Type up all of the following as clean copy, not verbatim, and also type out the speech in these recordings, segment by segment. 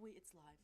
wait, it's live.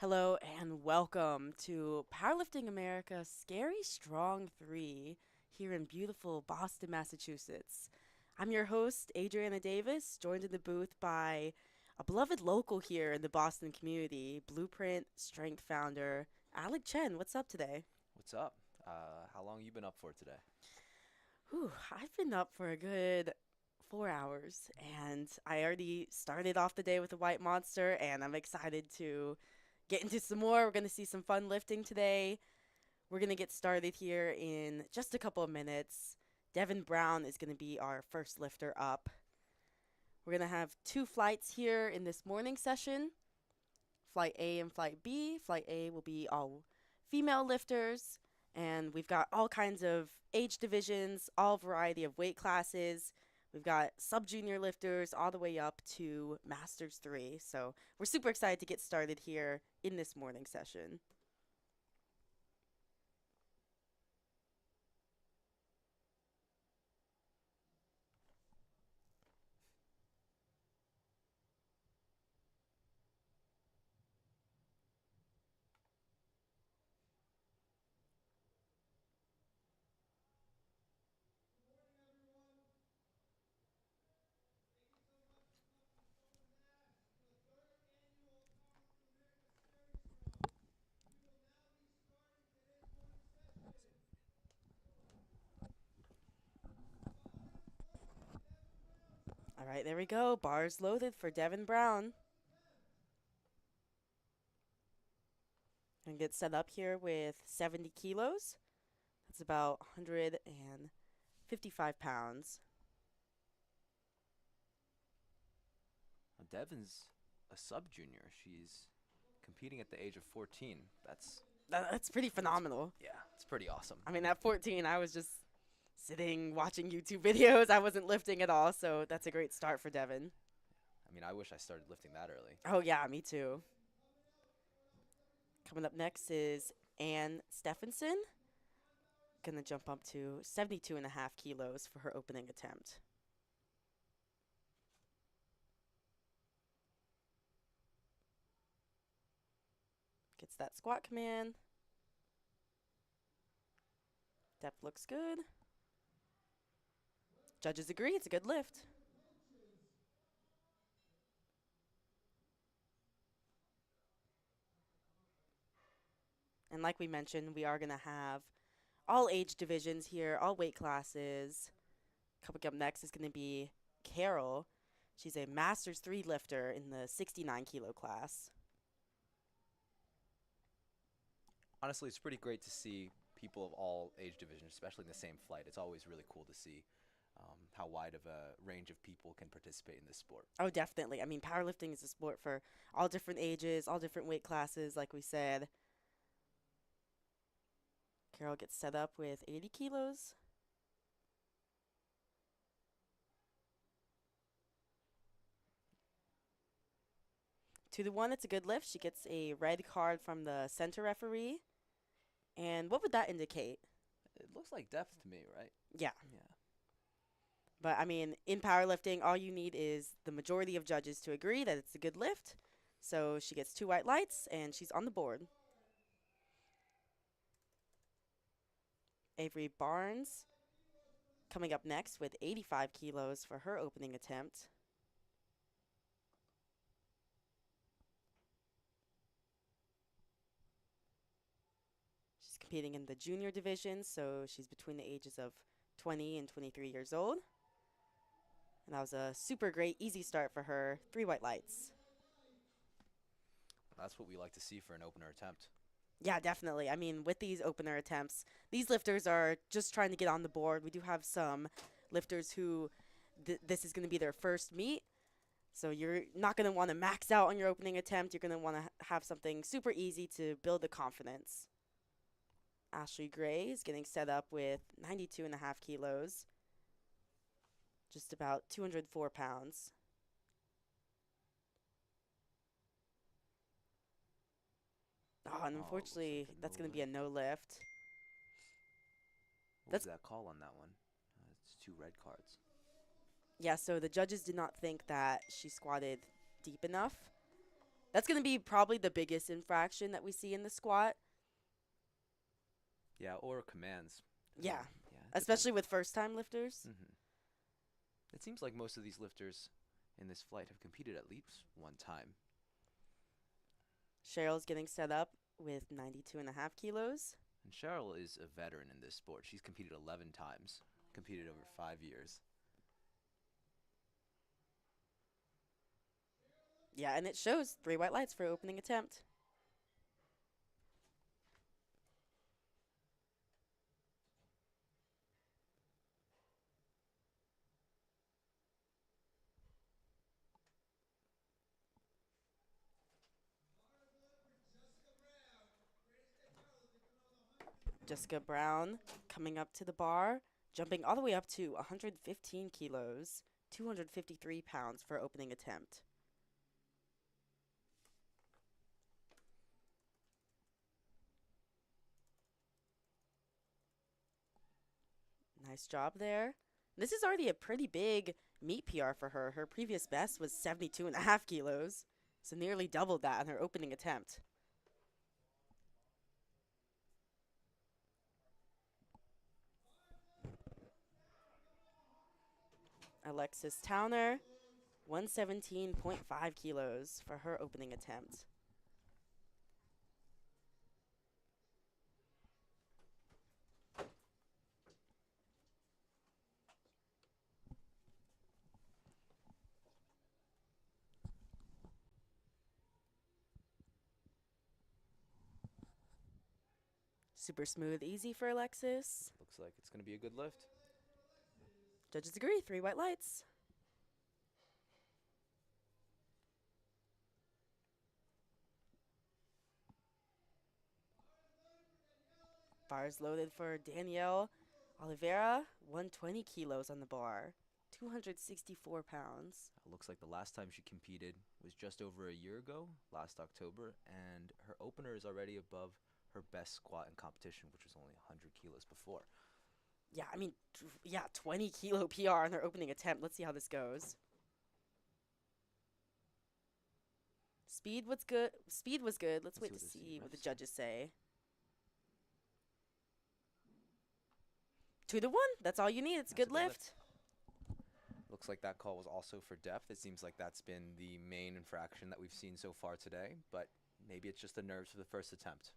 Hello and welcome to Powerlifting America Scary Strong 3 here in beautiful Boston, Massachusetts. I'm your host, Adriana Davis, joined in the booth by a beloved local here in the Boston community, Blueprint Strength founder, Alec Chen. What's up today? What's up? How long you been up for today? Whew, I've been up for a good 4 hours and I already started off the day with a white monster and I'm excited to get into some more. We're going to see some fun lifting today. We're going to get started here in just a couple of minutes. Devin Brown is going to be our first lifter up. We're going to have two flights here in this morning session, Flight A and Flight B. Flight A will be all female lifters, and we've got all kinds of age divisions, all variety of weight classes. We've got sub junior lifters all the way up to Masters 3. So we're super excited to get started here in this morning session. All right, there we go. Bars loaded for Devin Brown. And get set up here with 70 kilos. That's about 155 pounds. Devin's a sub junior. She's competing at the age of 14. That's pretty That's phenomenal. yeah, it's pretty awesome. I mean, at 14, I was just sitting watching YouTube videos. I wasn't lifting at all, so that's a great start for Devin. I wish I started lifting that early. Oh, yeah, me too. Coming up next is Ann Stephenson. Gonna jump up to 72 and a half kilos for her opening attempt. Gets that squat command. Depth looks good. Judges agree it's a good lift. And like we mentioned, we are going to have all age divisions here, all weight classes. Coming up next is going to be Carol. She's a Masters 3 lifter in the 69 kilo class. Honestly, it's pretty great to see people of all age divisions, especially in the same flight. It's always really cool to see how wide of a range of people can participate in this sport. Oh, definitely. I mean, powerlifting is a sport for all different ages, all different weight classes, like we said. Carol gets set up with 80 kilos. To the one, it's a good lift. She gets a red card from the center referee. And what would that indicate? It looks like depth to me, right? Yeah. Yeah. But I mean, in powerlifting, all you need is the majority of judges to agree that it's a good lift. So she gets two white lights and she's on the board. Avery Barnes coming up next with 85 kilos for her opening attempt. She's competing in the junior division, so she's between the ages of 20 and 23 years old. And that was a super great, easy start for her. Three white lights. That's what we like to see for an opener attempt. Yeah, definitely. I mean, with these opener attempts, these lifters are just trying to get on the board. We do have some lifters who this is going to be their first meet. So you're not going to want to max out on your opening attempt. You're going to want to have something super easy to build the confidence. Ashley Gray is getting set up with 92 and a half kilos, just about 204 pounds. Oh, and Oh, it looks unfortunately, like a no that's going to be a lift. no lift. What was That's that call on that one? It's two red cards. Yeah, so the judges did not think that she squatted deep enough. That's going to be probably the biggest infraction that we see in the squat. Yeah, or commands. Yeah, Yeah, it depends. especially with first-time lifters. It seems like most of these lifters in this flight have competed at least one time. Cheryl's getting set up with 92.5 kilos. And Cheryl is a veteran in this sport. She's competed 11 times, competed over 5 years. Yeah, and it shows 3 white lights for opening attempt. Jessica Brown coming up to the bar, jumping all the way up to 115 kilos, 253 pounds for opening attempt. Nice job there. This is already a pretty big meet PR for her. Her previous best was 72.5 kilos, so nearly doubled that in her opening attempt. Alexis Towner, 117.5 kilos for her opening attempt. Super smooth, easy for Alexis. Looks like it's going to be a good lift. Judges agree, 3 white lights. Bars loaded for Danielle Oliveira, 120 kilos on the bar, 264 pounds. It looks like the last time she competed was just over a year ago, last October, and her opener is already above her best squat in competition, which was only 100 kilos before. Yeah, I mean, yeah, 20 kilo PR on her opening attempt. Let's see how this goes. Speed was good. Speed was good. Let's wait to see what the judges say. 2-1. That's all you need. It's a good lift. Looks like that call was also for depth. It seems like that's been the main infraction that we've seen so far today, but maybe it's just the nerves for the first attempt.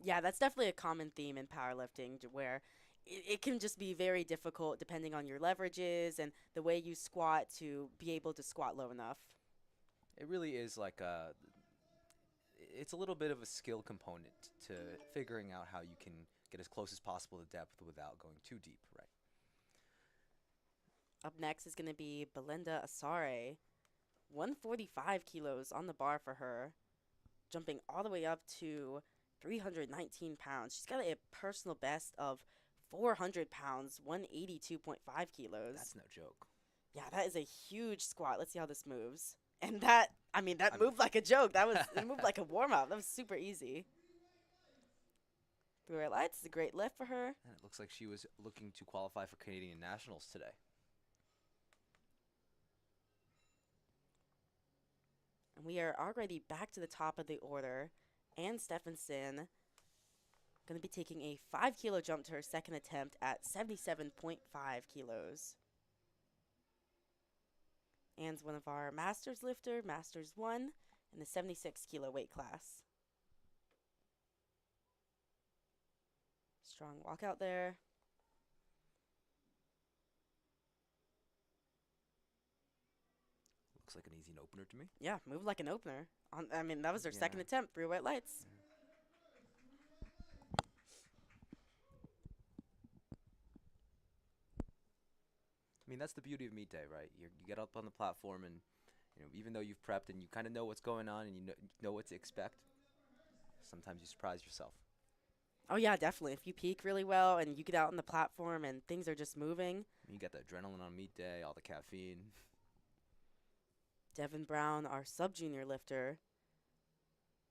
Yeah, that's definitely a common theme in powerlifting where it can just be very difficult depending on your leverages and the way you squat to be able to squat low enough. It really is like it's a little bit of a skill component to figuring out how you can get as close as possible to depth without going too deep, right? Up next is going to be Belinda Asare, 145 kilos on the bar for her, jumping all the way up to 319 pounds. She's got a personal best of 400 pounds, 182.5 kilos. That's no joke. Yeah, that is a huge squat. Let's see how this moves. And that moved like a joke. It moved like a warm-up. That was super easy. 3 white lights is a great lift for her. And it looks like she was looking to qualify for Canadian Nationals today. And we are already back to the top of the order. Anne Stephenson going to be taking a 5 kilo jump to her second attempt at 77.5 kilos. Anne's one of our Masters lifter, Masters 1, in the 76 kilo weight class. Strong walk out there. Looks like an easy opener to me. Yeah, moved like an opener. That was her second attempt, 3 white lights. I mean, that's the beauty of meet day, right? You get up on the platform and, even though you've prepped and you kind of know what's going on and you know what to expect, sometimes you surprise yourself. Oh, yeah, definitely. If you peak really well and you get out on the platform and things are just moving. You get the adrenaline on meet day, all the caffeine. Devin Brown, our sub-junior lifter,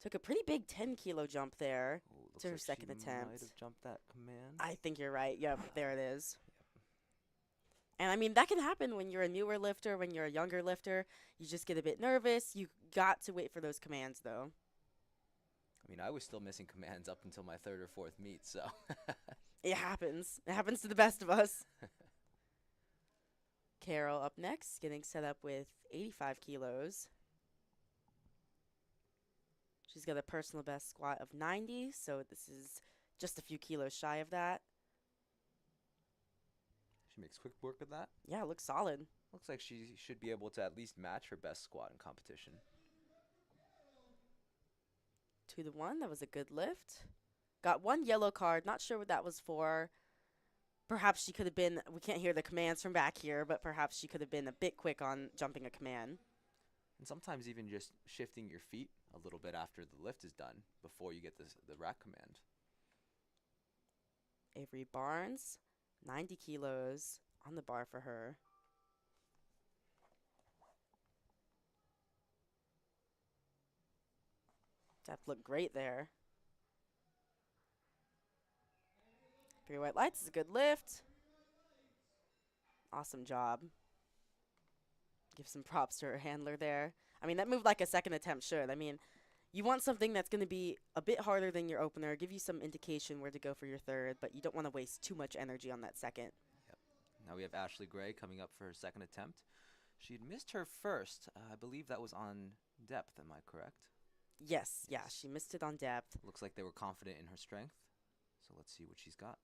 took a pretty big 10 kilo jump there to her second attempt. Might have jumped that command. I think you're right. Yep, there it is. And I mean, that can happen when you're a newer lifter, when you're a younger lifter. You just get a bit nervous. You got to wait for those commands, though. I mean, I was still missing commands up until my third or fourth meet, so. It happens. It happens to the best of us. Carol up next, getting set up with 85 kilos. She's got a personal best squat of 90, so this is just a few kilos shy of that. She makes quick work of that. Yeah, it looks solid. Looks like she should be able to at least match her best squat in competition. 2 to 1, that was a good lift. Got one yellow card, not sure what that was for. Perhaps she could have been, we can't hear the commands from back here, but perhaps she could have been a bit quick on jumping a command. And sometimes even just shifting your feet a little bit after the lift is done before you get the rack command. Avery Barnes, 90 kilos on the bar for her. Depth looked great there. 3 white lights is a good lift. Awesome job. Give some props to her handler there. I mean, that moved like a second attempt should. I mean, you want something that's going to be a bit harder than your opener, give you some indication where to go for your third, but you don't want to waste too much energy on that second. Yep. Now we have Ashley Gray coming up for her second attempt. She had missed her first. I believe that was on depth. Am I correct? Yes, yeah, she missed it on depth. Looks like they were confident in her strength. So let's see what she's got.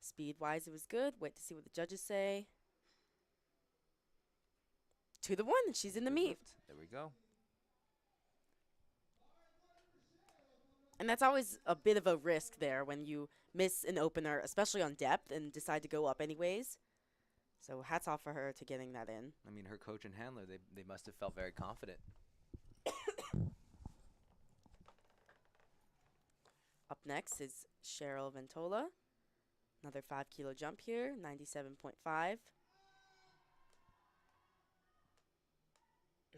Speed-wise, it was good. Wait to see what the judges say. 2 to 1, and she's in the Good meet. lift. There we go. And that's always a bit of a risk there when you miss an opener, especially on depth, and decide to go up anyways. So hats off for her to getting that in. I mean, her coach and handler, they must have felt very confident. Up next is Cheryl Ventola. Another 5 kilo jump here, 97.5.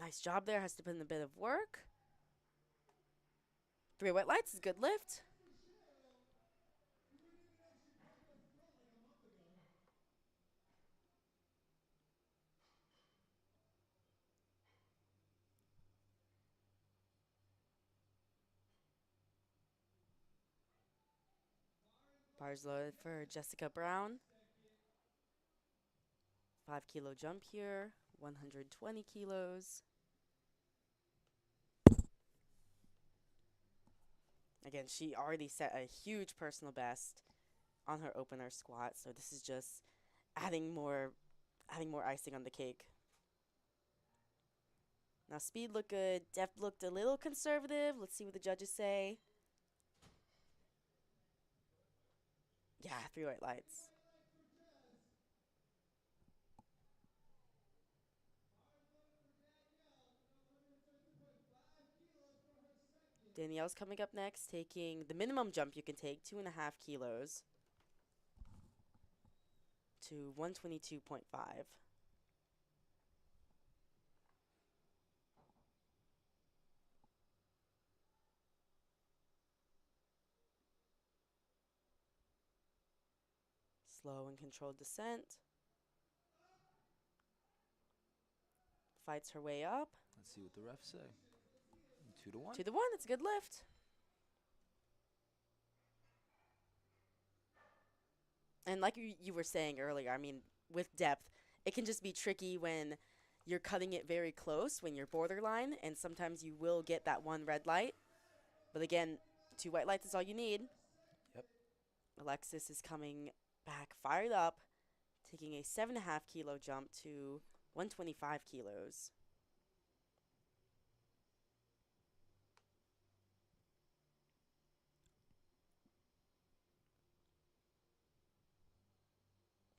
Nice job there, has to put in a bit of work. 3 white lights is a good lift. Bars loaded for Jessica Brown. 5 kilo jump here, 120 kilos. Again, she already set a huge personal best on her opener squat, so this is just adding more icing on the cake. Now speed looked good, depth looked a little conservative. Let's see what the judges say. Yeah, 3 white lights. Danielle's coming up next, taking the minimum jump you can take, 2.5 kilos to 122.5. Slow and controlled descent. Fights her way up. Let's see what the refs say. 2 to 1. 2 to 1, it's a good lift. And like you were saying earlier, I mean, with depth, it can just be tricky when you're cutting it very close, when you're borderline, and sometimes you will get that one red light. But again, 2 white lights is all you need. Yep. Alexis is coming back fired up, taking a 7.5 kilo jump to 125 kilos.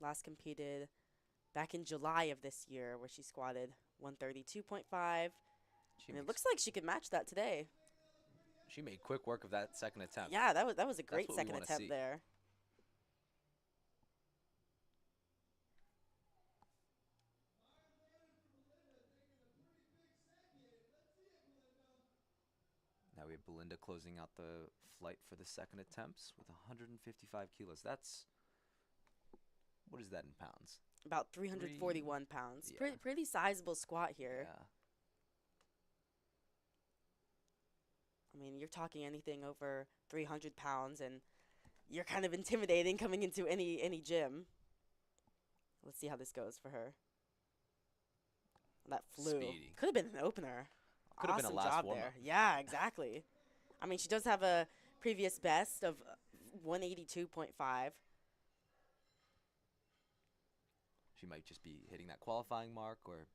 Last competed back in July of this year, where she squatted 132.5. And it looks like she could match that today. She made quick work of that second attempt. Yeah, that was a great what we second wanna attempt see. there. way, Belinda closing out the flight for the second attempts with 155 kilos. That's, what is that in pounds? About Three, 341 pounds. yeah, Pretty sizable squat here. yeah. I mean, you're talking anything over 300 pounds, and you're kind of intimidating coming into any gym. Let's see how this goes for her. That flew. Speedy. Could have been an opener. Could have been a Awesome last job warm-up. there. Yeah, exactly. I mean, she does have a previous best of 182.5. She might just be hitting that qualifying mark, or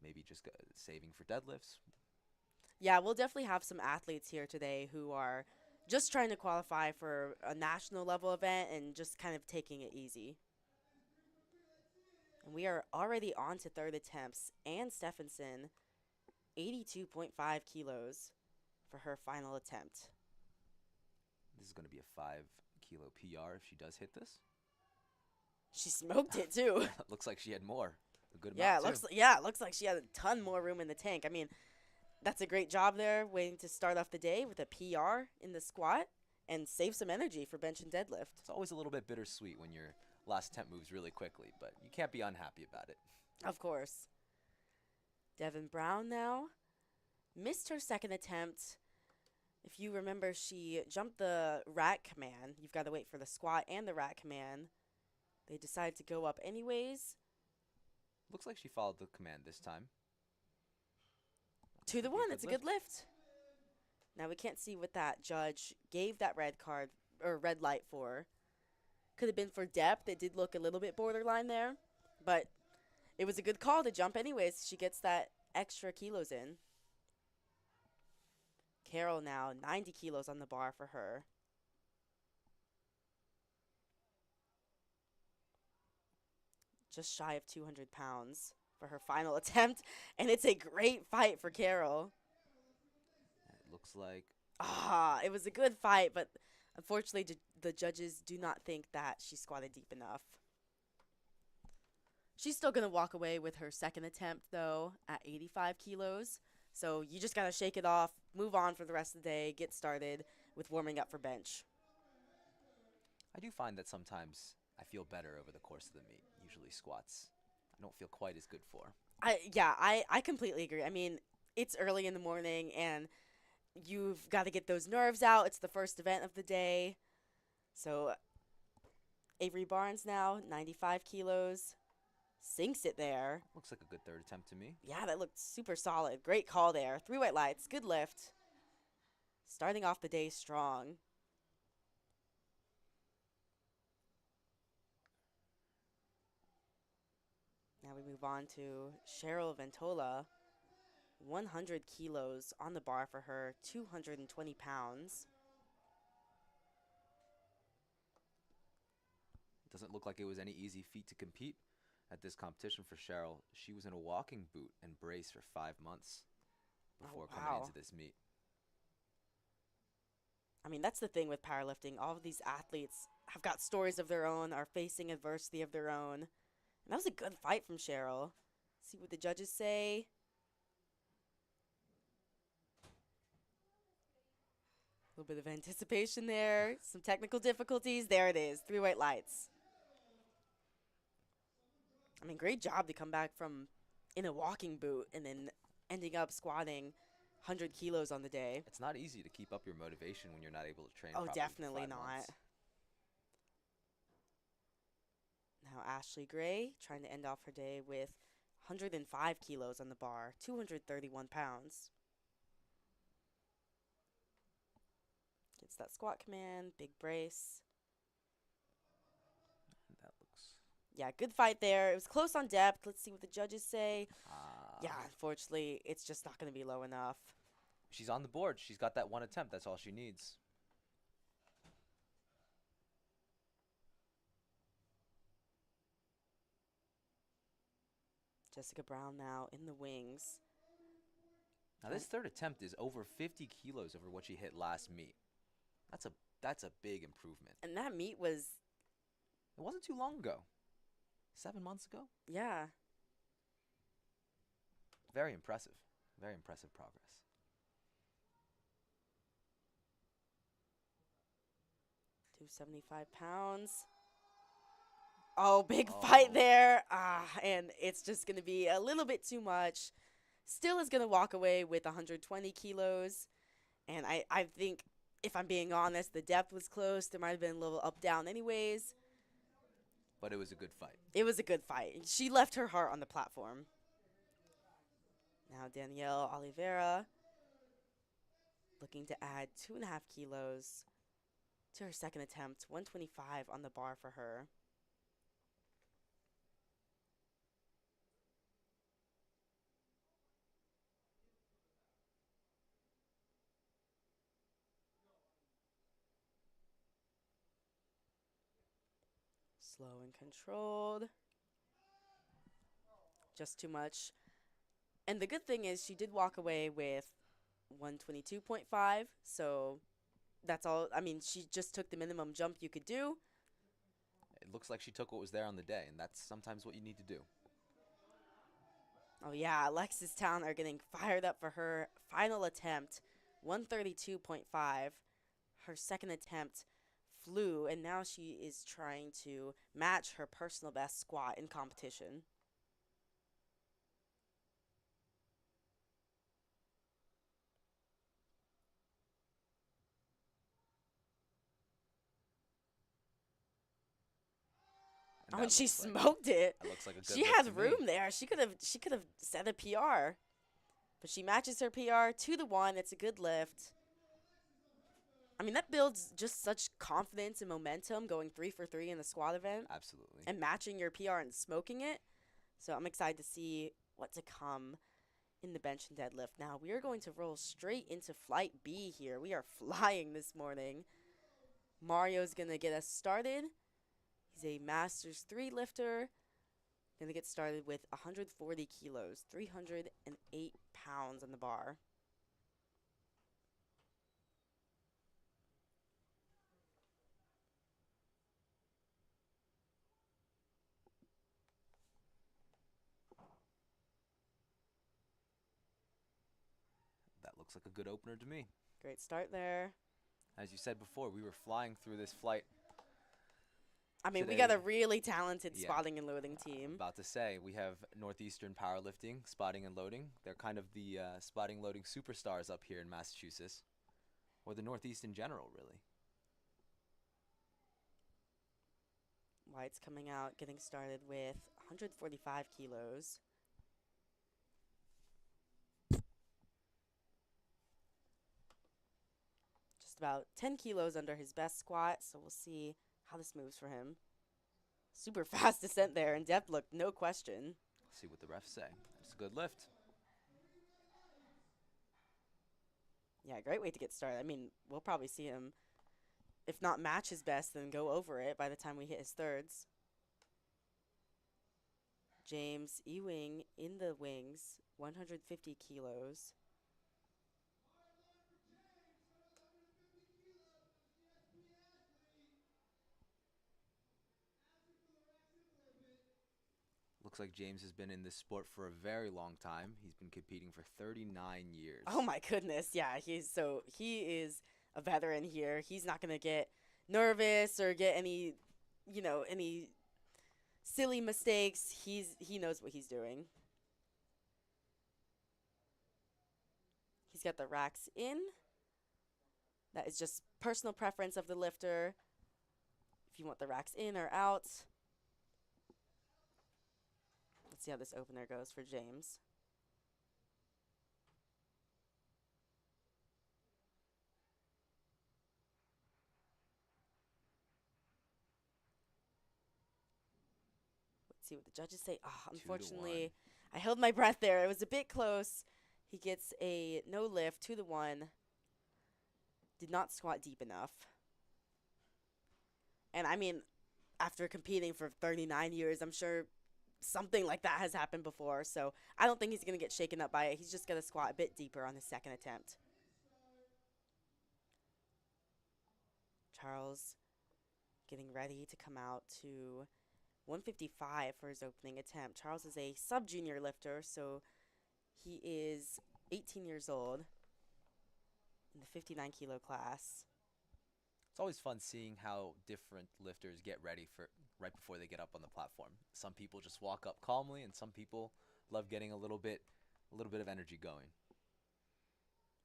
maybe just saving for deadlifts. Yeah, we'll definitely have some athletes here today who are just trying to qualify for a national level event and just kind of taking it easy. And we are already on to third attempts. Ann Stephenson, 82.5 kilos for her final attempt. This is going to be a 5-kilo PR if she does hit this. She smoked it too. Looks like she had more. A good Yeah, amount, too. it looks like she had a ton more room in the tank. I mean, that's a great job there, waiting to start off the day with a PR in the squat and save some energy for bench and deadlift. It's always a little bit bittersweet when your last attempt moves really quickly, but you can't be unhappy about it. Of course. Devin Brown now missed her second attempt. If you remember, she jumped the rack command. You've got to wait for the squat and the rack command. They decided to go up anyways. Looks like she followed the command this time. 2 to 1. It's a good lift. Now we can't see what that judge gave that red card or red light for. Could have been for depth. It did look a little bit borderline there, but it was a good call to jump anyways. She gets that extra kilos in. Carol now, 90 kilos on the bar for her. Just shy of 200 pounds for her final attempt, and it's a great fight for Carol. It looks like... It was a good fight, but unfortunately the judges do not think that she squatted deep enough. She's still going to walk away with her second attempt, though, at 85 kilos. So you just got to shake it off, move on for the rest of the day, get started with warming up for bench. I do find that sometimes I feel better over the course of the meet. Usually squats I don't feel quite as good for. I completely agree. I mean, it's early in the morning, and you've got to get those nerves out. It's the first event of the day. So Avery Barnes now, 95 kilos. Sinks it there. Looks like a good third attempt to me. Yeah, that looked super solid. Great call there. 3 white lights. Good lift. Starting off the day strong. Now we move on to Cheryl Ventola. 100 kilos on the bar for her. 220 pounds. Doesn't look like it was any easy feat to compete at this competition for Cheryl. She was in a walking boot and brace for 5 months before coming into this meet. I mean, that's the thing with powerlifting. All of these athletes have got stories of their own, are facing adversity of their own. And that was a good fight from Cheryl. See what the judges say. A little bit of anticipation there. Some technical difficulties. There it is. 3 white lights. I mean, great job to come back from in a walking boot and then ending up squatting 100 kilos on the day. It's not easy to keep up your motivation when you're not able to train. Oh, properly definitely for 5 not. months. Now Ashley Gray trying to end off her day with 105 kilos on the bar, 231 pounds. Gets that squat command, big brace. That looks... Yeah, good fight there. It was close on depth. Let's see what the judges say. Yeah, unfortunately, it's just not going to be low enough. She's on the board. She's got that 1 attempt. That's all she needs. Jessica Brown now in the wings. Now this third attempt is over 50 kilos over what she hit last meet. That's a big improvement. And that meet was... It wasn't too long ago. 7 months ago? Yeah. Very impressive. Very impressive progress. 275 pounds. Oh, big fight Oh, there. And it's just going to be a little bit too much. Still is going to walk away with 120 kilos. And I think, if I'm being honest, the depth was close. There might have been a little up down, anyways. but it was a good fight. It was a good fight. She left her heart on the platform. Now, Danielle Oliveira looking to add 2.5 kilos to her second attempt. 125 on the bar for her. Slow and controlled. Just too much. And the good thing is she did walk away with 122.5. So that's all. I mean, she just took the minimum jump you could do. It looks like she took what was there on the day, and that's sometimes what you need to do. Oh, yeah. Alexis Towner getting fired up for her final attempt. 132.5. Her second attempt flew, and now she is trying to match her personal best squat in competition. And Oh, and that she looks like smoked it. that looks like a good She lift to had me. room there. She could have set a PR, but she matches her PR 2-1. It's a good lift. I mean, that builds just such confidence and momentum going 3 for 3 in the squat event Absolutely. and matching your PR and smoking it. So I'm excited to see what to come in the bench and deadlift. Now we are going to roll straight into flight B here. We are flying this morning. Mario's going to get us started. He's a Masters 3 lifter. Going to get started with 140 kilos, 308 pounds on the bar. That looks like a good opener to me. Great start there. As you said before, we were flying through this flight I mean, we got today. a really talented Yeah. spotting and loading team. About to say, we have Northeastern Powerlifting, spotting and loading. They're kind of the spotting loading superstars up here in Massachusetts, or the Northeast in general, really. White's coming out, getting started with 145 kilos. Just about 10 kilos under his best squat, so we'll see how this moves for him. Super fast descent there, and depth look, no question. See what the refs say. It's a good lift. Yeah, great way to get started. I mean, we'll probably see him, if not match his best, then go over it by the time we hit his thirds. James Ewing in the wings, 150 kilos. Looks like James has been in this sport for a very long time. He's been competing for 39 years. Oh my goodness, yeah, he is a veteran here. He's not gonna get nervous or get any silly mistakes. He knows what he's doing. He's got the racks in. That is just personal preference of the lifter. If you want the racks in or out. Let's see how this opener goes for James. Let's see what the judges say. Oh, 2 to 1. unfortunately, I held my breath there. It was a bit close. He gets a no lift, 2-1. Did not squat deep enough. And I mean, after competing for 39 years, I'm sure something like that has happened before. So I don't think he's going to get shaken up by it. He's just going to squat a bit deeper on his second attempt. Charles getting ready to come out to 155 for his opening attempt. Charles is a sub-junior lifter, so he is 18 years old in the 59 kilo class. It's always fun seeing how different lifters get ready for right before they get up on the platform. Some people just walk up calmly, and some people love getting a little bit of energy going.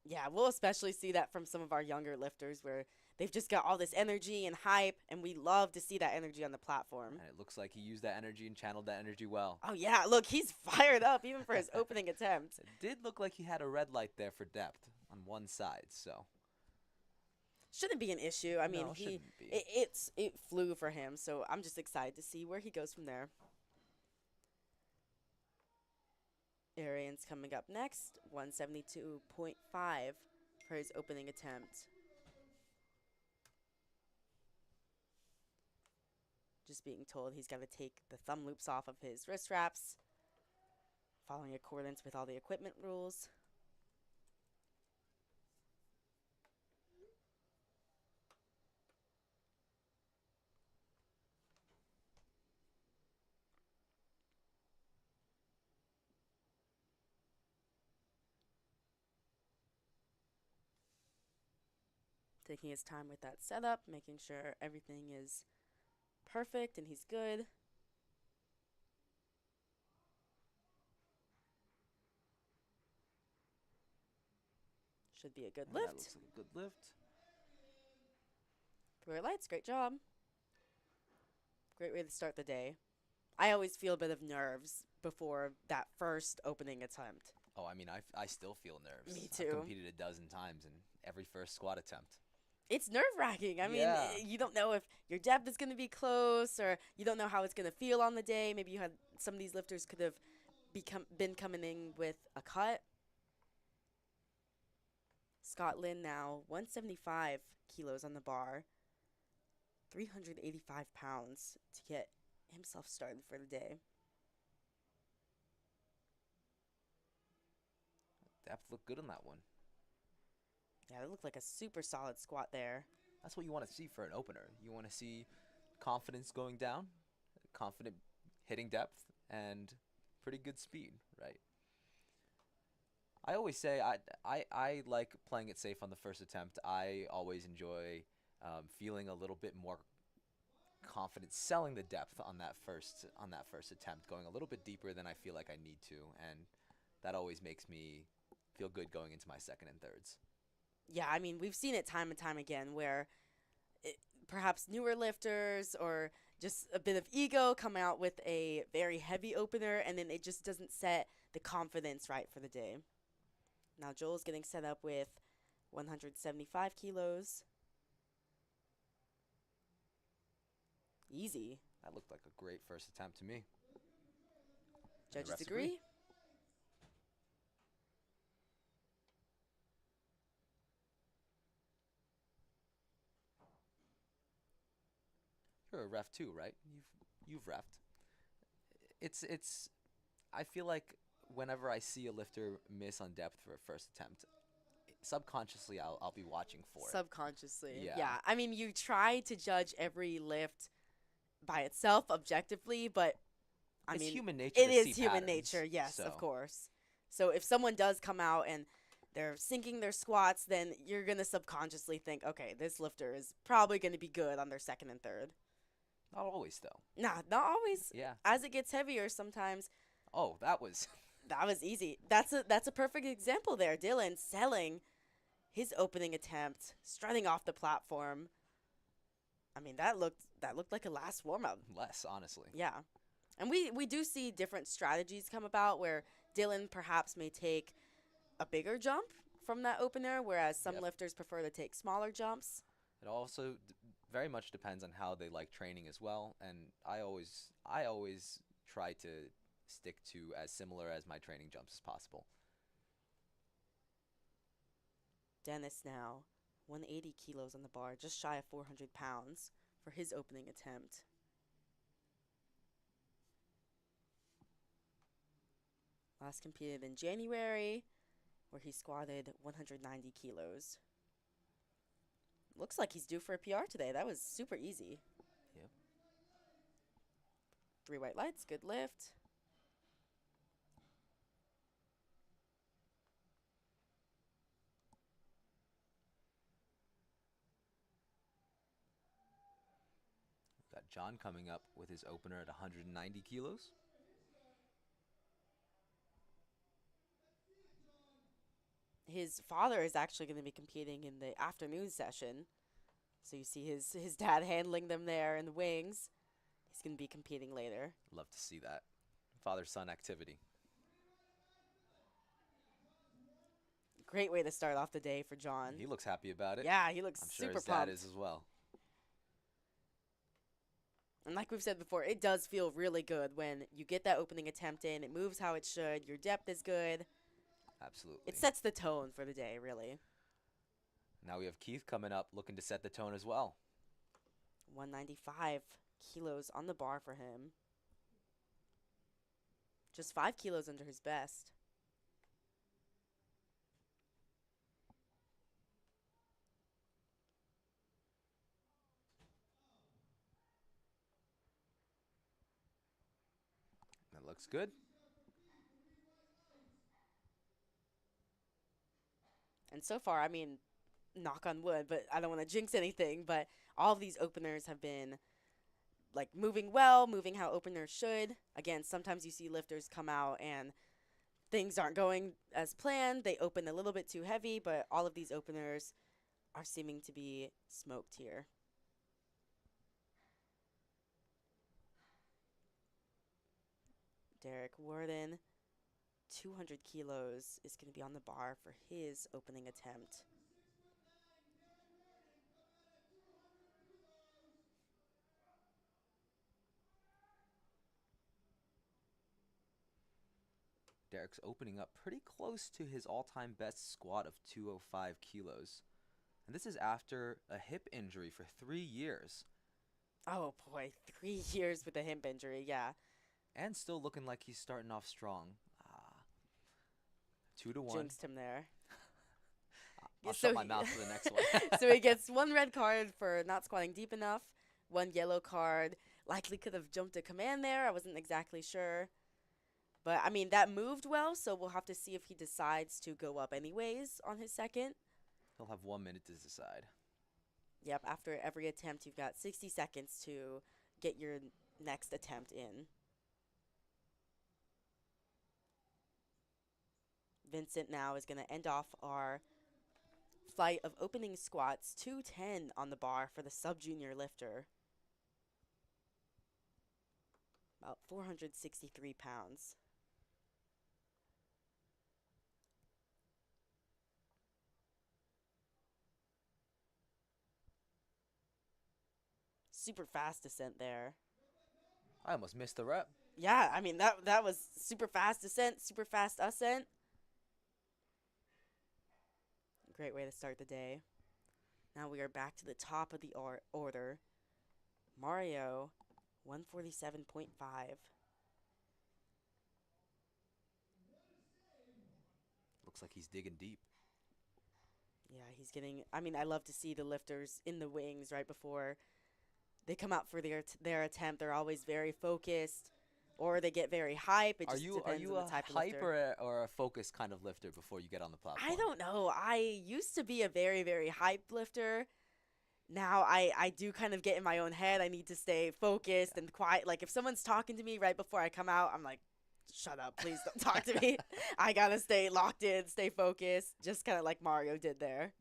Yeah, we'll especially see that from some of our younger lifters where they've just got all this energy and hype, and we love to see that energy on the platform. And it looks like he used that energy and channeled that energy well. Oh, yeah, look, he's fired up even for his opening attempt. It did look like he had a red light there for depth on one side, so Shouldn't be an issue. I mean, no, shouldn't be. it flew for him, so I'm just excited to see where he goes from there. Arian's coming up next, 172.5 for his opening attempt. Just being told he's got to take the thumb loops off of his wrist wraps, following accordance with all the equipment rules. Taking his time with that setup, making sure everything is perfect and he's good. Should be a good And that lift. looks like a good lift. Blue lights, great job. Great way to start the day. I always feel a bit of nerves before that first opening attempt. Oh, I mean, I still feel nerves. Me I've too. competed a dozen times in every first squat attempt. It's nerve-wracking. I mean, Yeah. you don't know if your depth is going to be close, or you don't know how it's going to feel on the day. Maybe you had some of these lifters could have been coming in with a cut. Scott Lynn now 175 kilos on the bar, 385 pounds to get himself started for the day. Depth looked good on that one. Yeah, it looked like a super solid squat there. That's what you want to see for an opener. You want to see confidence going down, confident hitting depth, and pretty good speed, right? I always say I like playing it safe on the first attempt. I always enjoy feeling a little bit more confident selling the depth on that first attempt, going a little bit deeper than I feel like I need to, and that always makes me feel good going into my second and thirds. Yeah, I mean, we've seen it time and time again where perhaps newer lifters or just a bit of ego come out with a very heavy opener, and then it just doesn't set the confidence right for the day. Now Joel's getting set up with 175 kilos. Easy. That looked like a great first attempt to me. And the Judges refs agree. You're a ref too, right? You've refed. It's I feel like whenever I see a lifter miss on depth for a first attempt, subconsciously I'll be watching for it. Subconsciously. Yeah. Yeah. I mean, you try to judge every lift by itself objectively, but I It's mean, human nature it to is see human patterns, nature. Yes, so of course. So if someone does come out and they're sinking their squats, then you're going to subconsciously think, okay, this lifter is probably going to be good on their second and third. not always though. Nah, not always. Yeah. As it gets heavier, sometimes Oh, that was that was easy. That's a perfect example there. Dylan selling his opening attempt, strutting off the platform. I mean, that looked like a last warm up. less, honestly. Yeah. And we do see different strategies come about where Dylan perhaps may take a bigger jump from that opener, whereas some Yep. lifters prefer to take smaller jumps. It also very much depends on how they like training as well, and I always try to stick to as similar as my training jumps as possible. Dennis now, 180 kilos on the bar, just shy of 400 pounds for his opening attempt. Last competed in January, where he squatted 190 kilos. Looks like he's due for a PR today. That was super easy. Yep. 3 white lights, good lift. got John coming up with his opener at 190 kilos. His father is actually going to be competing in the afternoon session. So you see his dad handling them there in the wings. He's going to be competing later. Love to see that. Father-son activity. Great way to start off the day for John. He looks happy about it. Yeah, he looks I'm sure super his pumped. dad is as well. And like we've said before, it does feel really good when you get that opening attempt in. It moves how it should. Your depth is good. Absolutely. It sets the tone for the day, really. Now we have Keith coming up looking to set the tone as well. 195 kilos on the bar for him. Just 5 kilos under his best. That looks good. And so far, I mean, knock on wood, but I don't want to jinx anything, but all of these openers have been like moving well, moving how openers should. Again, sometimes you see lifters come out and things aren't going as planned. They open a little bit too heavy, but all of these openers are seeming to be smoked here. Derek Warden, 200 kilos, is going to be on the bar for his opening attempt. Derek's opening up pretty close to his all-time best squat of 205 kilos. And this is after a hip injury for 3 years. Oh boy, 3 years with a hip injury, yeah. And still looking like he's starting off strong. 2-1. Jinxed him there. I'll So shut my he- mouth for the next one. So he gets 1 red card for not squatting deep enough, 1 yellow card. Likely could have jumped a command there. I wasn't exactly sure. But, I mean, that moved well, so we'll have to see if he decides to go up anyways on his second. He'll have 1 minute to decide. Yep, after every attempt, you've got 60 seconds to get your next attempt in. Vincent now is going to end off our flight of opening squats, 210 on the bar for the sub-junior lifter. About 463 pounds. Super fast descent there. I almost missed the rep. Yeah, I mean, that was super fast descent, super fast ascent. Great way to start the day. Now we are back to the top of the order. Mario, 147.5. Looks like he's digging deep. Yeah, he's getting, I mean, I love to see the lifters in the wings right before they come out for their attempt. They're always very focused, or they get very hype. It Are just you depends on a the type of hype lifter. or a focus kind of lifter before you get on the platform? I don't know. I used to be a very, very hype lifter. Now I do kind of get in my own head. I need to stay focused and quiet. Like if someone's talking to me right before I come out, I'm like, shut up, please don't talk to me. I gotta stay locked in, stay focused, just kind of like Mario did there.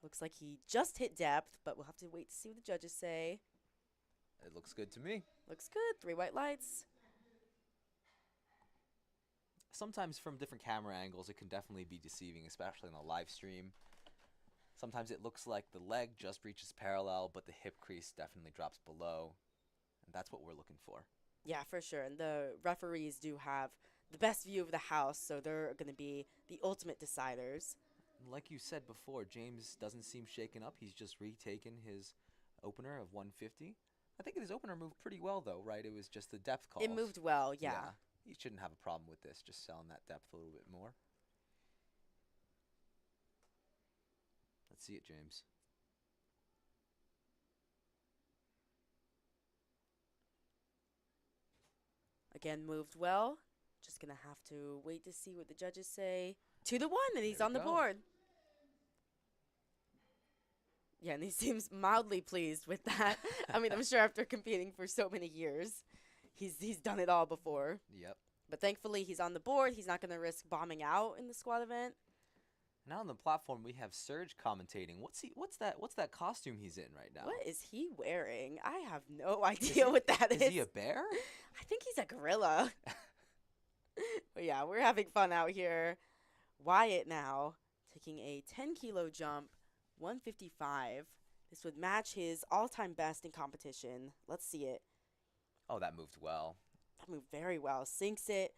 Looks like he just hit depth, but we'll have to wait to see what the judges say. It looks good to me. Looks good. 3 white lights. Sometimes from different camera angles, it can definitely be deceiving, especially on a live stream. Sometimes it looks like the leg just reaches parallel, but the hip crease definitely drops below. And that's what we're looking for. Yeah, for sure. And the referees do have the best view of the house, so they're going to be the ultimate deciders. Like you said before, James doesn't seem shaken up. He's just retaken his opener of 150. I think his opener moved pretty well, though, right? It was just the depth calls. It moved well, yeah. He shouldn't have a problem with this, just selling that depth a little bit more. Let's see it, James. Again, moved well. Just going to have to wait to see what the judges say. 2-1, and he's There on we the go. board. Yeah, and he seems mildly pleased with that. I mean, I'm sure after competing for so many years, he's done it all before. Yep. But thankfully, he's on the board. He's not going to risk bombing out in the squad event. Now on the platform we have Serge commentating. What's that costume he's in right now? What is he wearing? I have no Is idea he what that is is. he a bear? I think he's a gorilla. But yeah, we're having fun out here. Wyatt now taking a 10-kilo jump, 155. This would match his all-time best in competition. Let's see it. Oh, that moved well. That moved very well. Sinks it.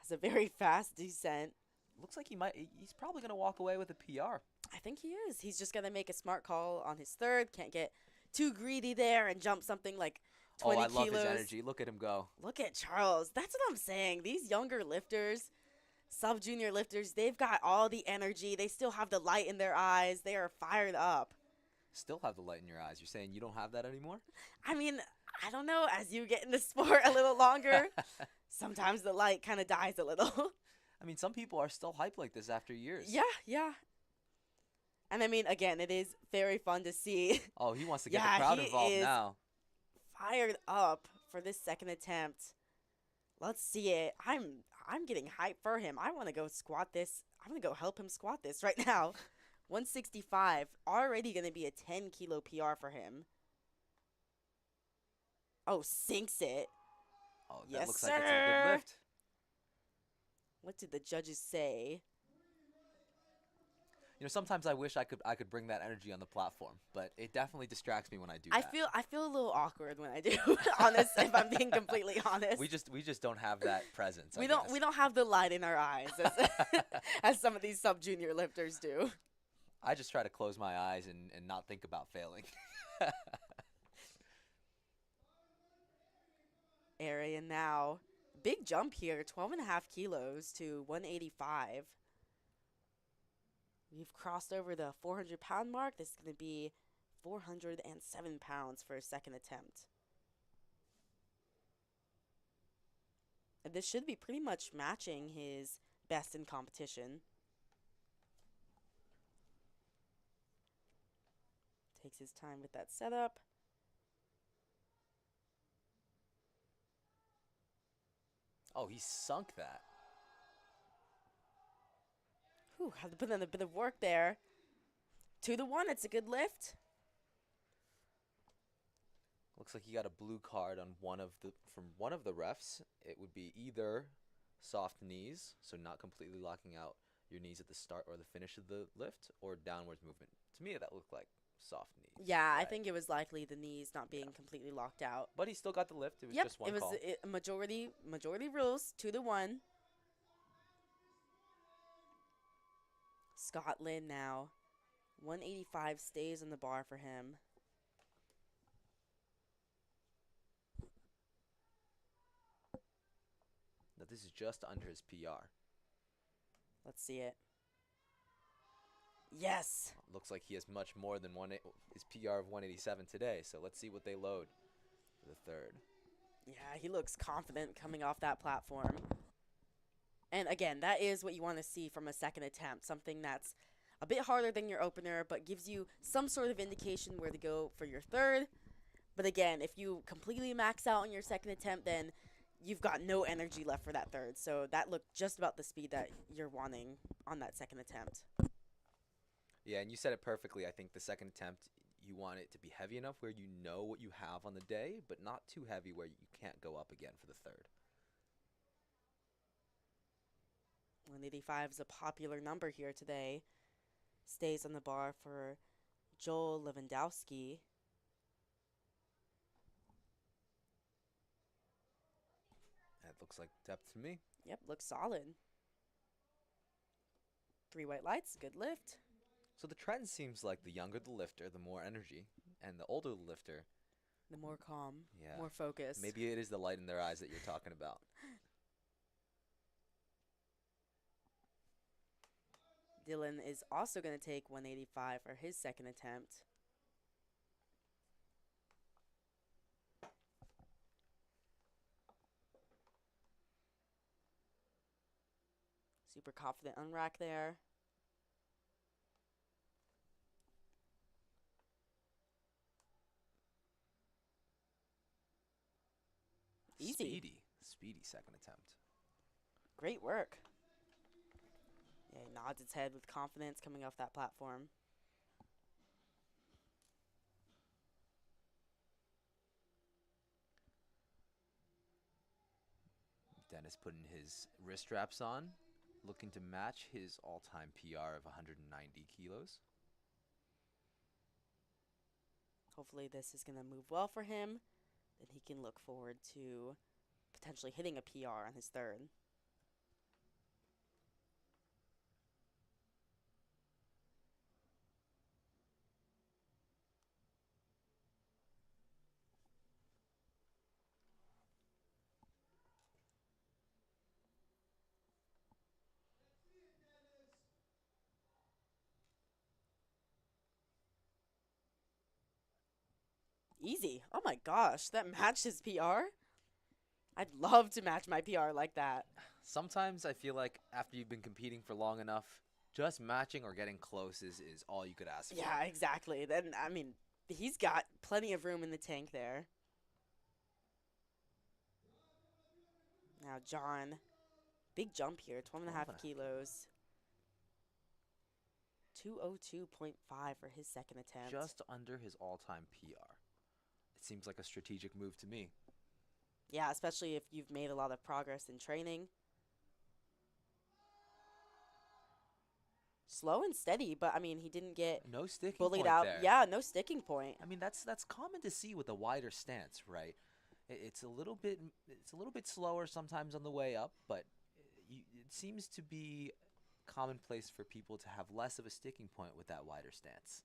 Has a very fast descent. Looks like he's probably going to walk away with a PR. I think he is. He's just going to make a smart call on his third. Can't get too greedy there and jump something like 20 Oh, I love kilos. his energy. Look at him go. Look at Charles. That's what I'm saying. These younger lifters, sub-junior lifters, they've got all the energy. They still have the light in their eyes. They are fired up. Still have the light in your eyes. You're saying you don't have that anymore? I mean, I don't know. As you get in the sport a little longer, sometimes the light kind of dies a little. I mean, some people are still hyped like this after years. Yeah, yeah. And I mean, again, it is very fun to see. Oh, he wants to get Yeah, the crowd he involved is now. Fired up for this second attempt. Let's see it. I'm getting hyped for him. I want to go squat this. I'm going to go help him squat this right now. 165. Already going to be a 10-kilo PR for him. Oh, sinks it. Oh, that Yes, looks like it's a good sir. lift. What did the judges say? You know, sometimes I wish I could bring that energy on the platform, but it definitely distracts me when I do I that. feel a little awkward when I do. Honest, if I'm being completely honest. We just don't have that presence. We don't have the light in our eyes as, as some of these sub junior lifters do. I just try to close my eyes and not think about failing. Area now. Big jump here, 12.5 kilos to 185. We've crossed over the 400-pound mark. This is going to be 407 pounds for a second attempt. And this should be pretty much matching his best in competition. Takes his time with that setup. Oh, he sunk that. Whew, had to put in a bit of work there. 2-1, it's a good lift. Looks like he got a blue card on from one of the refs. It would be either soft knees, so not completely locking out your knees at the start or the finish of the lift, or downwards movement. To me, that looked like soft knees. Yeah, I right? think it was likely the knees not being completely locked out. But he still got the lift. It was Yep, just one it was call. a majority rules, 2-1. Scotland now. 185 stays on the bar for him. Now, this is just under his PR. Let's see it. Yes. Looks like he has much more than his PR of 187 today. So let's see what they load for the third. Yeah, he looks confident coming off that platform. And again, that is what you want to see from a second attempt. Something that's a bit harder than your opener, but gives you some sort of indication where to go for your third. But again, if you completely max out on your second attempt, then you've got no energy left for that third. So that looked just about the speed that you're wanting on that second attempt. Yeah, and you said it perfectly. I think the second attempt, you want it to be heavy enough where you know what you have on the day, but not too heavy where you can't go up again for the third. 185 is a popular number here today. Stays on the bar for Joel Lewandowski. That looks like depth to me. Yep, looks solid. 3 white lights, good lift. So the trend seems like the younger the lifter, the more energy, and the older the lifter, The more calm, yeah, more focused. maybe it is the light in their eyes that you're talking about. Dylan is also going to take 185 for his second attempt. Super confident unrack there. Easy. Speedy second attempt. Great work. Yeah, he nods its head with confidence coming off that platform. Dennis putting his wrist straps on, looking to match his all-time PR of 190 kilos. Hopefully this is going to move well for him. Then he can look forward to potentially hitting a PR on his third. Easy. Oh my gosh, that matched his PR? I'd love to match my PR like that. Sometimes I feel like after you've been competing for long enough, just matching or getting close is all you could ask for. Yeah, exactly. Then, I mean, he's got plenty of room in the tank there. Now, John, big jump here, 12 and a half 12 and a half kilos. 202.5 for his second attempt. Just under his all-time PR. It seems like a strategic move to me. Yeah, especially if you've made a lot of progress in training. Slow and steady, but I mean, he didn't get No sticking bullied point out. there. Yeah, no sticking point. I mean, that's common to see with a wider stance, right? It's a little bit slower sometimes on the way up, but it seems to be commonplace for people to have less of a sticking point with that wider stance.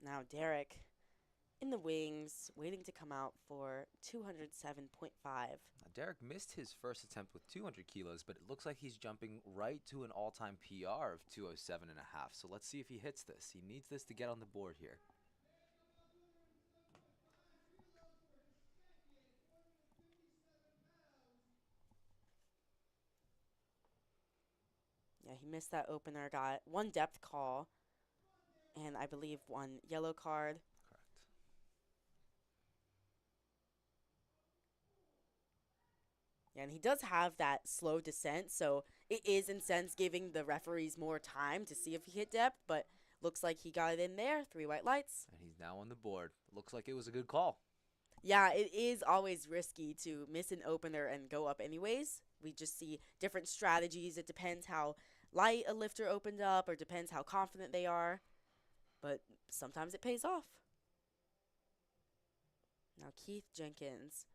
Now Derek in the wings, waiting to come out for 207.5. Now, Derek missed his first attempt with 200 kilos, but it looks like he's jumping right to an all-time PR of 207 and a half. So let's see if he hits this. He needs this to get on the board here. Yeah, he missed that opener, got one depth call, and I believe one yellow card. Correct. Yeah, and he does have that slow descent, so it is in sense giving the referees more time to see if he hit depth, but looks like he got it in there. 3 white lights. And he's now on the board. Looks like it was a good call. Yeah, it is always risky to miss an opener and go up anyways. We just see different strategies. It depends how light a lifter opened up or depends how confident they are. But sometimes it pays off. Now Keith Jenkins,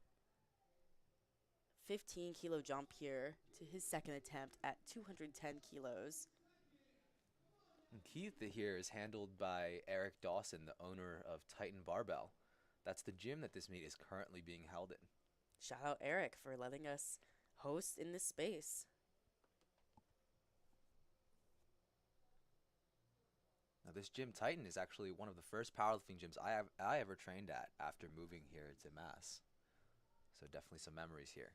15-kilo jump here to his second attempt at 210 kilos. And Keith here is handled by Eric Dawson, the owner of Titan Barbell. That's the gym that this meet is currently being held in. Shout out Eric for letting us host in this space. Now this gym, Titan, is actually one of the first powerlifting gyms I ever trained at after moving here to Mass. So definitely some memories here.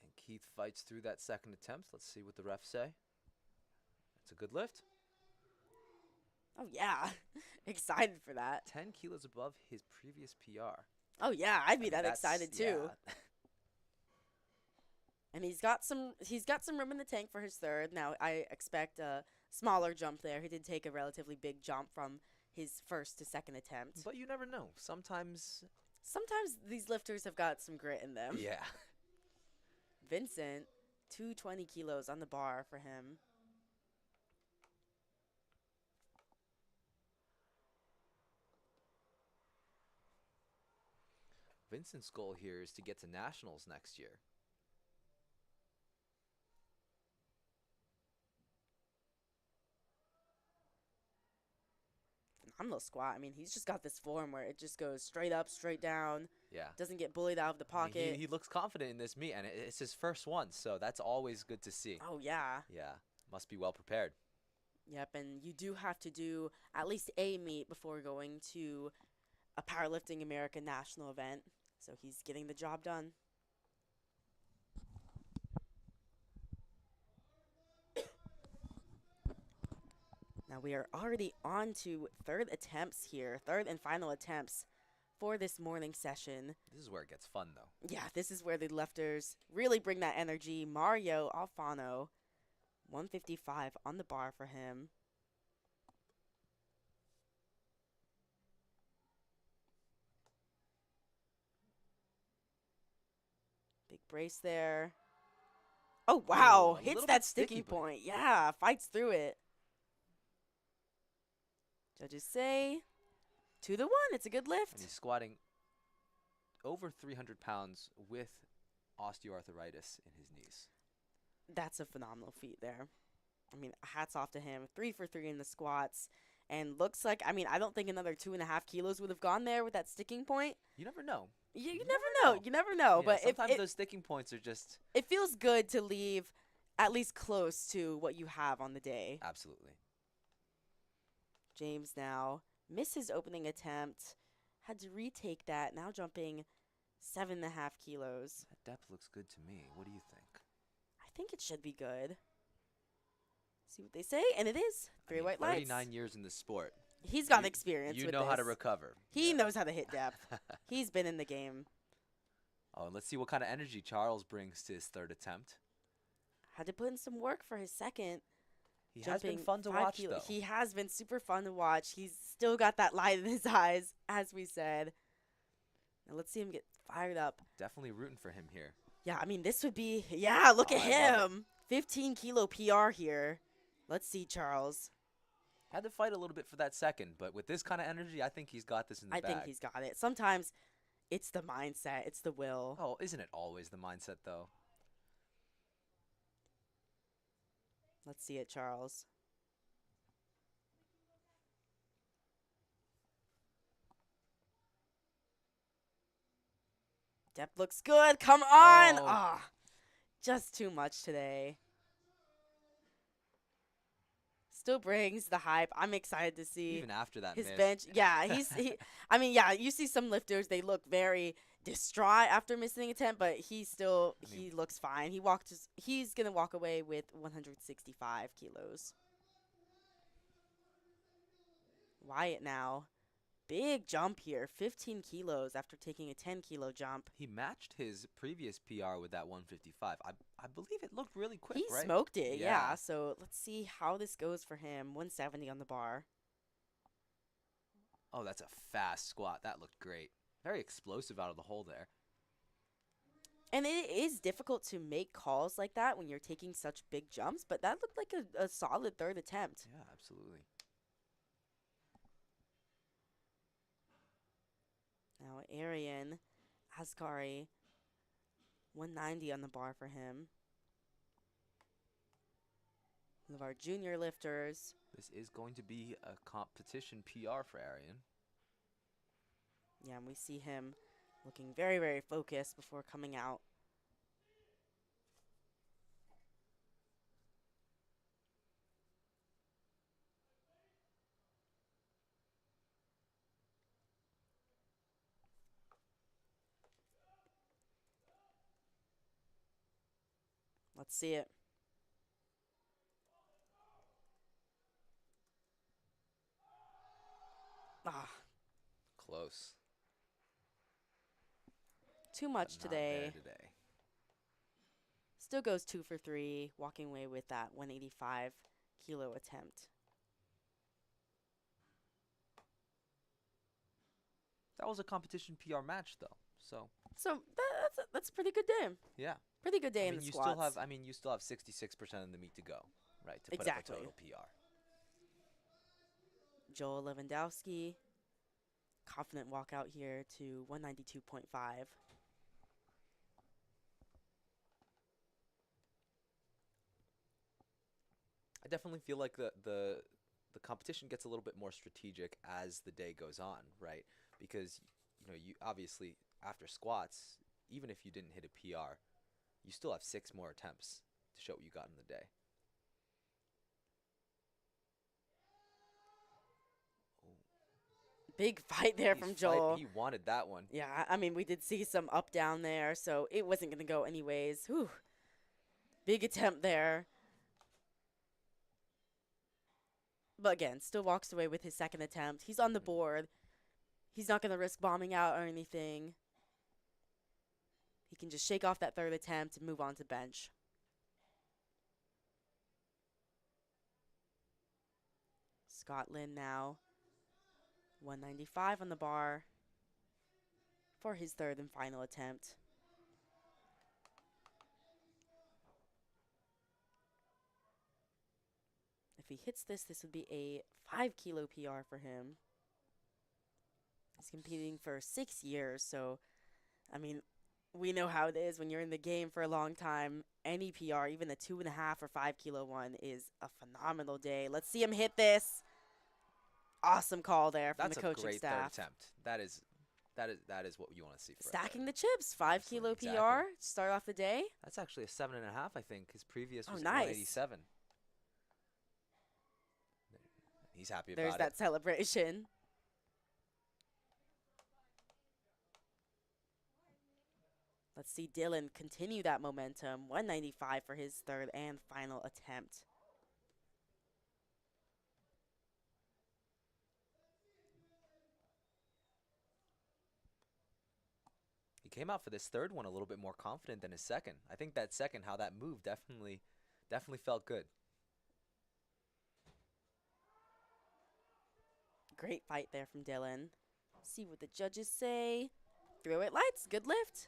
And Keith fights through that second attempt. Let's see what the refs say. It's a good lift. Oh, yeah. Excited for that. 10 kilos above his previous PR. Oh, yeah. I'd be I mean, that excited, too. Yeah. And he's got some room in the tank for his third. Now, I expect a smaller jump there. He did take a relatively big jump from his first to second attempt. But you never know. Sometimes These lifters have got some grit in them. yeah. Vincent, 220 kilos on the bar for him. Vincent's goal here is to get to nationals next year. Phenomenal squat. I mean, he's just got this form where it just goes straight up, straight down. Yeah. Doesn't get bullied out of the I mean, pocket. he looks confident in this meet, and it's his first one, so that's always good to see. Oh, yeah. Yeah. Must be well prepared. Yep, and you do have to do at least a meet before going to a Powerlifting America national event. So he's getting the job done. Now we are already on to third attempts here, third and final attempts for this morning session. This is where it gets fun, though. Yeah, this is where the lifters really bring that energy. Mario Alfano, 155 on the bar for him. Big brace there. Oh, wow. Oh, a Hits little that bit sticky, sticking but point. Yeah, fights through it. Judges say 2-1. It's a good and lift. he's squatting over 300 pounds with osteoarthritis in his knees. That's a phenomenal feat there. I mean, hats off to him. 3 for 3 in the squats. And looks like, I mean, I don't think another 2.5 kilos would have gone there with that sticking point. You never know. You never never know. know. You never know. Yeah, But if sometimes those sticking points are just it feels good to leave at least close to what you have on the day. absolutely. James now missed his opening attempt. Had to retake that. Now jumping 7.5 kilos. That depth looks good to me. What do you think? I think it should be good. See what they say, and it is. Three white lights. 39 years in this sport. He's got You- experience You with know this. how to recover. He Yeah. knows how to hit depth. He's been in the game. Oh, and let's see what kind of energy Charles brings to his third attempt. Had to put in some work for his second. He has been Jumping fun to 5 watch, kilo- though. He has been super fun to watch. He's still got that light in his eyes, as we said. Now let's see him get fired up. Definitely rooting for him here. Yeah, I mean, this would be, yeah, look Oh, at I love him. 15 kilo PR here. Let's see, Charles. Had to fight a little bit for that second, but with this kind of energy, I think he's got this in the I bag. think he's got it. Sometimes it's the mindset, it's the will. Oh, isn't it always the mindset, though? Let's see it, Charles. Depth looks good. Come on. Oh. Ah, just too much today. Still brings the hype. I'm excited to see Even after that his miss. bench. Yeah, I mean, yeah, you see some lifters, they look very distraught after missing an attempt, but he looks fine. He's going to walk away with 165 kilos. Wyatt now. Big jump here, 15 kilos after taking a 10 kilo jump. He matched his previous PR with that 155. I believe it looked really quick, He right? smoked it, yeah. Yeah. So let's see how this goes for him. 170 on the bar. Oh, that's a fast squat. That looked great. Very explosive out of the hole there. And it is difficult to make calls like that when you're taking such big jumps, but that looked like a solid third attempt. Yeah, absolutely. Now, Arian Asghari, 190 on the bar for him. One of our junior lifters. This is going to be a competition PR for Arian. Yeah, and we see him looking very, very focused before coming out. Let's see it. Ah, Close. too much but not there today. today. Still goes 2 for 3, walking away with that 185 kilo attempt. That was a competition PR match, though. So So that's a pretty good day. yeah. Pretty good day I in mean, the you squats. still have. I mean, you still have 66% of the meet to go, right? To put Exactly. up a total PR. Joel Lewandowski, confident walkout here to 192.5. I definitely feel like the competition gets a little bit more strategic as the day goes on, right? Because you obviously after squats, even if you didn't hit a PR, you still have 6 more attempts to show what you got in the day. Big fight there He's from fight- Joel. He wanted that one. Yeah, I mean, we did see some up down there, so it wasn't going to go anyways. Whew. Big attempt there. But again, still walks away with his second attempt. He's on the Mhm. board. He's not going to risk bombing out or anything. He can just shake off that third attempt and move on to bench. Scotland now 195 on the bar for his third and final attempt. If he hits this, this would be a 5 kilo PR for him. He's competing for 6 years, so I mean, we know how it is when you're in the game for a long time. Any PR, even a 2.5 or 5 kilo one, is a phenomenal day. Let's see him hit this. Awesome call there from That's the a coaching great third staff. attempt. That is what you want to see for a Stacking third. the chips, 5 kilo Excellent, PR. exactly. Start off the day. That's actually a 7.5, I think. His previous Oh, was nice. 187. He's happy There's about that it. celebration. Let's see Dylan continue that momentum. 195 for his third and final attempt. He came out for this third one a little bit more confident than his second. I think that second, how that moved, definitely felt good. Great fight there from Dylan. See what the judges say. Throw it lights. Good lift.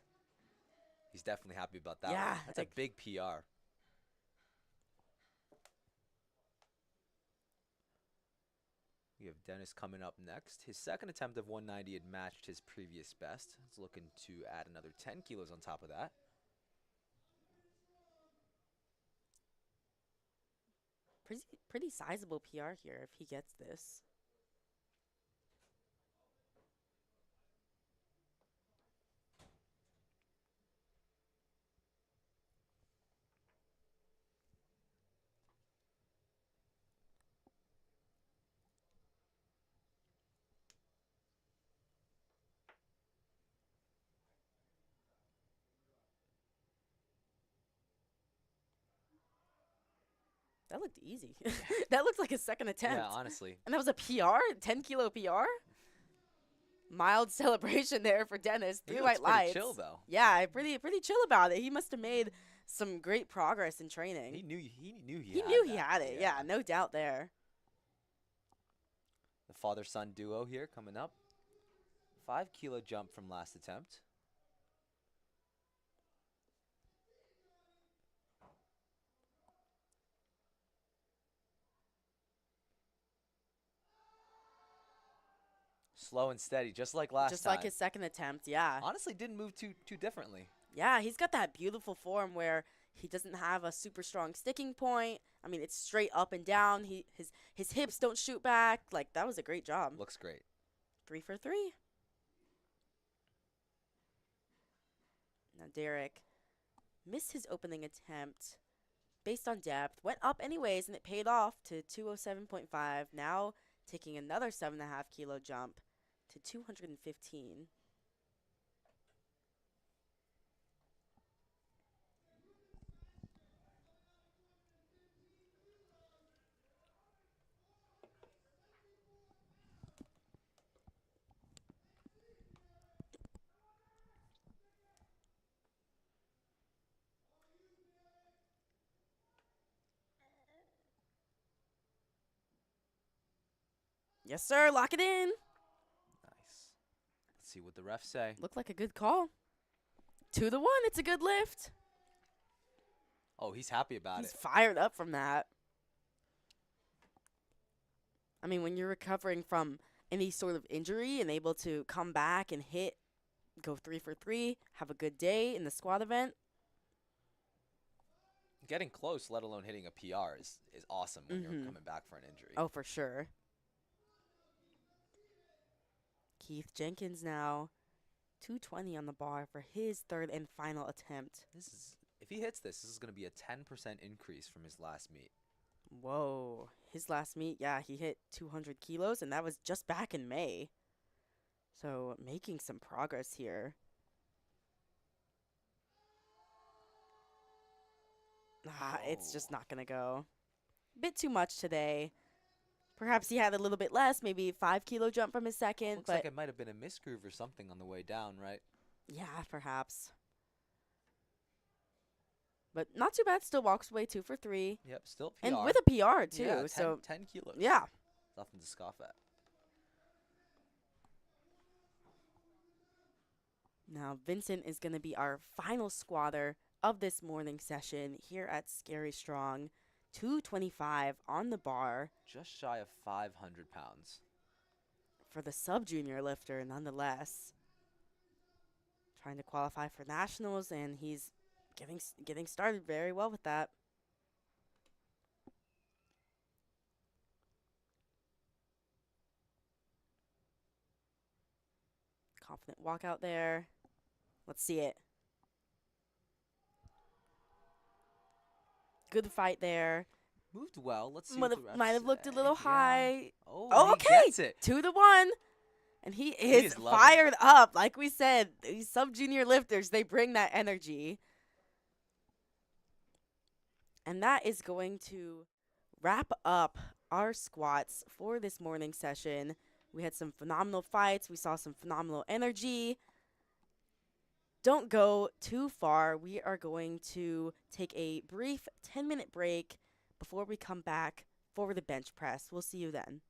He's definitely happy about that Yeah, one. That's a big PR. We have Dennis coming up next. His second attempt of 190 had matched his previous best. He's looking to add another 10 kilos on top of that. pretty sizable PR here if he gets this. That looked easy. That looked like a second attempt. Yeah, honestly. And that was a PR? 10 kilo PR? Mild celebration there for Dennis. He Three looks white pretty lights. chill, though. Yeah, pretty chill about it. He must have made some great progress in training. He knew He had it. Yeah, no doubt there. The father-son duo here coming up. 5 kilo jump from last attempt. Slow and steady, just like last time. Just like his second attempt, yeah. Honestly, didn't move too differently. Yeah, he's got that beautiful form where he doesn't have a super strong sticking point. I mean, it's straight up and down. His hips don't shoot back. Like, that was a great job. Looks great. 3 for 3. Now Derek missed his opening attempt based on depth, went up anyways, and it paid off to 207.5. Now taking another 7.5 kilo jump to 215. Yes, sir. Lock it in. Nice. Let's see what the refs say. Looked like a good call. 2-1. It's a good lift. Oh, he's happy about He's it. fired up from that. I mean, when you're recovering from any sort of injury and able to come back and go 3 for 3, have a good day in the squad event. Getting close, let alone hitting a PR, is awesome when you're coming back for an injury. Oh, for sure. Keith Jenkins now 220 on the bar for his third and final attempt. If he hits this is going to be a 10% increase from his last meet. Whoa. His last meet, yeah, he hit 200 kilos, and that was just back in May. So making some progress here. It's just not going to go. Bit too much today. Perhaps he had a little bit less, maybe 5 kilo jump from his second, Looks like but it might have been a misgroove or something on the way down, right? yeah, perhaps. But not too bad. Still walks away 2 for 3. Yep, still And PR. with a PR, Yeah, too. 10, So, 10 kilos. yeah. Nothing to scoff at. Now, Vincent is going to be our final squatter of this morning session here at Scary Strong. 225 on the bar Just shy of 500 pounds. for the sub junior lifter, nonetheless. Trying to qualify for nationals, and he's getting started very well with that. Confident walk out there. Let's see it. Good fight there. Moved well. Let's see what the refs Might have looked a say. little Yeah. high. Oh, Oh, he okay. gets it. 2-1. And he is is loving fired up. Like we said, these sub junior lifters, they bring that energy. And that is going to wrap up our squats for this morning session. We had some phenomenal fights. We saw some phenomenal energy. Don't go too far. We are going to take a brief 10-minute break before we come back for the bench press. We'll see you then.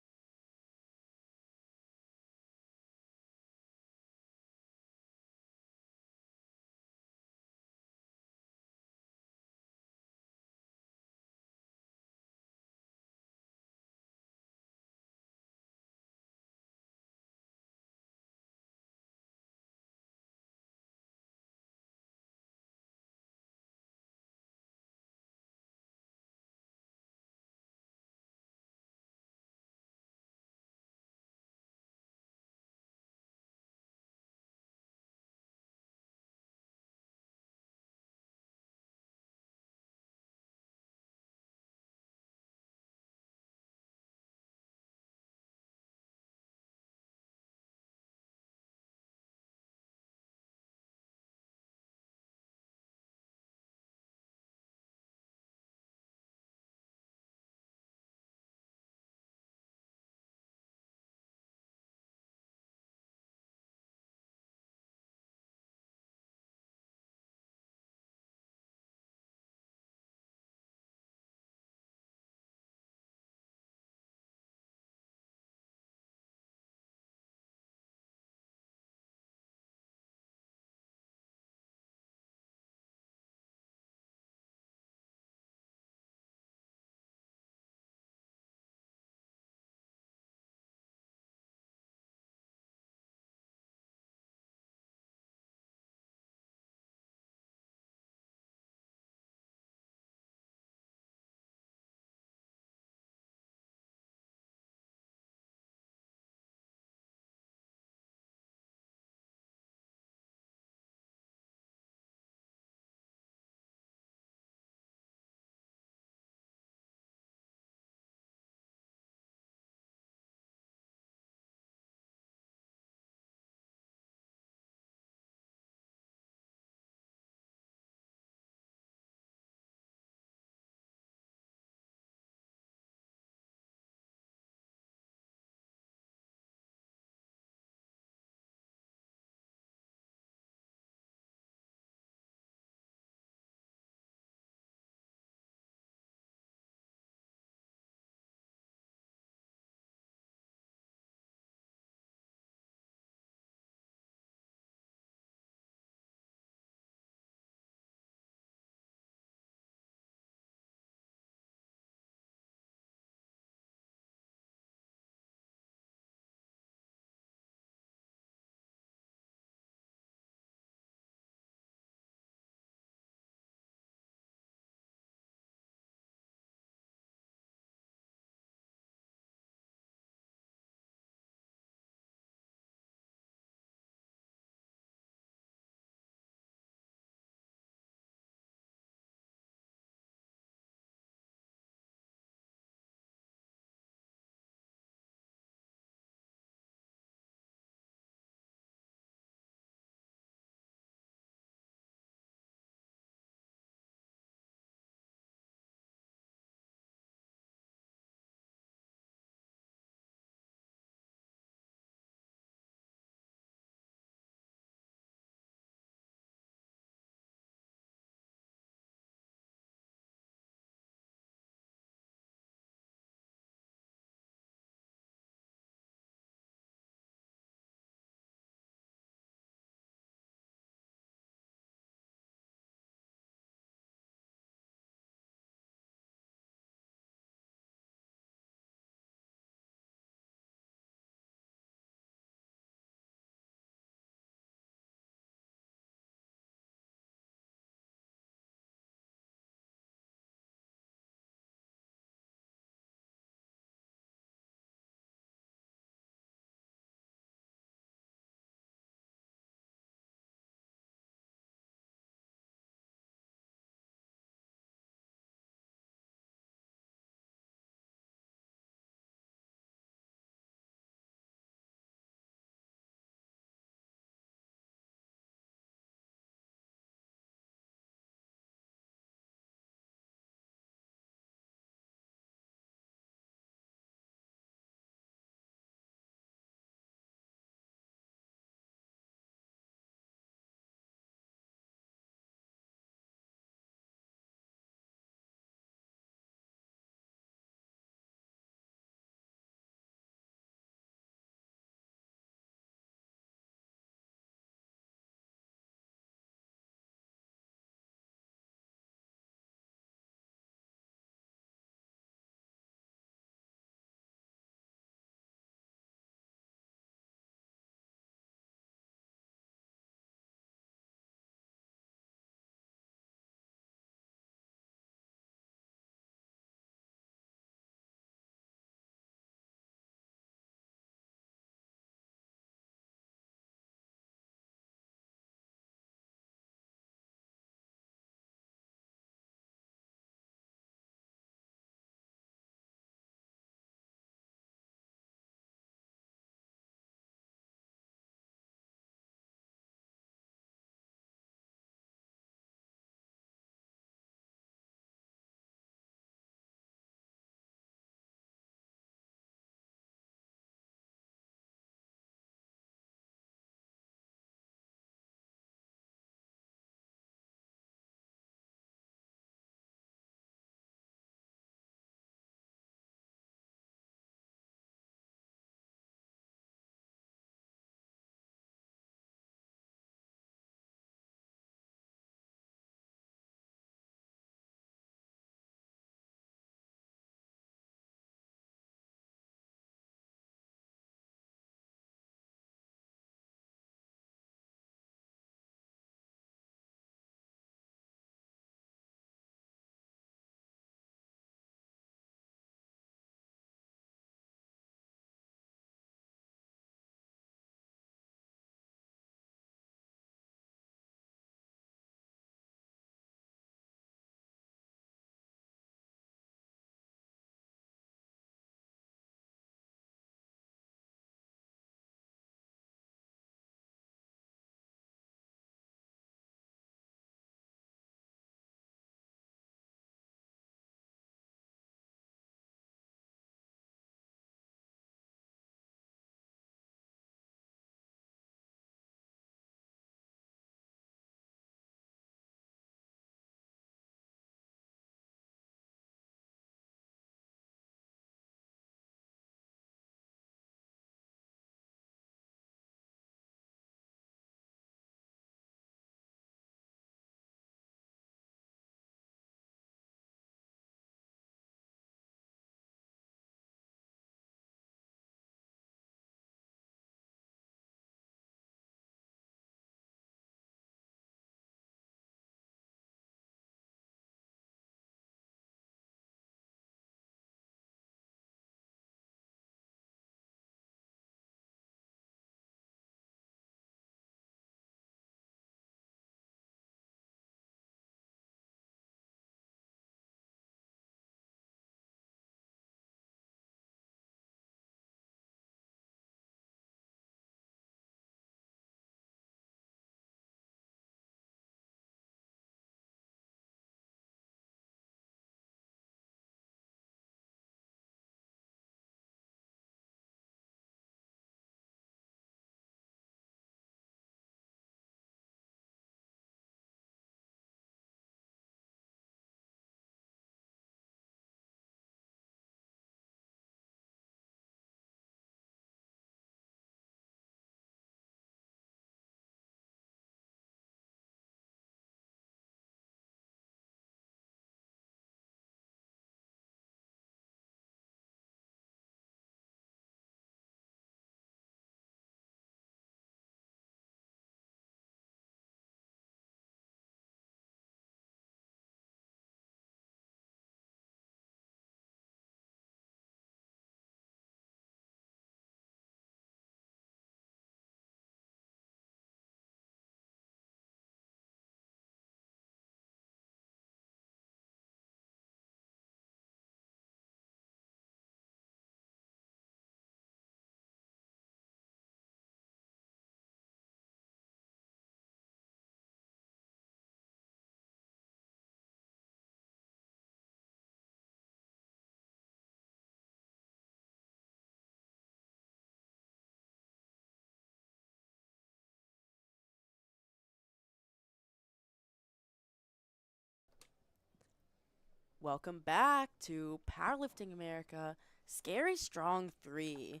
Welcome back to Powerlifting America Scary Strong 3.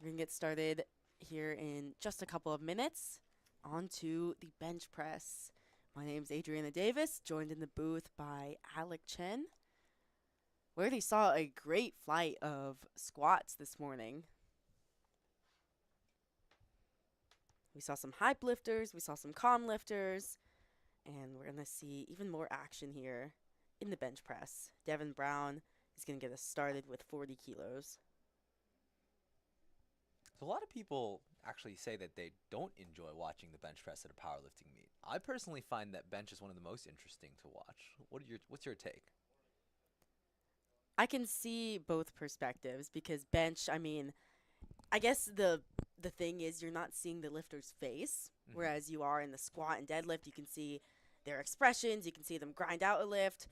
We're going to get started here in just a couple of minutes. On to the bench press. My name's Adriana Davis, joined in the booth by Alec Chen. We already saw a great flight of squats this morning. We saw some hype lifters, we saw some calm lifters, and we're going to see even more action here in the bench press. Devin Brown is going to get us started with 40 kilos. So a lot of people actually say that they don't enjoy watching the bench press at a powerlifting meet. I personally find that bench is one of the most interesting to watch. What's your take? I can see both perspectives because bench, I guess the thing is you're not seeing the lifter's face, whereas you are in the squat and deadlift. You can see their expressions, you can see them grind out a lift.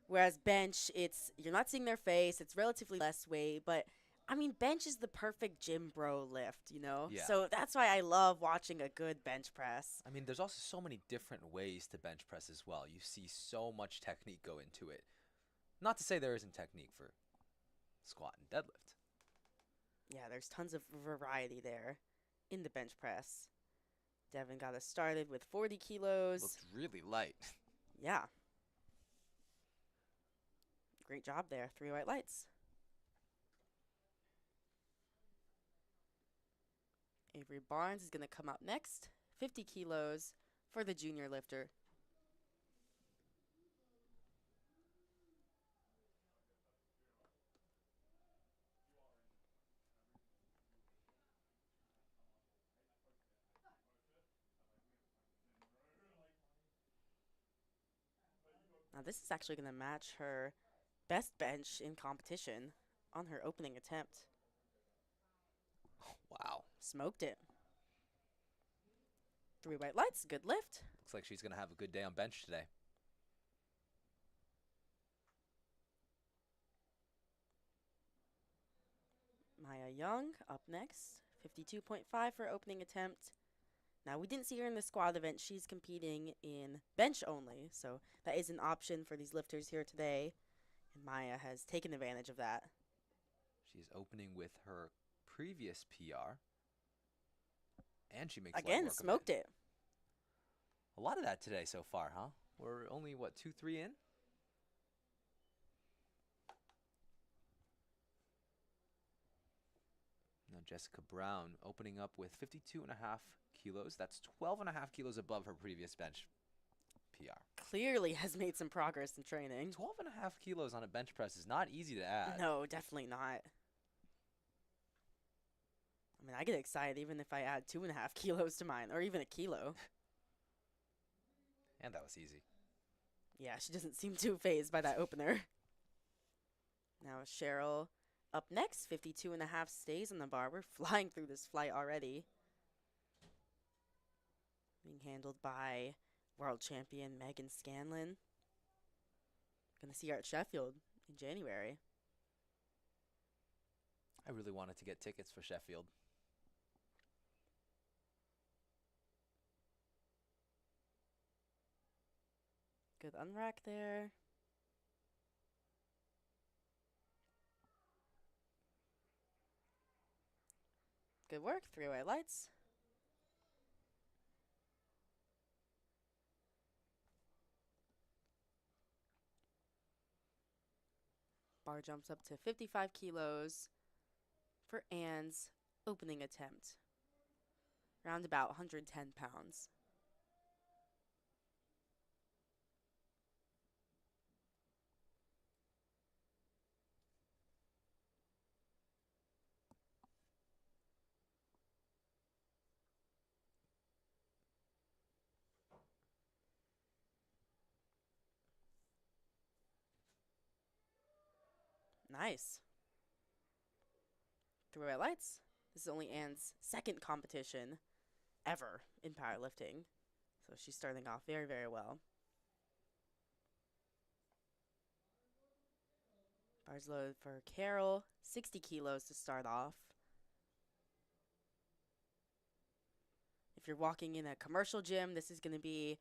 Whereas bench, you're not seeing their face. It's relatively less weight, but bench is the perfect gym bro lift, you know? Yeah. So that's why I love watching a good bench press. I mean, there's also so many different ways to bench press as well. You see so much technique go into it. Not to say there isn't technique for squat and deadlift. Yeah, there's tons of variety there in the bench press. Devin got us started with 40 kilos. Looked really light. Yeah. Great job there. 3 white lights. Avery Barnes is going to come up next. 50 kilos for the junior lifter. Now this is actually going to match her best bench in competition on her opening attempt. Wow. Smoked it. 3 white lights, good lift. Looks like she's going to have a good day on bench today. Maya Young up next. 52.5 for opening attempt. Now, we didn't see her in the squat event. She's competing in bench only, so that is an option for these lifters here today. And Maya has taken advantage of that. She's opening with her previous PR. And she makes Again, smoked it. A lot of that today so far, huh? We're only, 2-3 in? Now Jessica Brown opening up with 52.5 kilos. That's 12.5 kilos above her previous bench PR. Clearly has made some progress in training. 12.5 kilos on a bench press is not easy to add. No, definitely not. I get excited even if I add 2.5 kilos to mine, or even a kilo. And that was easy. Yeah, she doesn't seem too phased by that opener. Now Cheryl up next, 52.5 stays on the bar. We're flying through this flight already. Being handled by world champion Megan Scanlon. Gonna see her at Sheffield in January. I really wanted to get tickets for Sheffield. Good unrack there. Good work. 3 white lights. Bar jumps up to 55 kilos for Anne's opening attempt. Around about 110 pounds. Nice. 3 white lights. This is only Anne's second competition ever in powerlifting. So she's starting off very, very well. Bars loaded for Carol. 60 kilos to start off. If you're walking in a commercial gym, this is going to be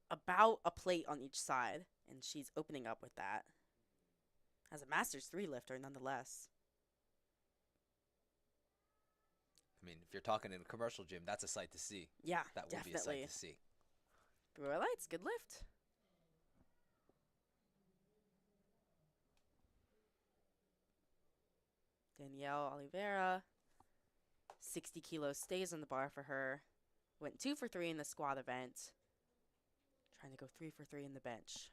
about a plate on each side. And she's opening up with that. As a Masters 3 lifter, nonetheless. I mean, if you're talking in a commercial gym, that's a sight to see. Yeah, That would be a sight definitely. to see. Blue lights, good lift. Danielle Oliveira, 60 kilos stays on the bar for her. Went 2 for 3 in the squat event. Trying to go 3 for 3 in the bench.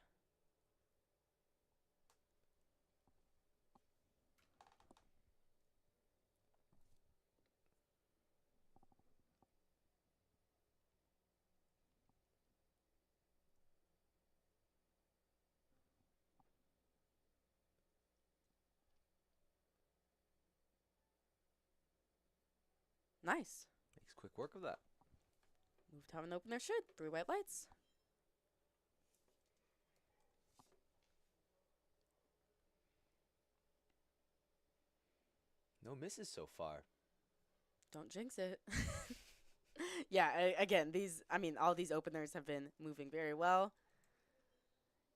Nice. Makes quick work of that. Moved how an opener should. 3 white lights. No misses so far. Don't jinx it. Yeah, again, all these openers have been moving very well.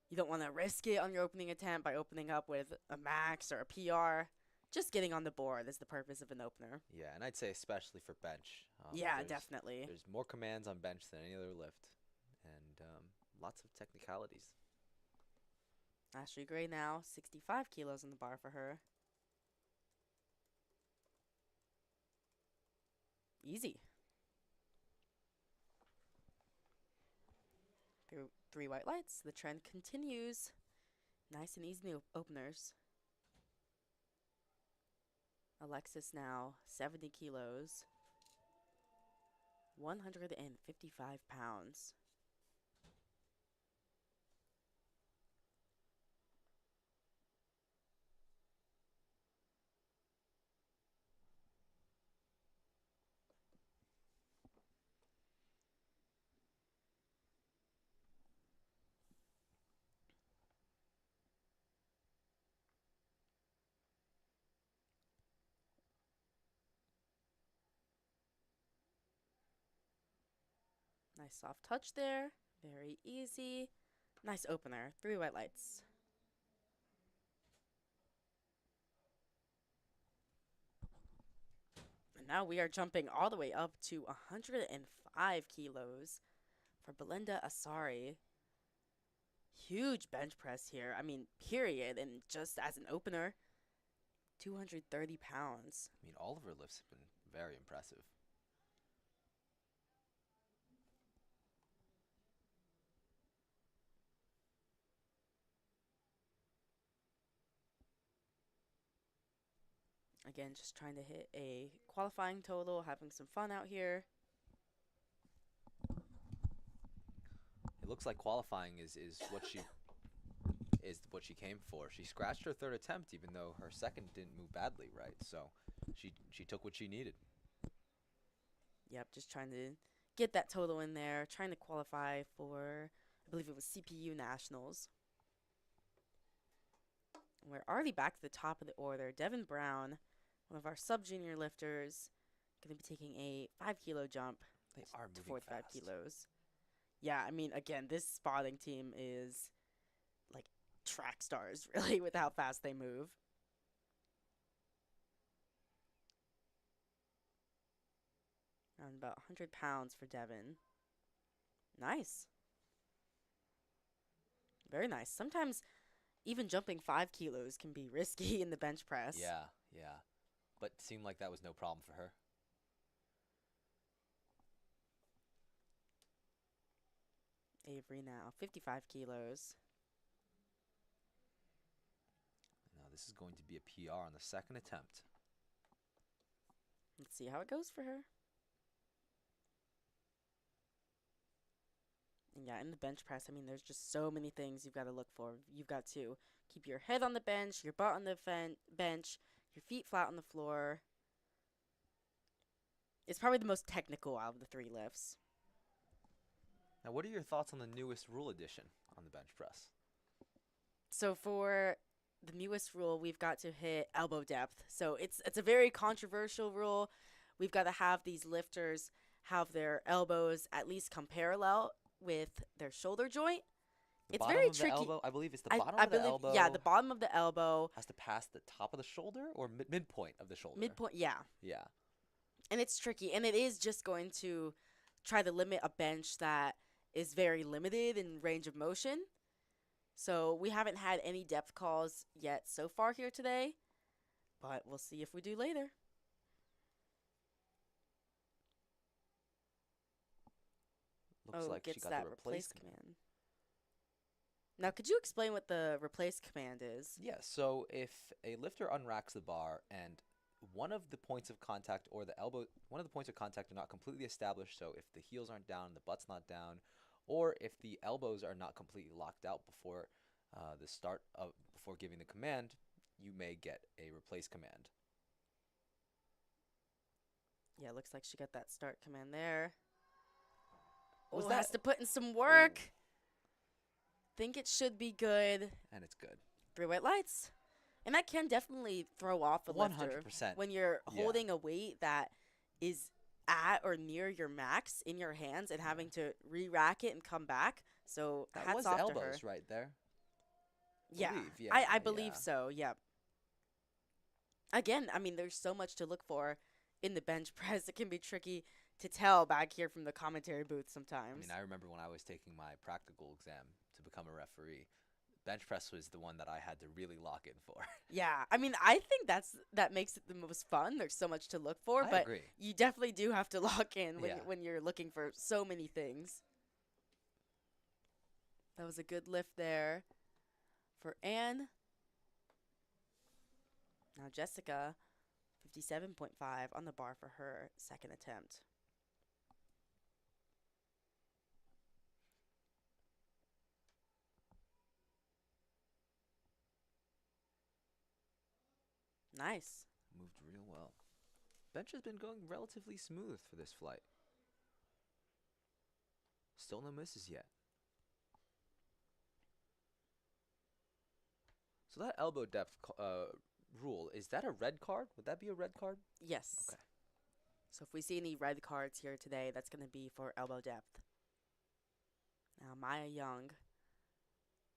You don't want to risk it on your opening attempt by opening up with a max or a PR. Just getting on the board is the purpose of an opener. Yeah, and I'd say especially for bench. Yeah, definitely. There's more commands on bench than any other lift, and lots of technicalities. Ashley Gray now, 65 kilos on the bar for her. Easy. Through 3 white lights, the trend continues. Nice and easy openers. Alexis now, 70 kilos, 155 pounds. Nice soft touch there. Very easy. Nice opener. 3 white lights. And now we are jumping all the way up to 105 kilos for Belinda Asari. Huge bench press here. I mean, period. And just as an opener, 230 pounds. I mean, all of her lifts have been very impressive. Again, just trying to hit a qualifying total, having some fun out here. It looks like qualifying is what she came for. She scratched her third attempt, even though her second didn't move badly, right? So she took what she needed. Yep, just trying to get that total in there, trying to qualify for, I believe it was CPU Nationals. We're already back to the top of the order. Devin Brown, one of our sub-junior lifters, going to be taking a 5-kilo jump They are to moving 45 fast. kilos. Yeah, I mean, again, this spotting team is like track stars, really, with how fast they move. Around about 100 pounds for Devin. Nice. Very nice. Sometimes even jumping 5 kilos can be risky in the bench press. Yeah, yeah. But it seemed like that was no problem for her. Avery now, 55 kilos. Now this is going to be a PR on the second attempt. Let's see how it goes for her. And yeah, in the bench press, I mean, there's just so many things you've got to look for. You've got to keep your head on the bench, your butt on the bench, your feet flat on the floor. It's probably the most technical out of the 3 lifts. Now, what are your thoughts on the newest rule addition on the bench press? So for the newest rule, we've got to hit elbow depth. So it's a very controversial rule. We've got to have these lifters have their elbows at least come parallel with their shoulder joint. The It's bottom very of the tricky. elbow, I believe it's the I bottom I of the believe, yeah, the elbow bottom of the elbow, has to pass the top of the shoulder or midpoint of the shoulder. midpoint, yeah. Yeah. And it's tricky, and it is just going to try to limit a bench that is very limited in range of motion. So we haven't had any depth calls yet so far here today, but we'll see if we do later. Looks Oh, like she gets got the that replace replace command. command. Now, could you explain what the replace command is? Yeah, so if a lifter unracks the bar and one of the points of contact or the elbow, one of the points of contact are not completely established, so if the heels aren't down, the butt's not down, or if the elbows are not completely locked out before the start of before giving the command, you may get a replace command. Yeah, looks like she got that start command there. Was Oh, that? has to put in some Ooh, work. Think it should be good. and it's good. 3 white lights. And that can definitely throw off a lifter 100%. when you're Yeah. holding a weight that is at or near your max in your hands and having to re-rack it and come back. So That hats was off to her. elbows right there. Yeah, Believe, yeah, I believe yeah. so. Yep. Again, I mean, there's so much to look for in the bench press. It can be tricky to tell back here from the commentary booth I sometimes. mean, I remember when I was taking my practical exam to become a referee, bench press was the one that I had to really lock in for. Yeah, I mean, I think that makes it the most fun. There's so much to look for, I but agree. you definitely do have to lock in Yeah. when you're looking for so many things. That was a good lift there for Anne. Now Jessica, 57.5 on the bar for her second attempt. Nice. Moved real well. Bench has been going relatively smooth for this flight. Still no misses yet. So that elbow depth rule, is that a red card? Would that be a red card? Yes. Okay. So if we see any red cards here today, that's going to be for elbow depth. Now Maya Young.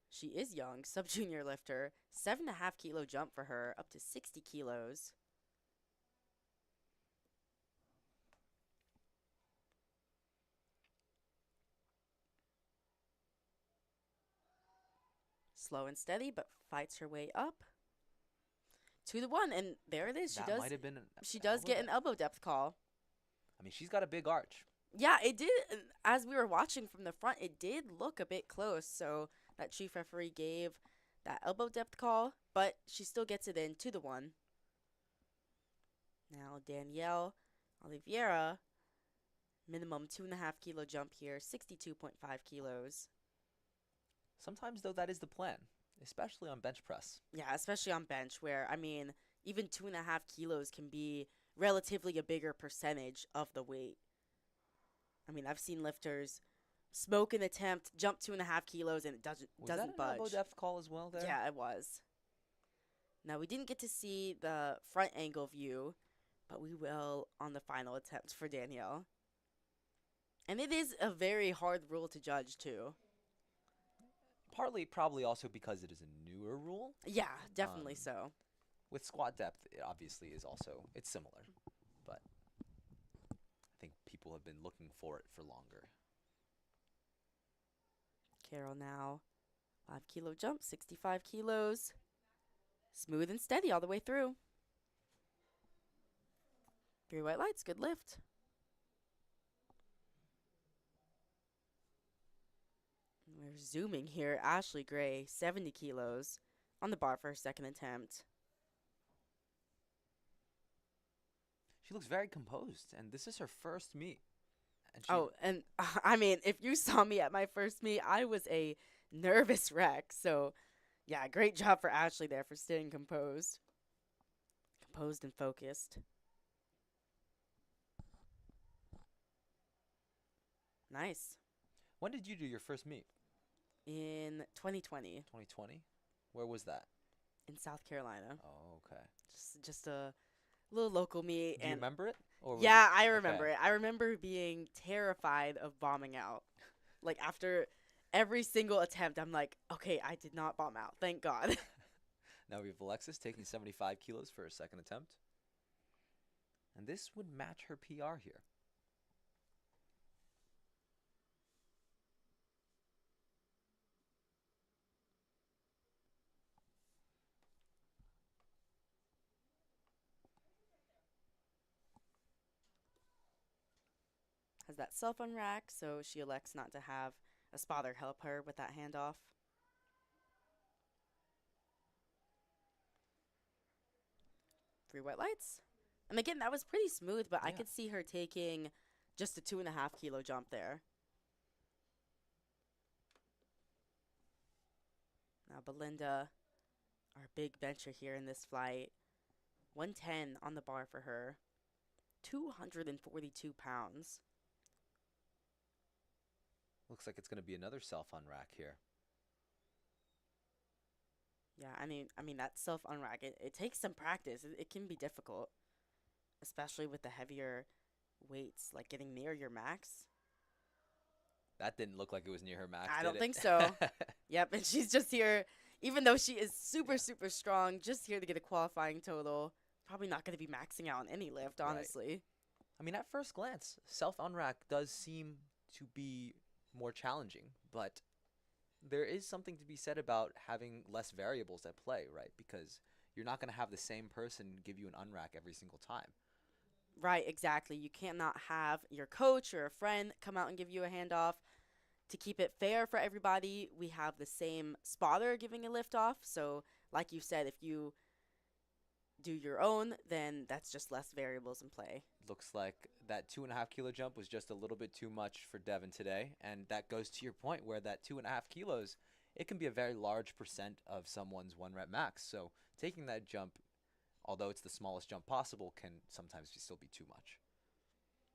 She is young, sub-junior lifter. 7.5 kilo jump for her, up to 60 kilos. Slow and steady, but fights her way up. 2-1, and there it is. That might have been She does get an elbow depth call. I mean, she's got a big arch. Yeah, it did. As we were watching from the front, it did look a bit close. So that chief referee gave that elbow depth call, but she still gets it in 2-1. Now Danielle Oliveira, minimum 2.5 kilo jump here, 62.5 kilos. Sometimes, though, that is the plan, especially on bench press. Yeah, especially on bench where, I mean, even 2.5 kilos can be relatively a bigger percentage of the weight. I mean, I've seen lifters smoke an attempt, jump 2.5 kilos, and it doesn't Was that an budge. elbow depth call as well there? Yeah, it was. Now, we didn't get to see the front angle view, but we will on the final attempt for Danielle. And it is a very hard rule to judge, too. Partly, probably also because it is a newer rule. Yeah, definitely Um, so. With squat depth, it obviously is also, it's similar. But I think people have been looking for it for longer. Carol now, 5 kilo jump, 65 kilos. Smooth and steady all the way through. 3 white lights, good lift. We're zooming here. Ashley Gray, 70 kilos on the bar for her second attempt. She looks very composed, and this is her first meet. And And I mean, if you saw me at my first meet, I was a nervous wreck. So, yeah, great job for Ashley there for staying composed. Composed and focused. Nice. When did you do your first meet? In 2020 2020? Where was that? in South Carolina. Oh, okay. Just a little local meet. Do you And remember it? Or was yeah, it- I remember okay. it. I remember being terrified of bombing out. Like after Every single attempt, I'm like, okay, I did not bomb out. Thank God. Now we have Alexis taking 75 kilos for her second attempt. And this would match her PR here. Has that self unrack, so she elects not to have a spotter help her with that handoff. Three white lights. And again, that was pretty smooth, but I Yeah. could see her taking just a 2.5 kilo jump there. Now, Belinda, our big bencher here in this flight, 110 on the bar for her, 242 pounds. Looks like it's going to be another self unrack here. Yeah, I mean that self unrack, it takes some practice. It can be difficult, especially with the heavier weights, like getting near your max. That didn't look like it was near her max, I did don't it? think so. Yep, and she's just here, even though she is super, super strong, just here to get a qualifying total. Probably not going to be maxing out on any lift, Right. honestly. I mean, at first glance, self unrack does seem to be more challenging, but there is something to be said about having less variables at play, right? Because you're not going to have the same person give you an unrack every single time. Right, exactly. You cannot have your coach or a friend come out and give you a handoff. To keep it fair for everybody, we have the same spotter giving a lift off. So, like you said, if you do your own, then that's just less variables in play. Looks like that 2.5 kilo jump was just a little bit too much for Devin today. And that goes to your point where that 2.5 kilos, it can be a very large percent of someone's 1 rep max. So taking that jump, although it's the smallest jump possible, can sometimes still be too much.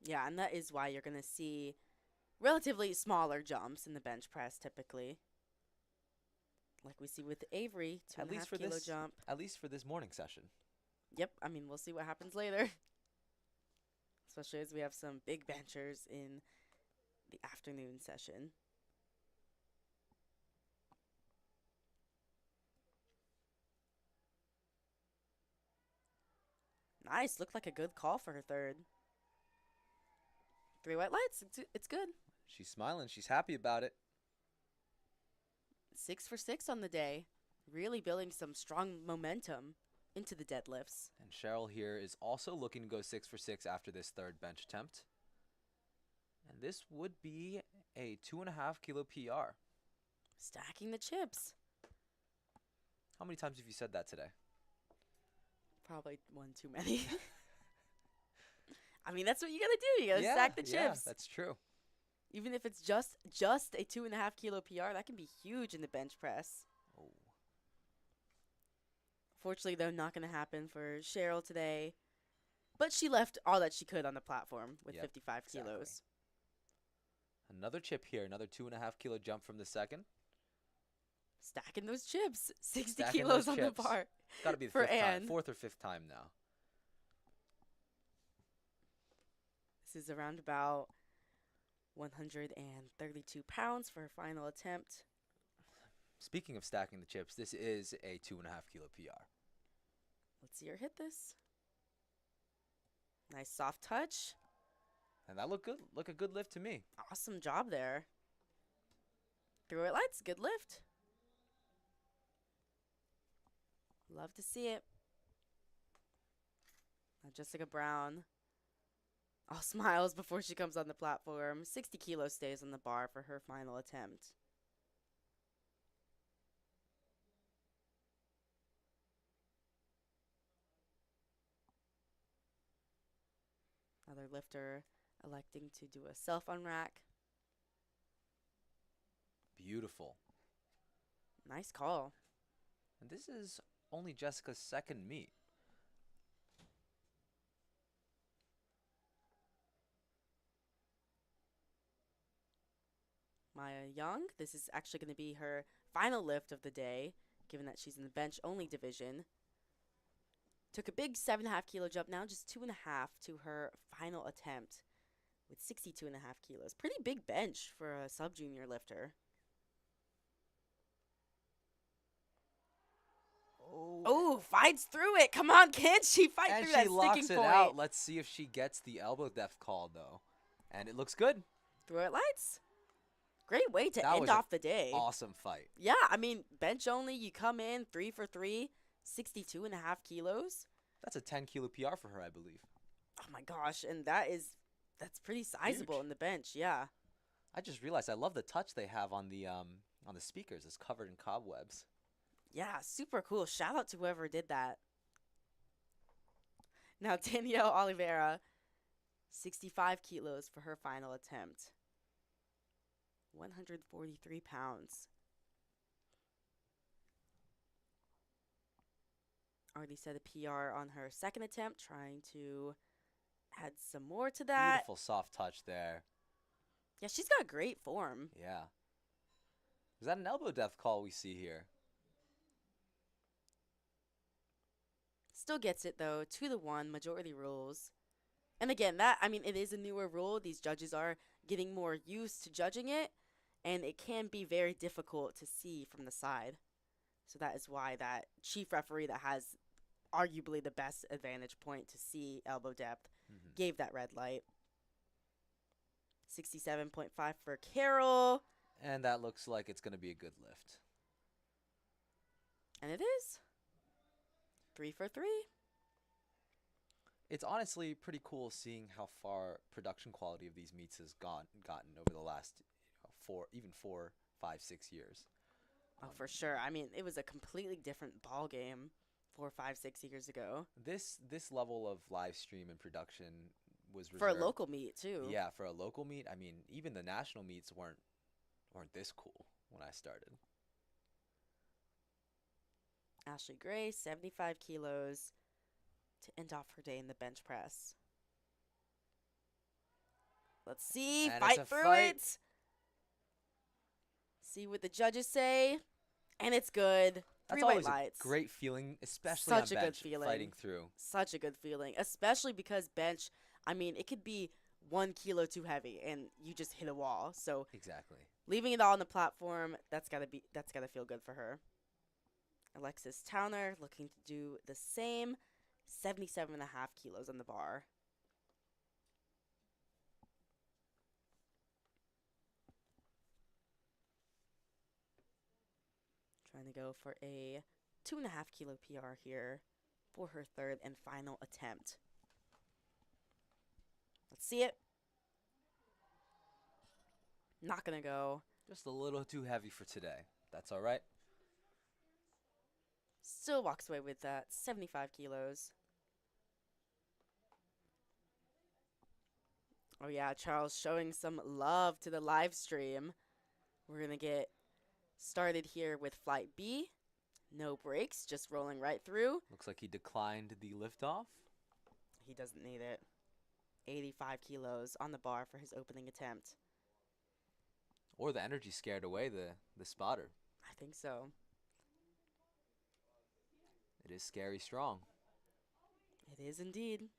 Yeah, and that is why you're going to see relatively smaller jumps in the bench press typically. Like we see with Avery, two At and a least half for kilo this, jump. at least for this morning session. Yep, I mean, we'll see what happens later. Especially as we have some big benchers in the afternoon session. Nice, looked like a good call for her third. Three white lights, it's good. She's smiling. She's happy about it. 6 for 6 on the day. Really building some strong momentum into the deadlifts. And Cheryl here is also looking to go 6 for 6 after this third bench attempt. And this would be a 2.5 kilo PR. Stacking the chips. How many times have you said that today? Probably one too many. I mean, that's what you gotta do. You gotta stack the chips. Yeah, that's true. Even if it's just a 2.5 kilo PR, that can be huge in the bench press. Oh. Fortunately, though, not gonna happen for Cheryl today. But she left all that she could on the platform with Yep, 55 exactly. kilos. Another chip here. Another 2.5 kilo jump from the second. Stacking those chips. 60 Stacking kilos those on the chips. bar. Got to be the For fifth time, Anne. fourth or fifth time now. This is around about 132 pounds for her final attempt. Speaking of stacking the chips, this is a 2.5 kilo PR. Let's see her hit this. Nice soft touch. And that looked good. Look a good lift to me. Awesome job there. Through it lights, good lift. Love to see it. Now Jessica Brown, all smiles before she comes on the platform. 60 kilos stays on the bar for her final attempt. Another lifter electing to do a self unrack. Beautiful. Nice call. And this is only Jessica's second meet. Maya Young, this is actually going to be her final lift of the day, given that she's in the bench only division. Took a big 7.5 kilo jump, now just 2.5 to her final attempt with 62.5 kilos. Pretty big bench for a sub junior lifter. fights through it. Come on, can't she fight And through she that sticking locks it point? out. Let's see if she gets the elbow depth call, though. And it looks good. Through it lights. Great way to That end was an off the day. awesome fight. Yeah, I mean, bench only, you come in 3 for 3, 62.5 kilos. That's a 10-kilo PR for her, I believe. Oh my gosh, and that's pretty sizable Huge. in the bench, yeah. I just realized I love the touch they have on the speakers. It's covered in cobwebs. Yeah, super cool. Shout out to whoever did that. Now, Danielle Oliveira, 65 kilos for her final attempt. 143 pounds. Already set a PR on her second attempt, trying to add some more to that. Beautiful soft touch there. Yeah, she's got great form. Yeah. Is that an elbow depth call we see here? Still gets it, though. 2-1, majority rules. And again, it is a newer rule. These judges are getting more used to judging it, and it can be very difficult to see from the side. So that is why that chief referee that has arguably the best advantage point to see elbow depth gave that red light. 67.5 for Carol. And that looks like it's going to be a good lift. And it is. 3 for 3. It's honestly pretty cool seeing how far production quality of these meets has gotten over the last 4, 5, 6 years. Oh, for sure. I mean, it was a completely different ball game 4, 5, 6 years ago. This level of live stream and production was reserved For a local meet, too. Yeah, for a local meet. I mean, even the national meets weren't this cool when I started. Ashley Gray, 75 kilos to end off her day in the bench press. Let's see. And fight it's a through fight. it. See what the judges say. And it's good. That's 3 white always lights. a great feeling, especially Such on a good bench, feeling. fighting through. Such a good feeling. Especially because bench, it could be 1 kilo too heavy and you just hit a wall. So Exactly. leaving it all on the platform, that's gotta feel good for her. Alexis Towner looking to do the same. 77.5 kilos on the bar. Trying to go for a 2.5 kilo PR here for her third and final attempt. Let's see it. Not gonna go. Just a little too heavy for today. That's all right. Still walks away with that 75 kilos. Oh yeah, Charles showing some love to the live stream. We're gonna get started here with flight B. No breaks, just rolling right through. Looks like he declined the liftoff. He doesn't need it. 85 kilos on the bar for his opening attempt. Or the energy scared away the spotter. I think so. It is scary strong. It is indeed.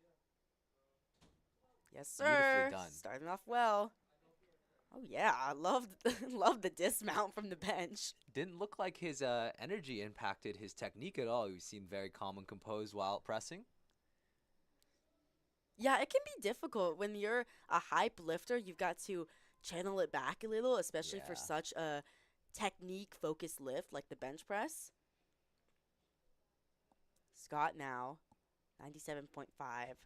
Yes, Beautifully sir. done. Starting off well. Oh yeah, I loved loved the dismount from the bench. Didn't look like his energy impacted his technique at all. He seemed very calm and composed while pressing. Yeah, it can be difficult when you're a hype lifter. You've got to channel it back a little, especially for Yeah. such a technique-focused lift like the bench press. Scott now, 97.5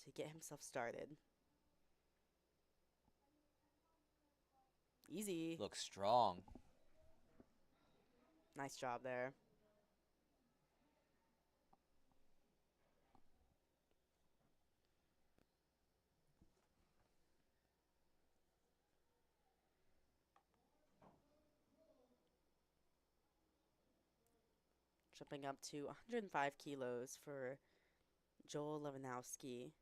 to get himself started. Easy. Looks strong. Nice job there. Jumping up to 105 kilos for Joel Lewanowski.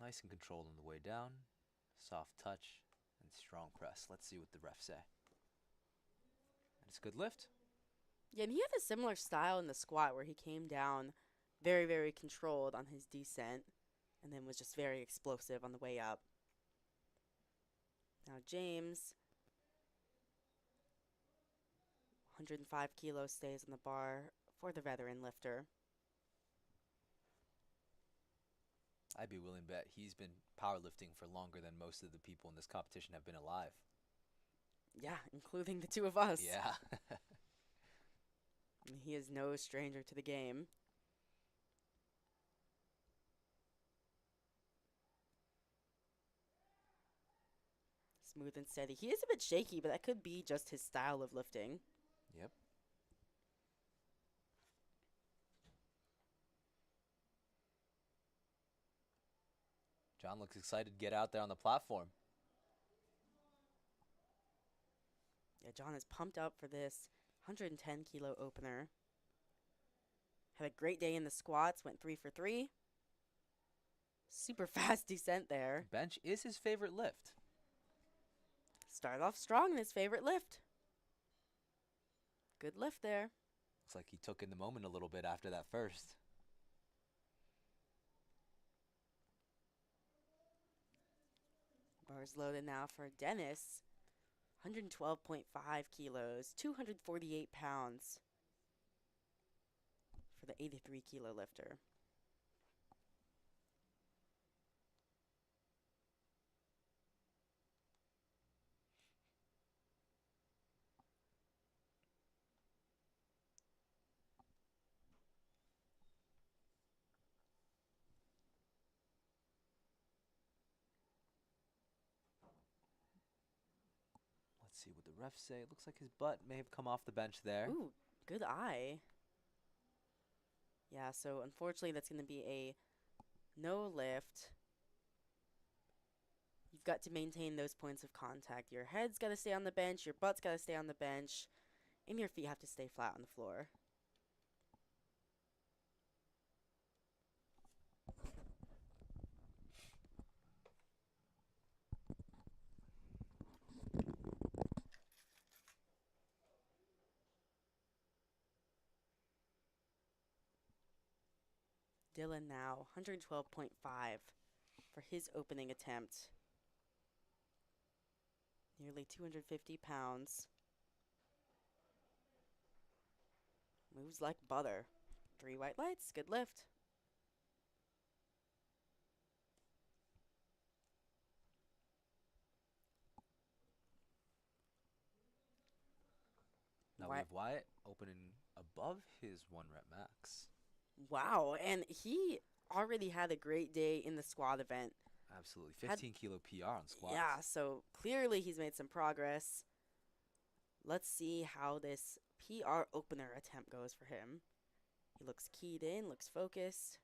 Nice and controlled on the way down. Soft touch and strong press. Let's see what the refs say. And it's a good lift. Yeah, and he had a similar style in the squat where he came down very, very controlled on his descent. and then was just very explosive on the way up. Now James, 105 kilos, stays on the bar for the veteran lifter. I'd be willing to bet he's been powerlifting for longer than most of the people in this competition have been alive. Yeah, including the two of us. Yeah. He is no stranger to the game. Smooth and steady. He is a bit shaky, but that could be just his style of lifting. Yep. John looks excited to get out there on the platform. Yeah, John is pumped up for this 110 kilo opener. Had a great day in the squats, went 3 for 3. Super fast descent there. Bench is his favorite lift. Started off strong in his favorite lift. Good lift there. Looks like he took in the moment a little bit after that first. Bars loaded now for Dennis. 112.5 kilos, 248 pounds for the 83 kilo lifter. Let's see what the refs say. It looks like his butt may have come off the bench there. Ooh, good eye. Yeah, so unfortunately that's going to be a no lift. You've got to maintain those points of contact. Your head's got to stay on the bench, your butt's got to stay on the bench, and your feet have to stay flat on the floor. Dylan now, 112.5 for his opening attempt. Nearly 250 pounds. Moves like butter. 3 white lights, good lift. Now we have Wyatt opening above his 1 rep max. Wow, and he already had a great day in the squat event. Absolutely. 15 kilo PR on squats. Yeah, so clearly he's made some progress. Let's see how this PR opener attempt goes for him. He looks keyed in, looks focused.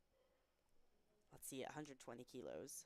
Let's see, at 120 kilos.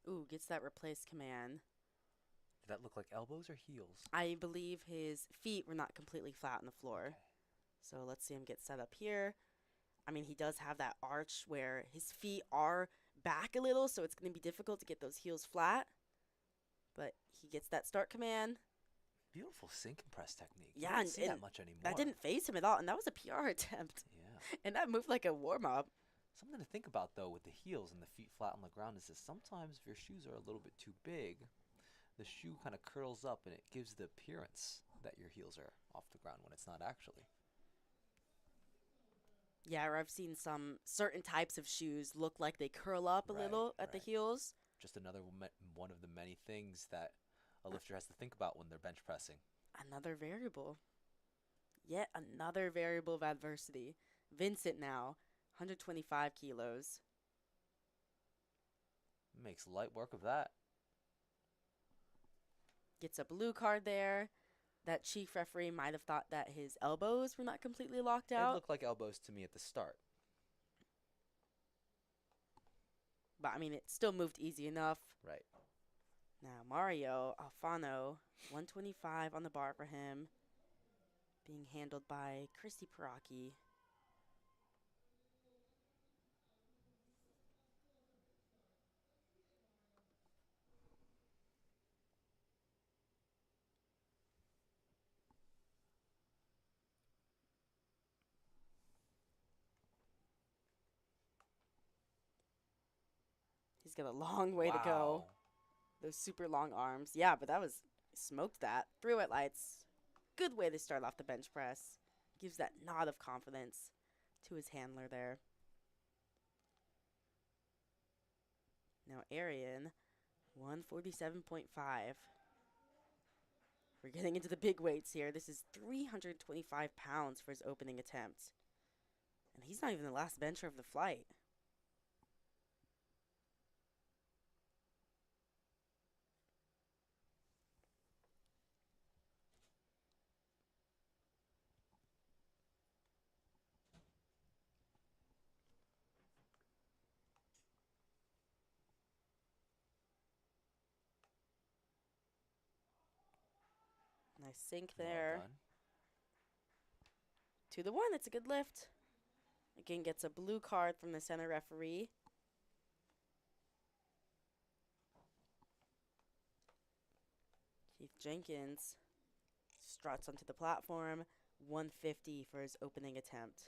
Ooh, gets that replace command. Did that look like elbows or heels? I believe his feet were not completely flat on the floor. Okay. So let's see him get set up here. I mean, he does have that arch where his feet are back a little, so it's going to be difficult to get those heels flat. But he gets that start command. Beautiful sink and press technique. Yeah, you don't and, see and that much anymore. that didn't phase him at all, and that was a PR attempt. Yeah. And that moved like a warm-up. Something to think about, though, with the heels and the feet flat on the ground is that sometimes if your shoes are a little bit too big, the shoe kind of curls up and it gives the appearance that your heels are off the ground when it's not actually. Yeah, or I've seen some certain types of shoes look like they curl up a little at the heels. Just another one of the many things that a lifter has to think about when they're bench pressing. Another variable. Yet another variable of adversity. Vincent now, 125 kilos. Makes light work of that. Gets a blue card there. That chief referee might have thought that his elbows were not completely locked It out. looked like elbows to me at the start. But I mean, it still moved easy enough. Right. Now, Mario Alfano, 125 on the bar for him. Being handled by Christy Paraki. He's got a long way to go. Wow. Those super long arms. Yeah, but that was, smoked that. 3 wet lights. Good way to start off the bench press. Gives that nod of confidence to his handler there. Now Arian, 147.5. We're getting into the big weights here. This is 325 pounds for his opening attempt. And he's not even the last bencher of the flight. Nice sink there. Well done. 2 to 1. It's a good lift. Again, gets a blue card from the center referee. Keith Jenkins struts onto the platform. 150 for his opening attempt.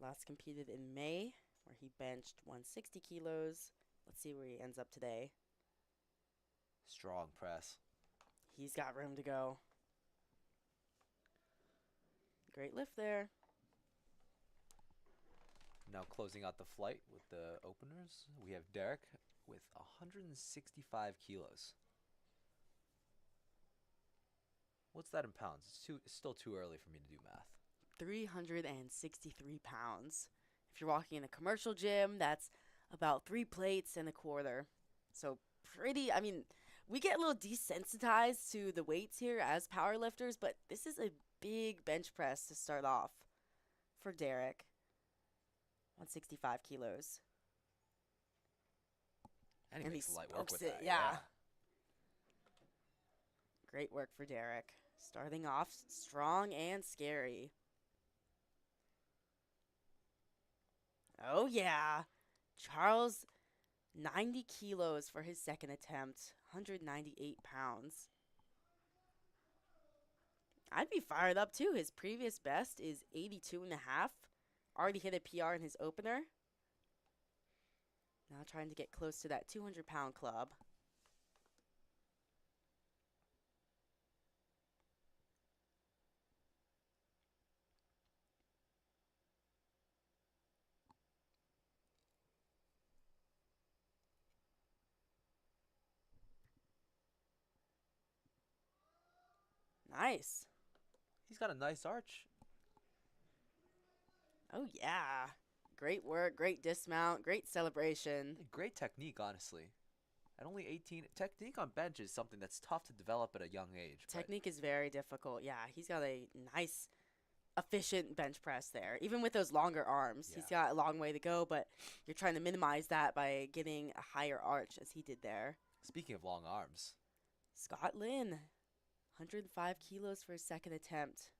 Last competed in May, where he benched 160 kilos. Let's see where he ends up today. Strong press. He's got room to go. Great lift there. Now closing out the flight with the openers, we have Derek with 165 kilos. What's that in pounds? It's still too early for me to do math. 363 pounds. If you're walking in a commercial gym, that's about 3 plates and a quarter. So pretty, I mean, we get a little desensitized to the weights here as powerlifters, but this is a big bench press to start off for Derek. 165 kilos. And he And makes he light work smokes with it, that. yeah. Great work for Derek. Starting off strong and scary. Oh, yeah. Charles, 90 kilos for his second attempt. 198 pounds. I'd be fired up, too. His previous best is 82 and a half. Already hit a PR in his opener. Now trying to get close to that 200-pound club. Nice. He's got a nice arch. Oh, yeah. Great work, great dismount, great celebration. Great technique, honestly. At only 18, technique on bench is something that's tough to develop at a young age. Technique is very difficult. Yeah, he's got a nice, efficient bench press there. Even with those longer arms, he's got a long way to go, but you're trying to minimize that by getting a higher arch as he did there. Speaking of long arms, Scott Lynn, 105 kilos for his second attempt.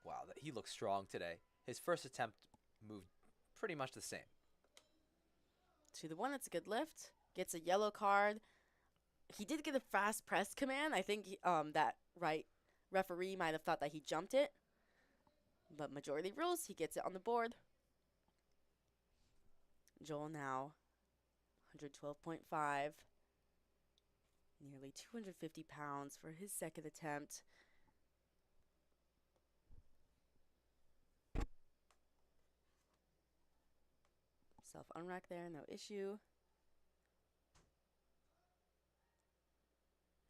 wow, he looks strong today. His first attempt moved pretty much the same. 2 to 1, it's a good lift. Gets a yellow card. He did get a fast press command. I think that referee might have thought that he jumped it. But majority rules, he gets it on the board. Joel now, 112.5. Nearly 250 pounds for his second attempt. Self unrack there, no issue.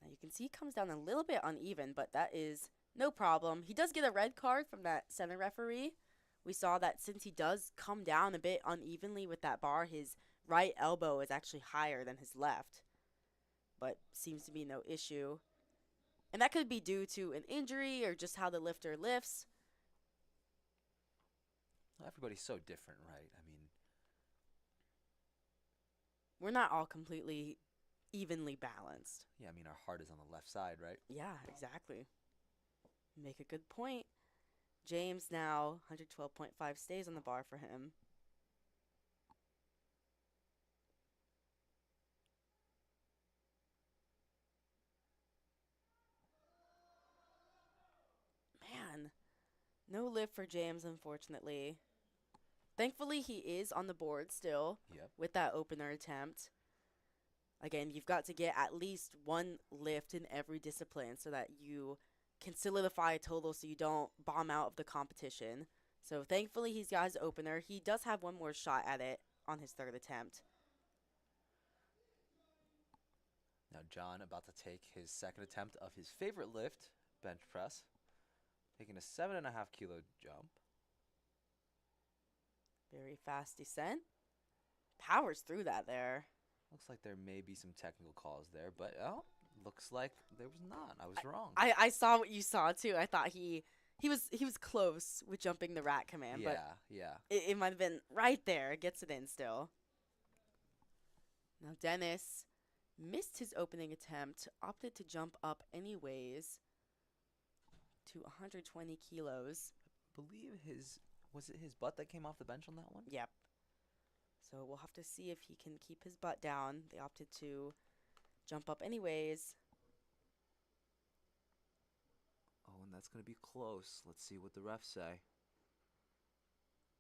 Now you can see he comes down a little bit uneven, but that is no problem. He does get a red card from that center referee. We saw that since he does come down a bit unevenly with that bar, his right elbow is actually higher than his left. But seems to be no issue. And that could be due to an injury or just how the lifter lifts. Everybody's so different, right? I mean, we're not all completely evenly balanced. yeah, I mean, our heart is on the left side, right? Yeah, exactly. Make a good point. James now 112.5 stays on the bar for him. Man, no lift for James, unfortunately. Thankfully, he is on the board still Yep. with that opener attempt. Again, you've got to get at least one lift in every discipline so that you can solidify a total so you don't bomb out of the competition. So thankfully, he's got his opener. He does have one more shot at it on his third attempt. Now John about to take his second attempt of his favorite lift, bench press. Taking a 7.5 kilo jump. Very fast descent. Powers through that there. Looks like there may be some technical calls there, but looks like there was not. I was wrong. I saw what you saw too. I thought he was close with jumping the rat command, but yeah. it might have been right there. Gets it in still. Now Dennis missed his opening attempt, opted to jump up anyways to 120 kilos. I believe was it his butt that came off the bench on that one? Yep. So we'll have to see if he can keep his butt down. They opted to jump up anyways. Oh, and that's going to be close. Let's see what the refs say.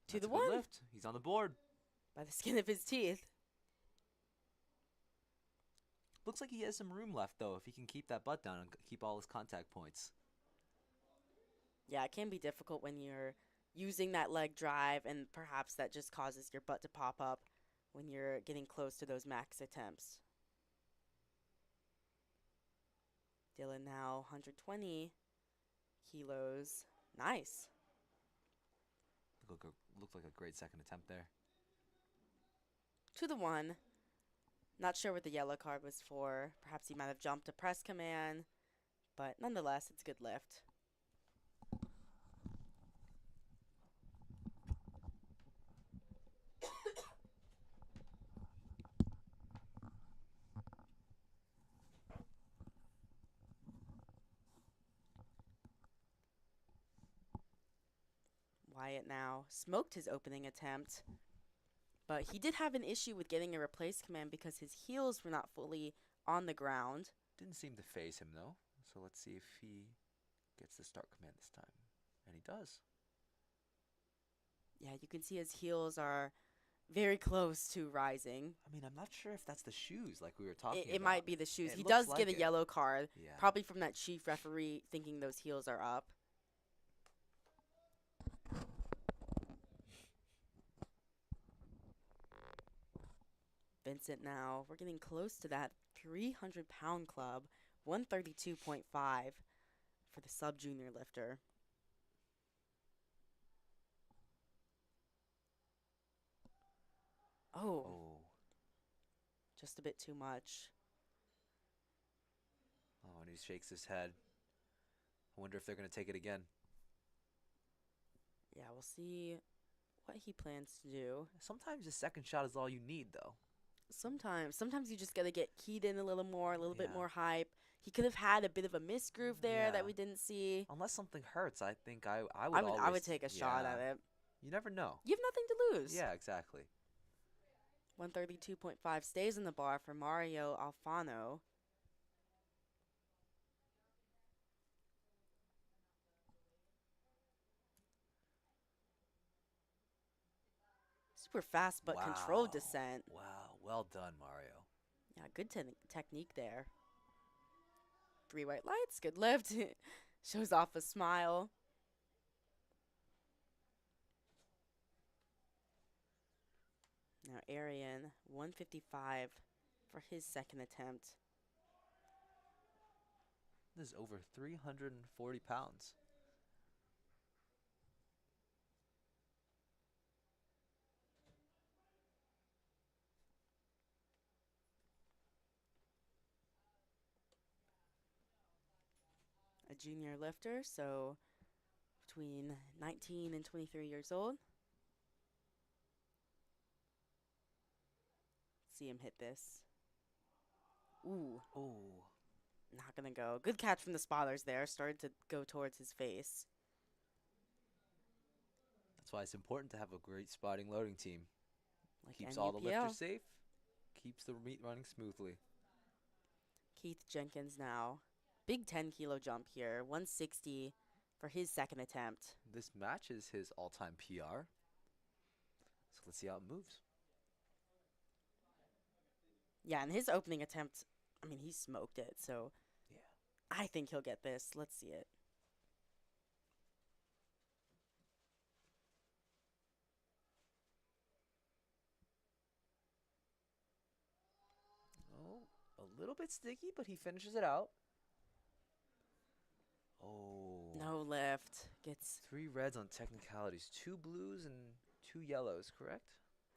To That's the a good one. lift. He's on the board. By the skin of his teeth. Looks like he has some room left, though, if he can keep that butt down and keep all his contact points. Yeah, it can be difficult when you're using that leg drive, and perhaps that just causes your butt to pop up when you're getting close to those max attempts. Dylan now 120 kilos. Nice. Looked like a great second attempt there. To the one. Not sure what the yellow card was for. Perhaps he might have jumped a press command, but nonetheless, it's a good lift. Wyatt now smoked his opening attempt, but he did have an issue with getting a replace command because his heels were not fully on the ground. Didn't seem to phase him, though. So let's see if he gets the start command this time. And he does. Yeah, you can see his heels are very close to rising. I mean, I'm not sure if that's the shoes like we were talking about. It might be the shoes. It He looks does like get a it. yellow card, Yeah. probably from that chief referee thinking those heels are up. Vincent now, we're getting close to that 300-pound club, 132.5 for the sub-junior lifter. Oh, just a bit too much. Oh, and he shakes his head. I wonder if they're going to take it again. Yeah, we'll see what he plans to do. Sometimes the second shot is all you need, though. Sometimes you just gotta get keyed in a little more, a little bit Yeah. more hype. He could have had a bit of a misgroove there Yeah. that we didn't see. Unless something hurts, I think I would I would always take a shot at it. You never know. You have nothing to lose. Yeah, exactly. 132.5 stays in the bar for Mario Alfano. Super fast but controlled descent. Wow, well done, Mario. Yeah, good technique there. 3 white lights, good lift. Shows off a smile. Now Arian, 155 for his second attempt. This is over 340 pounds. A junior lifter, so between 19 and 23 years old. See him hit this. Ooh, Oh, not gonna go. Good catch from the spotters there. Started to go towards his face. that's why it's important to have a great spotting loading team. Like Keeps all the lifters NUPL. safe, keeps the meet running smoothly. Keith Jenkins now. Big 10 kilo jump here. 160 for his second attempt. This matches his all-time PR. So let's see how it moves. Yeah, and his opening attempt, I mean, he smoked it. So Yeah. I think he'll get this. Let's see it. Oh, a little bit sticky, but he finishes it out. Oh. No lift. Gets, 3 reds on technicalities, 2 blues and 2 yellows, correct?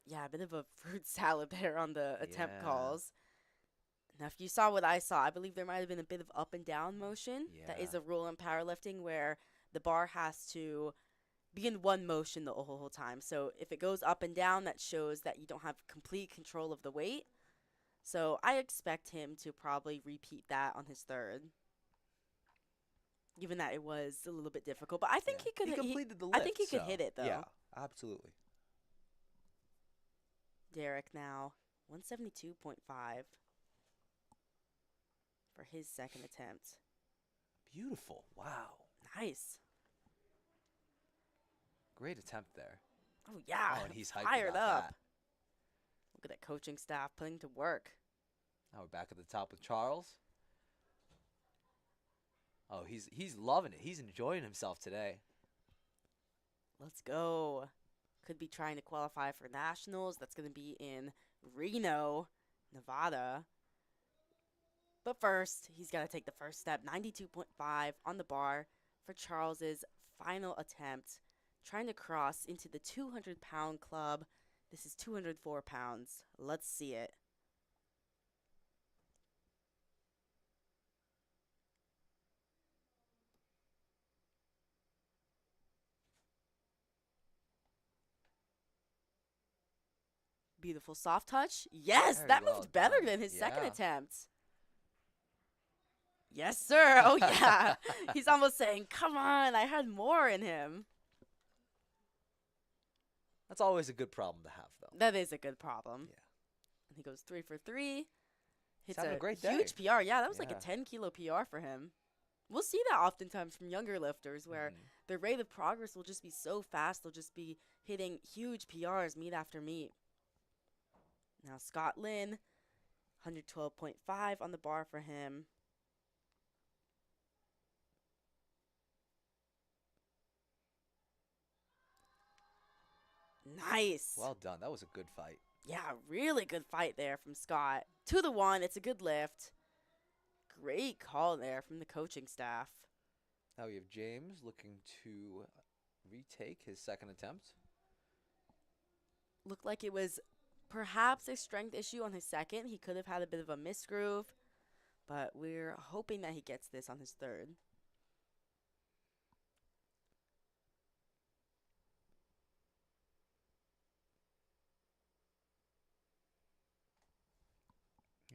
yeah, a bit of a fruit salad there on the attempt Yeah. calls. Now, if you saw what I saw, I believe there might have been a bit of up and down motion. That is Yeah. a rule in powerlifting where the bar has to be in one motion the whole time. So if it goes up and down, that shows that you don't have complete control of the weight. So I expect him to probably repeat that on his third, given that it was a little bit difficult. But I think Yeah. he could. He completed the I lift. think he could so, hit it though. Yeah, absolutely. Derek now 172.5 for his second attempt. Beautiful. Wow. Nice. Great attempt there. Oh yeah. Oh, and he's hyped fired about up. that. Look at that coaching staff putting to work. Now we're back at the top with Charles. Oh, he's loving it. He's enjoying himself today. Let's go. Could be trying to qualify for nationals. That's going to be in Reno, Nevada. But first, he's got to take the first step. 92.5 on the bar for Charles's final attempt. Trying to cross into the 200-pound club. This is 204 pounds. Let's see it. Beautiful soft touch. Yes, Very that well moved better done. than his second Yeah. attempt. Yes, sir. Oh, yeah. He's almost saying, come on, I had more in him. That's always a good problem to have, though. That is a good problem. Yeah. And he goes 3 for 3. Hits having a great day. huge PR. Yeah, that was like a Yeah. 10-kilo PR for him. We'll see that oftentimes from younger lifters where Mhm. their rate of progress will just be so fast. They'll just be hitting huge PRs meet after meet. Now Scott Lynn, 112.5 on the bar for him. Nice. Well done. That was a good fight. Yeah, really good fight there from Scott. 2-1. It's a good lift. Great call there from the coaching staff. Now we have James looking to retake his second attempt. Looked like it was perhaps a strength issue on his second. He could have had a bit of a misgroove, but we're hoping that he gets this on his third.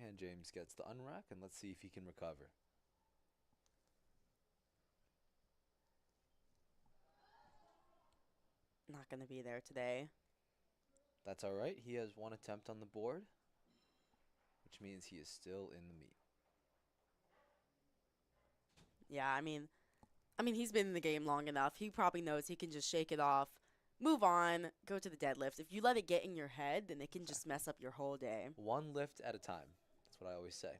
And James gets the unrack, and let's see if he can recover. Not going to be there today. That's all right. He has 1 attempt on the board, which means he is still in the meet. Yeah, I mean he's been in the game long enough. He probably knows he can just shake it off, move on, go to the deadlift. If you let it get in your head, then it can just mess up your whole day. 1 lift at a time. That's what I always say.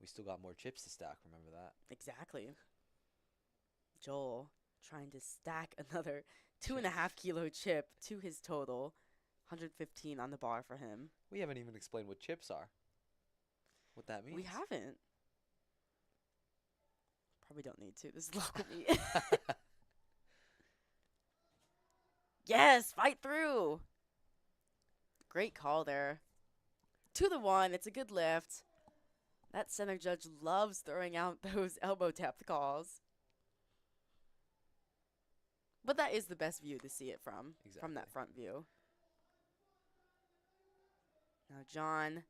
We still got more chips to stack, remember that? Exactly. Joel trying to stack another 2.5 kilo chip to his total. 115 on the bar for him. We haven't even explained what chips are. What that We means. haven't. Probably don't need to. This is local meat. Yes, fight through. Great call there. 2-1. It's a good lift. That center judge loves throwing out those elbow tap calls. But that is the best view to see it from that front view. Now John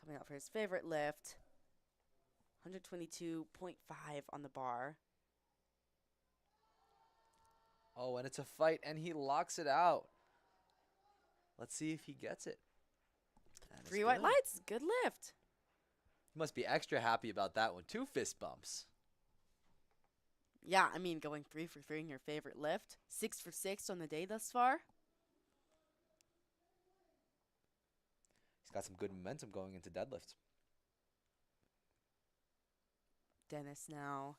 coming out for his favorite lift. 122.5 on the bar. Oh, and it's a fight, and he locks it out. Let's see if he gets it. 3 white lights. Good lift. He must be extra happy about that one. 2 fist bumps. Yeah, I mean, going 3 for 3 in your favorite lift. 6 for 6 on the day thus far. He's got some good momentum going into deadlift. Dennis now.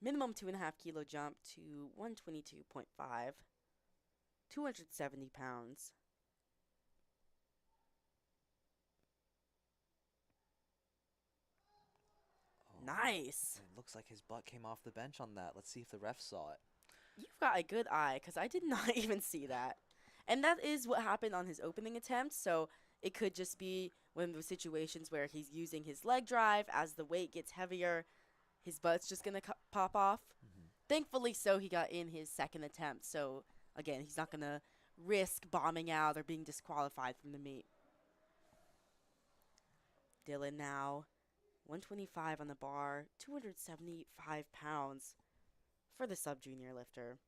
Minimum 2.5 kilo jump to 122.5. 270 pounds. Nice. It looks like his butt came off the bench on that. Let's see if the ref saw it. You've got a good eye, because I did not even see that. And that is what happened on his opening attempt, so it could just be one of those situations where he's using his leg drive. As the weight gets heavier, his butt's just going to pop off. Thankfully so, he got in his second attempt, so again, he's not going to risk bombing out or being disqualified from the meet. Dylan now. 125 on the bar, 275 pounds for the sub-junior lifter.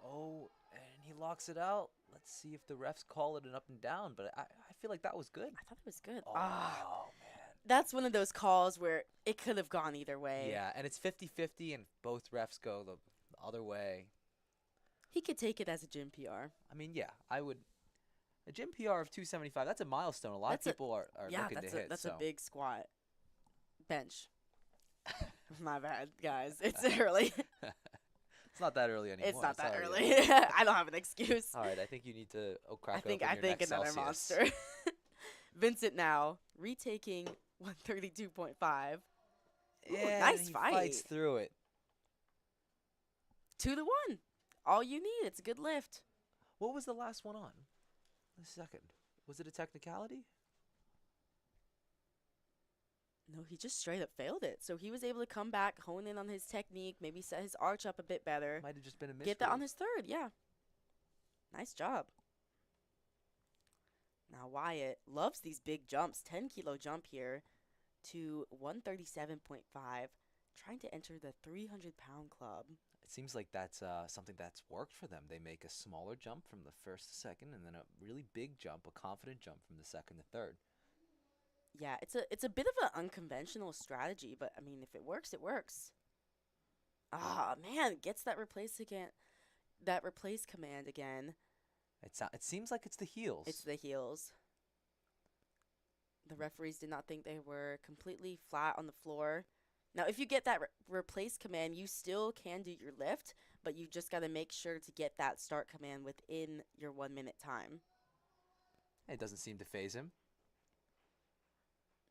Oh, and he locks it out. Let's see if the refs call it an up and down, but I feel like that was good. I thought it was good. Oh, man. That's one of those calls where it could have gone either way. Yeah, and it's 50-50, and both refs go the other way. He could take it as a gym PR. I mean, yeah, I would. A gym PR of 275, that's a milestone. A lot of people are looking to hit. That's so. a big squat. Bench. My bad, guys. It's early. It's not that early anymore. It's not that early. I don't have an excuse. All right, I think you need to crack open I your think next another Celsius. monster. Vincent now retaking 132.5. Yeah, nice he fight. Fights through it. 2-1. All you need. It's a good lift. What was the last one on? The second. Was it a technicality? No, he just straight up failed it. So he was able to come back, hone in on his technique, maybe set his arch up a bit better. Might have just been a miss. Get that on his third, yeah. Nice job. Now Wyatt loves these big jumps. 10-kilo jump here to 137.5. Trying to enter the 300-pound club. It seems like that's something that's worked for them. They make a smaller jump from the first to second, and then a really big jump, a confident jump from the second to third. Yeah, it's a bit of an unconventional strategy, but I mean, if it works, it works. Ah, man, gets that replace command again. It seems like it's the heels. It's the heels. The referees did not think they were completely flat on the floor. Now, if you get that replace command, you still can do your lift, but you just got to make sure to get that start command within your 1 minute time. It doesn't seem to phase him.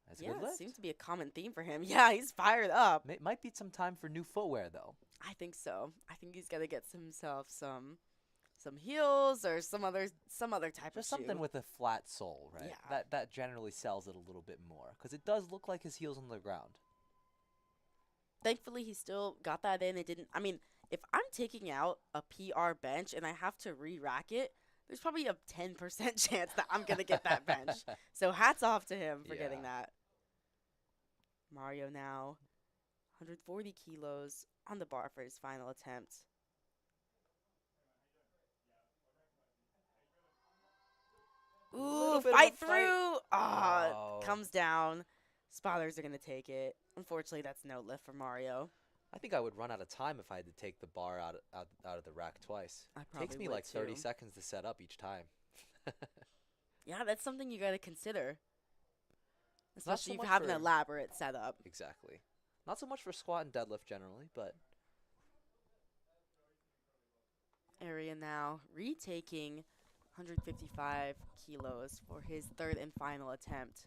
That's a Yeah, good lift. it seems to be a common theme for him. Yeah, he's fired up. Might be some time for new footwear, though. I think so. I think he's got to get himself some heels or some other type Just of something shoe. with a flat sole, right? Yeah. That generally sells it a little bit more, because it does look like his heel's on the ground. Thankfully, he still got that in. It didn't. I mean, if I'm taking out a PR bench and I have to re-rack it, there's probably a 10% chance that I'm going to get that bench. So hats off to him for getting that. Mario now, 140 kilos on the bar for his final attempt. Ooh, fight through. Oh. Comes down. Spotters are going to take it. Unfortunately, that's no lift for Mario. I think I would run out of time if I had to take the bar out of the rack twice. I probably Takes me would like 30 too. seconds to set up each time. Yeah, that's something you got to consider. Not Especially so if you much have an for- elaborate setup. Exactly. Not so much for squat and deadlift generally, but area now, retaking 155 kilos for his third and final attempt.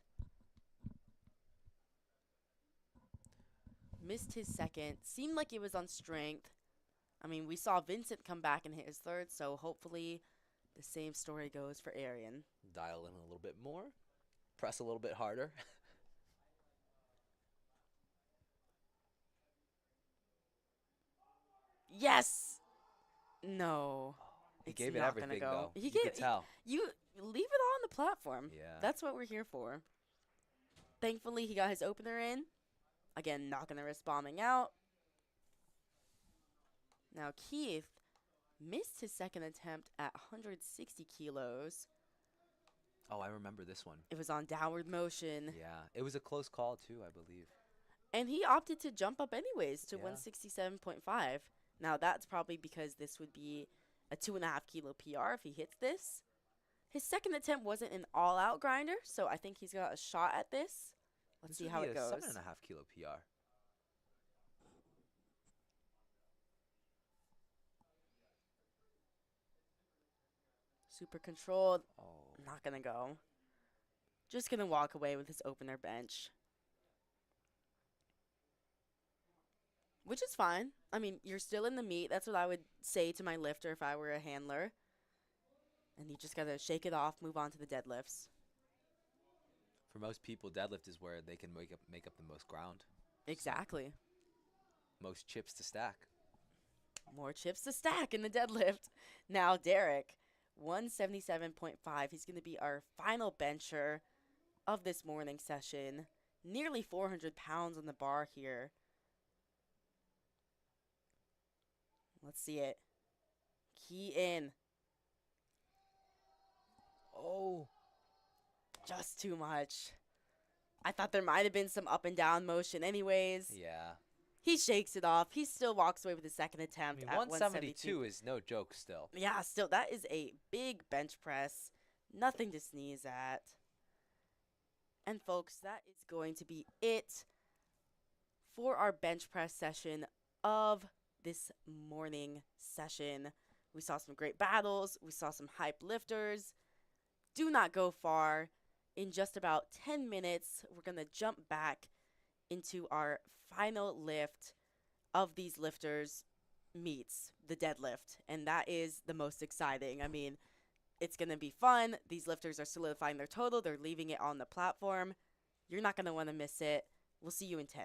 Missed his second. Seemed like it was on strength. I mean, we saw Vincent come back and hit his third, so hopefully the same story goes for Arian. Dial in a little bit more. Press a little bit harder. Yes! No. He It's gave it not gonna everything, go. though. You could tell. You leave it all on the platform. Yeah. That's what we're here for. Thankfully, he got his opener in. Again, not gonna risk bombing out. Now Keith missed his second attempt at 160 kilos. Oh, I remember this one. It was on downward motion. Yeah. It was a close call, too, I believe. And he opted to jump up anyways to Yeah. 167.5. Now that's probably because this would be a 2.5 kilo PR if he hits this. His second attempt wasn't an all-out grinder, so I think he's got a shot at this. Let's see how it goes. 7.5 kilo PR. Super controlled. Oh. Not gonna go. Just gonna walk away with his opener bench. Which is fine. I mean, you're still in the meet. That's what I would say to my lifter if I were a handler. And you just gotta shake it off, move on to the deadlifts. For most people, deadlift is where they can make up the most ground. Exactly. Most chips to stack. More chips to stack in the deadlift. Now, Derek, 177.5. He's going to be our final bencher of this morning session. Nearly 400 pounds on the bar here. Let's see it. Key in. Oh. Just too much. I thought there might have been some up and down motion anyways. Yeah. He shakes it off. He still walks away with his second I attempt mean, at 172 is no joke still. Yeah, still, that is a big bench press. Nothing to sneeze at. And folks, that is going to be it for our bench press session of this morning session. We saw some great battles. We saw some hype lifters. Do not go far. In just about 10 minutes, we're going to jump back into our final lift of these lifters meets, the deadlift. And that is the most exciting. I mean, it's going to be fun. These lifters are solidifying their total. They're leaving it on the platform. You're not going to want to miss it. We'll see you in 10.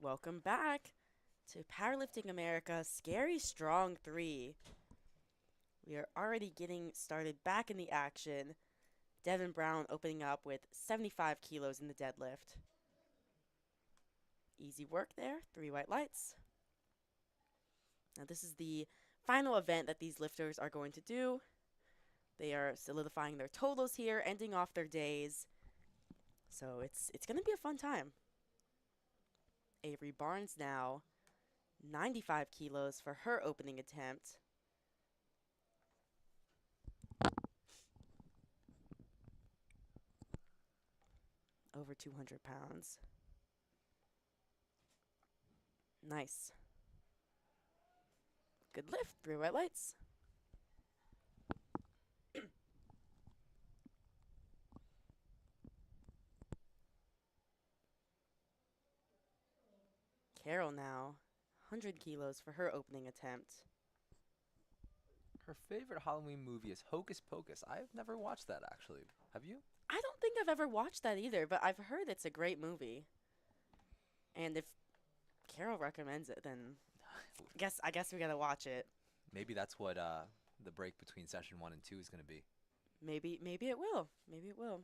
Welcome back to Powerlifting America Scary Strong 3. We are already getting started back in the action. Devin Brown opening up with 75 kilos in the deadlift. Easy work there, 3 white lights. Now this is the final event that these lifters are going to do. They are solidifying their totals here, ending off their days. So it's going to be a fun time. Avery Barnes now, 95 kilos for her opening attempt. Over 200 pounds. Nice. Good lift, 3 white lights. Carol now, 100 kilos for her opening attempt. Her favorite Halloween movie is Hocus Pocus. I've never watched that actually. Have you? I don't think I've ever watched that either, but I've heard it's a great movie. And if Carol recommends it, then I guess we gotta watch it. Maybe that's what the break between session 1 and 2 is going to be. Maybe it will. Maybe it will.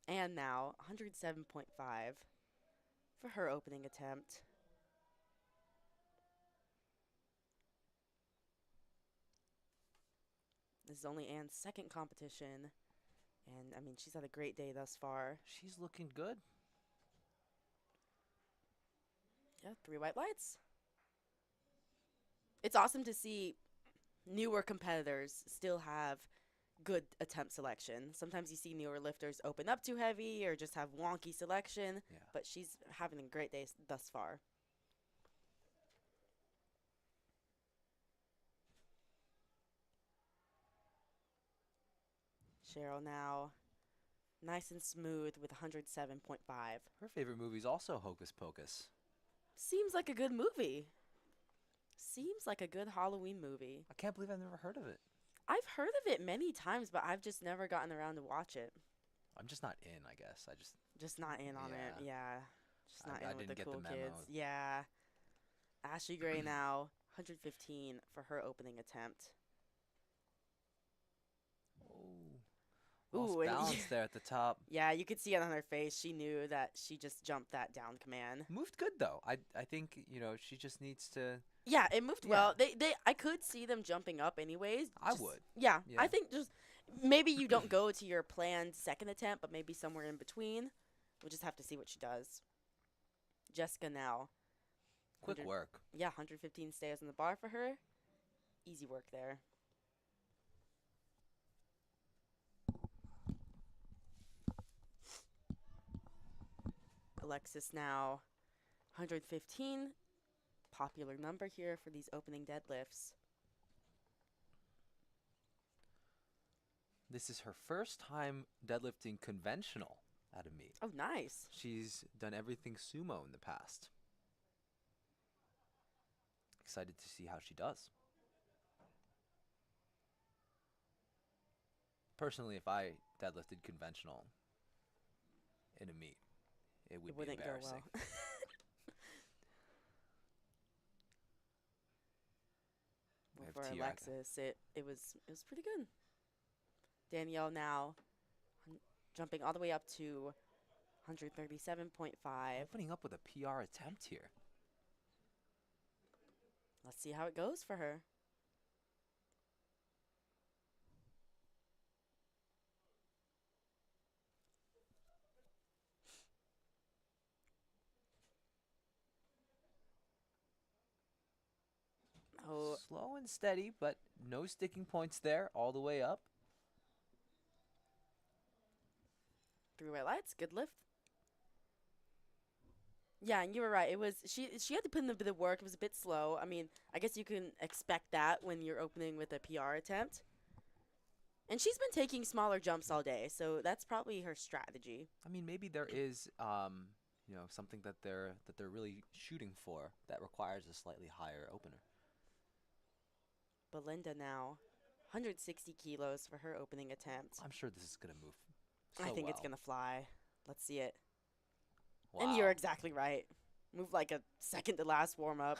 And now 107.5 for her opening attempt. This is only Anne's second competition. And, I mean, she's had a great day thus far. She's looking good. Yeah, 3 white lights. It's awesome to see newer competitors still have good attempt selection. Sometimes you see newer lifters open up too heavy or just have wonky selection, Yeah. but she's having a great day thus far. Cheryl now, nice and smooth with 107.5. Her favorite movie is also Hocus Pocus. Seems like a good movie. Seems like a good Halloween movie. I can't believe I've never heard of it. I've heard of it many times, but I've just never gotten around to watch it. I'm just not in, I guess. Just not in on it. Yeah. Just not I in with didn't the get cool the memo. kids. Yeah. Ashley Gray now, 115 for her opening attempt. Lost Ooh, and balance there at the top. yeah, you could see it on her face. She knew that she just jumped that down command. Moved good though. I think, she just needs to. Yeah, it moved Yeah. well. I could see them jumping up anyways. I would. Yeah, Yeah. I think just maybe you don't go to your planned second attempt, but maybe somewhere in between. We'll just have to see what she does. Jessica now. Quick work. Yeah, 115 stays on the bar for her. Easy work there. Alexis now, 115. Popular number here for these opening deadlifts. This is her first time deadlifting conventional at a meet. Oh, nice. She's done everything sumo in the past. Excited to see how she does. Personally, if I deadlifted conventional in a meet, it would be wouldn't go embarrassing. well. We have For Tia. Alexis, it was pretty good. Danielle now jumping all the way up to 137.5. Opening up with a PR attempt here. Let's see how it goes for her. Oh, Slow and steady, but no sticking points there all the way up. 3 white lights, good lift. Yeah, and you were right. It was she had to put in a bit of work. It was a bit slow. I mean, I guess you can expect that when you're opening with a PR attempt. And she's been taking smaller jumps all day, so that's probably her strategy. I mean, maybe there is, something that they're really shooting for that requires a slightly higher opener. Belinda now, 160 kilos for her opening attempt. I'm sure this is gonna move. So I think it's well. gonna fly. Let's see it. Wow. And you're exactly right. Move like a second to last warm up.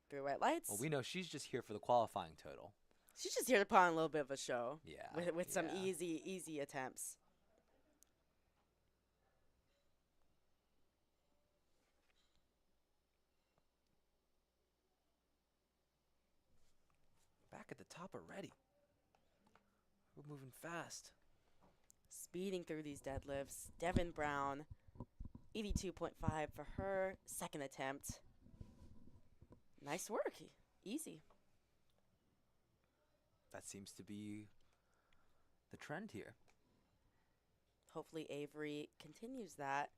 Through white Well, lights. we know she's just here for the qualifying total. She's just here to put on a little bit of a show Yeah, with some yeah. easy attempts. Back at the top already. We're moving fast. Speeding through these deadlifts. Devin Brown, 82.5 for her second attempt. Nice work. Easy. That seems to be the trend here. Hopefully Avery continues that.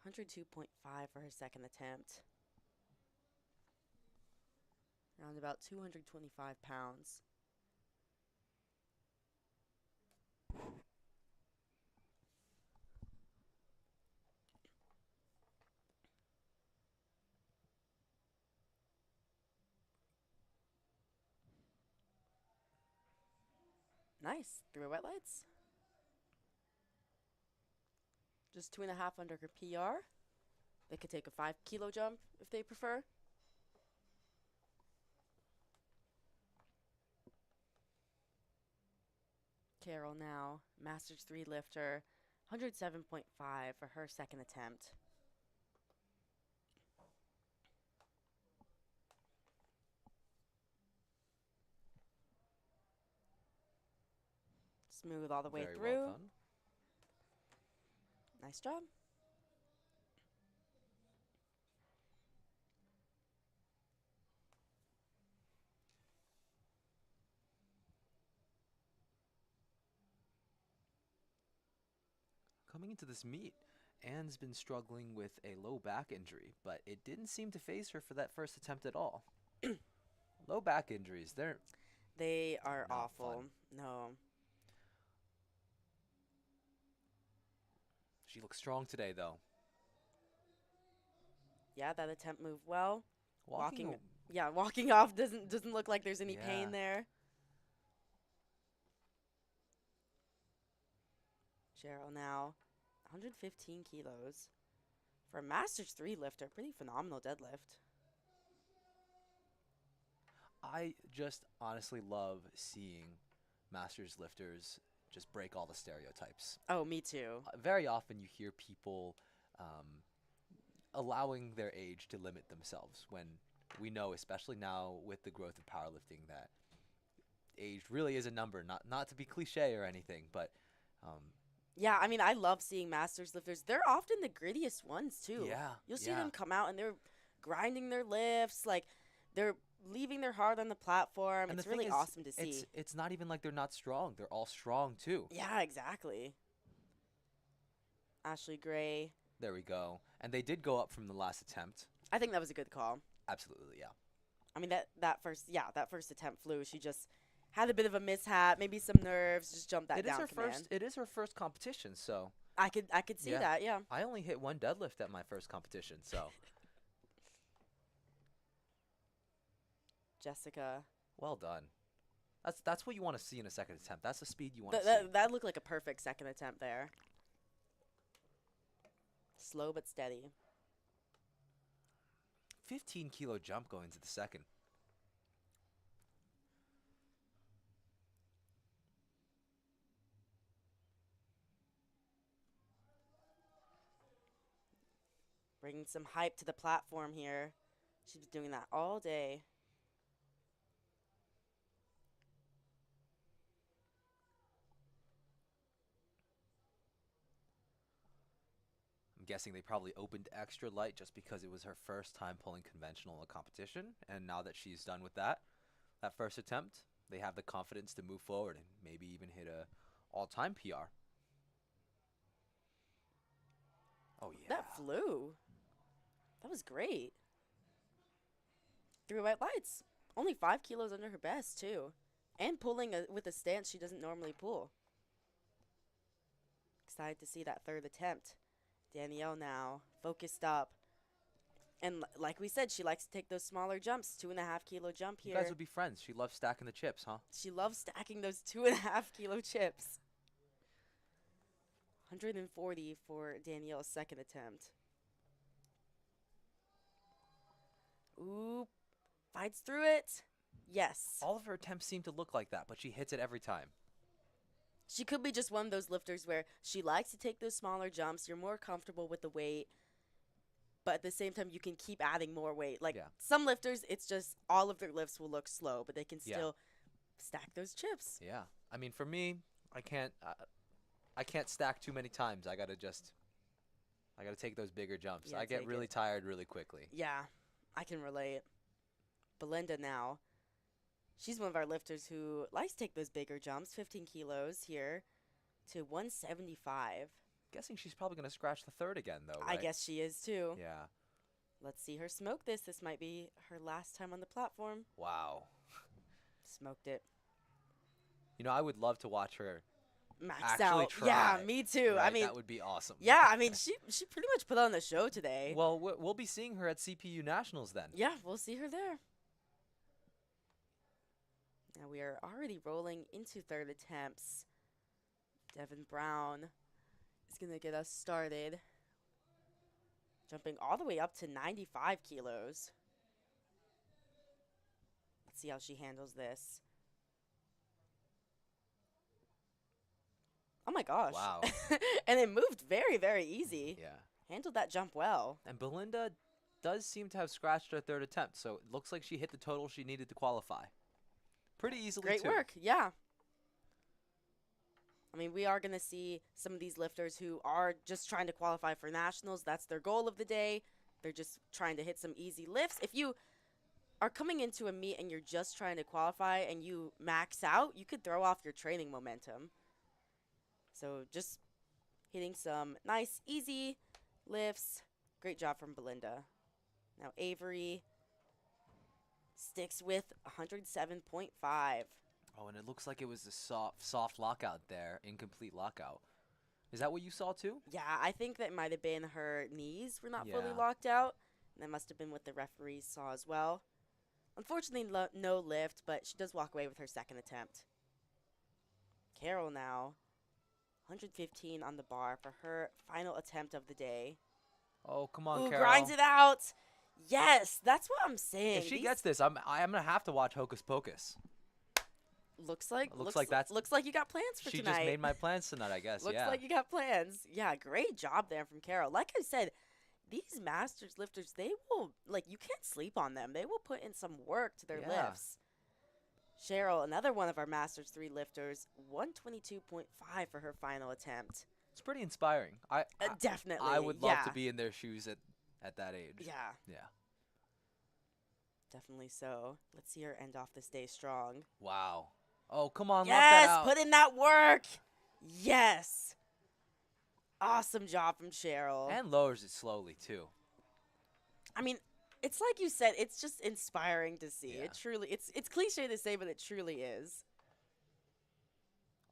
102.5 for her second attempt. Around about 225 pounds. Nice. Through wet lights. Just 2.5 under her PR. They could take a 5 kilo jump if they prefer. Carol now, Masters 3 lifter, 107.5 for her second attempt. Smooth all the way Very through. well done. Nice job. Coming into this meet, Anne's been struggling with a low back injury, but it didn't seem to phase her for that first attempt at all. Low back injuries, They are not awful. fun. No. She looks strong today, though. Yeah, that attempt moved well. Walking, Yeah, walking off doesn't look like there's any yeah. pain there. Cheryl now, 115 kilos. For a Masters 3 lifter, pretty phenomenal deadlift. I just honestly love seeing Masters lifters just break all the stereotypes. Oh, me too. Very often you hear people allowing their age to limit themselves when we know, especially now with the growth of powerlifting, that age really is a number. Not to be cliche or anything, but Yeah, I mean, I love seeing Masters lifters. They're often the grittiest ones, too. yeah, You'll see yeah. them come out and they're grinding their lifts. Like, they're leaving their heart on the platform. And It's the thing really is, awesome to see. it's not even like they're not strong. They're all strong too. Yeah, exactly. Ashley Gray. There we go. And they did go up from the last attempt. I think that was a good call. Absolutely, yeah. I mean, that first attempt flew. She just had a bit of a mishap, maybe some nerves, just jumped that down command. It is her first competition, so I could see Yeah. that, yeah. I only hit one deadlift at my first competition, so Jessica. well done. That's what you want to see in a second attempt. That's the speed you want to see. That looked like a perfect second attempt there. Slow but steady. 15-kilo jump going to the second. Bringing some hype to the platform here. She's been doing that all day. I'm guessing they probably opened extra light just because it was her first time pulling conventional in a competition, and now that she's done with that first attempt, they have the confidence to move forward and maybe even hit a all-time PR. Oh yeah. That flew. That was great. Through white lights. Only 5 kilos under her best, too. And pulling with a stance she doesn't normally pull. Excited to see that third attempt. Danielle now, focused up. And like we said, she likes to take those smaller jumps. 2.5 kilo jump You here. guys would be friends. She loves stacking the chips, huh? She loves stacking those 2.5 kilo chips. 140 for Danielle's second attempt. Ooh, fights through it. Yes. All of her attempts seem to look like that, but she hits it every time. She could be just one of those lifters where she likes to take those smaller jumps. You're more comfortable with the weight, but at the same time, you can keep adding more weight. Like Yeah. some lifters, it's just all of their lifts will look slow, but they can Yeah. still stack those chips. Yeah. I mean, for me, I can't stack too many times. I gotta take those bigger jumps. Yeah, I get take really it. tired really quickly. Yeah, I can relate. Belinda now. She's one of our lifters who likes to take those bigger jumps, 15 kilos here to 175. Guessing she's probably gonna scratch the third again, though, I right? guess she is too. Yeah. Let's see her smoke this. This might be her last time on the platform. Wow. Smoked it. You know, I would love to watch her Maxed actually out. try. Yeah, me too. Right? I mean, that would be awesome. yeah, I mean, she pretty much put on the show today. Well, we'll be seeing her at CPU Nationals then. Yeah, we'll see her there. Now we are already rolling into third attempts. Devin Brown is going to get us started. Jumping all the way up to 95 kilos. Let's see how she handles this. Oh my gosh. Wow. And it moved very, very easy. Yeah. Handled that jump well. And Belinda does seem to have scratched her third attempt, so it looks like she hit the total she needed to qualify. Pretty easily, Great too. work. Yeah. I mean, we are going to see some of these lifters who are just trying to qualify for nationals. That's their goal of the day. They're just trying to hit some easy lifts. If you are coming into a meet and you're just trying to qualify and you max out, you could throw off your training momentum. So just hitting some nice, easy lifts. Great job from Belinda. Now Avery sticks with 107.5. Oh, and it looks like it was a soft lockout there, incomplete lockout. Is that what you saw too? Yeah, I think that might have been her knees were not fully Yeah. locked out. And that must have been what the referees saw as well. Unfortunately, no lift, but she does walk away with her second attempt. Carol now, 115 on the bar for her final attempt of the day. Oh, come on, Ooh, Carol. grinds it out. Yes, that's what I'm saying. If she These- gets this, I'm gonna have to watch Hocus Pocus. looks like that's- looks like you got plans for She tonight. just made my plans tonight, I guess. Looks yeah. like you got plans. Yeah, great job there from Carol. Like I said, these masters lifters, they will, like, you can't sleep on them. They will put in some work to their Yeah. lifts. Cheryl, another one of our Masters 3 lifters, 122.5 for her final attempt. It's pretty inspiring. Definitely. I would love yeah. to be in their shoes at that age. Yeah, Yeah. definitely so. Let's see her end off this day strong. Wow. Oh, come on, lock Yes, that out. put in that work. Yes. Awesome job from Cheryl. And lowers it slowly too. I mean, it's like you said, it's just inspiring to see. Yeah. It truly, it's cliche to say, but it truly is.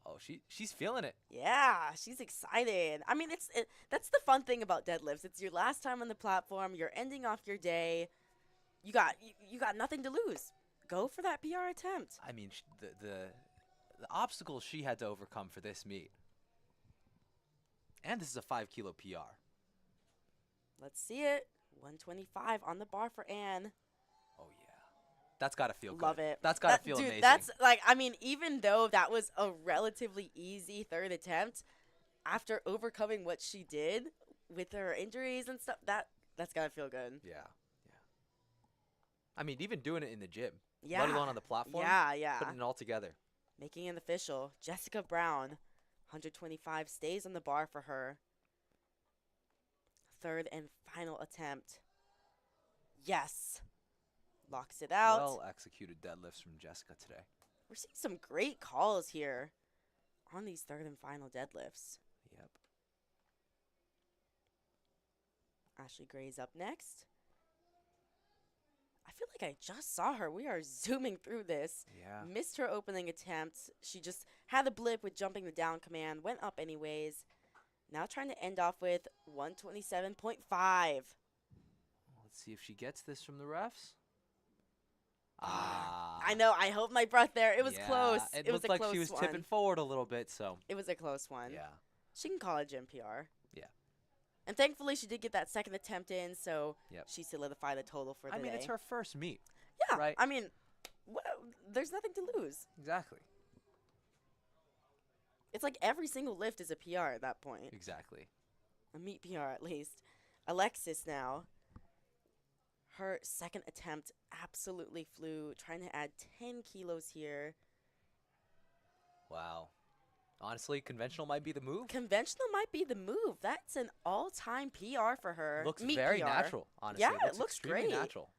Oh, she's feeling it. Yeah, she's excited. I mean, that's the fun thing about deadlifts. It's your last time on the platform. You're ending off your day. You got nothing to lose. Go for that PR attempt. I mean, the obstacles she had to overcome for this meet. And this is a 5 kilo PR. Let's see it. 125 on the bar for Anne. Oh yeah, that's gotta feel good. Love it. That's gotta feel dude, amazing. That's like, I mean, even though that was a relatively easy third attempt, after overcoming what she did with her injuries and stuff, that's gotta feel good. Yeah, yeah. I mean, even doing it in the gym, Yeah. let alone on the platform. Yeah. Putting it all together. Making it official. Jessica Brown, 125 stays on the bar for her. Third and final attempt. Yes. Locks it out. Well executed deadlifts from Jessica today. We're seeing some great calls here on these third and final deadlifts. Yep. Ashley Gray's up next. I feel like I just saw her. We are zooming through this. Yeah. Missed her opening attempt. She just had a blip with jumping the down command. Went up anyways. Now trying to end off with 127.5. Let's see if she gets this from the refs. I know. I hold my breath there. It was yeah, close. It was looked a like close she was one. tipping forward a little bit, so It was a close one. yeah. She can call it gym PR. Yeah. And thankfully, she did get that second attempt in, so Yep. she solidified the total for I the mean, it's day. her first meet, Yeah, right? I mean, what, there's nothing to lose. Exactly. It's like every single lift is a PR at that point. Exactly. A meet PR at least. Alexis now. Her second attempt absolutely flew, trying to add 10 kilos here. Wow. Honestly, conventional might be the move. Conventional might be the move. That's an all-time PR for her. Looks Meet very PR. natural, honestly. Yeah, it looks extremely great. natural.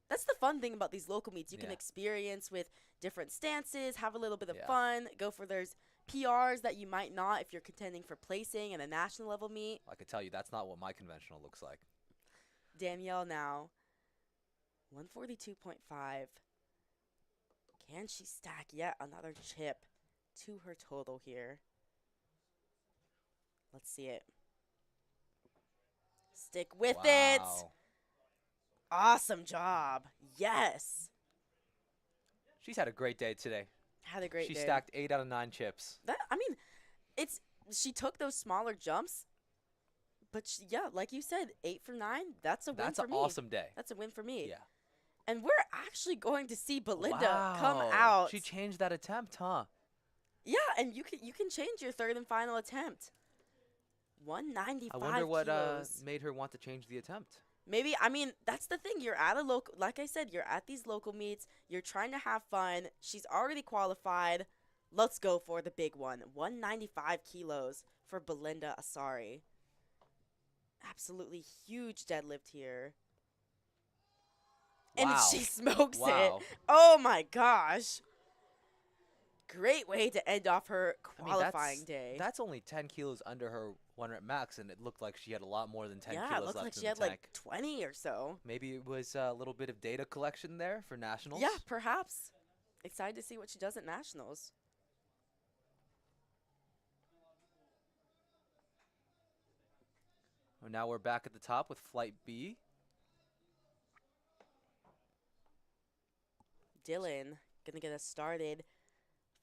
That's the fun thing about these local meets. You can Yeah. experience with different stances, have a little bit of Yeah. fun, go for those PRs that you might not if you're contending for placing in a national level meet. I could tell you that's not what my conventional looks like. Danielle now, 142.5. Can she stack yet another chip to her total here? Let's see it. Stick with it. Wow. Awesome job. Yes. She's had a great day today. Had a great She day. stacked 8 out of 9 chips. I mean, she took those smaller jumps, but yeah, like you said, 8 for 9. That's a win That's for an me. awesome day. That's a win for me. Yeah. And we're actually going to see Belinda Wow. come out. She changed that attempt, huh? Yeah, and you can change your third and final attempt. 195 I wonder what kilos. made her want to change the attempt. Maybe, I mean, that's the thing. You're at a local, like I said, you're at these local meets. You're trying to have fun. She's already qualified. Let's go for the big one. 195 kilos for Belinda Asari. Absolutely huge deadlift here. And Wow. she smokes Wow. it. Oh my gosh. Great way to end off her I mean, qualifying day. That's only 10 kilos under her 1 rep max, and it looked like she had a lot more than 10 yeah, it kilos looked left like in she the had tank. like 20 or so. Maybe it was a little bit of data collection there for nationals. Yeah, perhaps. Excited to see what she does at nationals. Well, now we're back at the top with Flight B. Dylan gonna get us started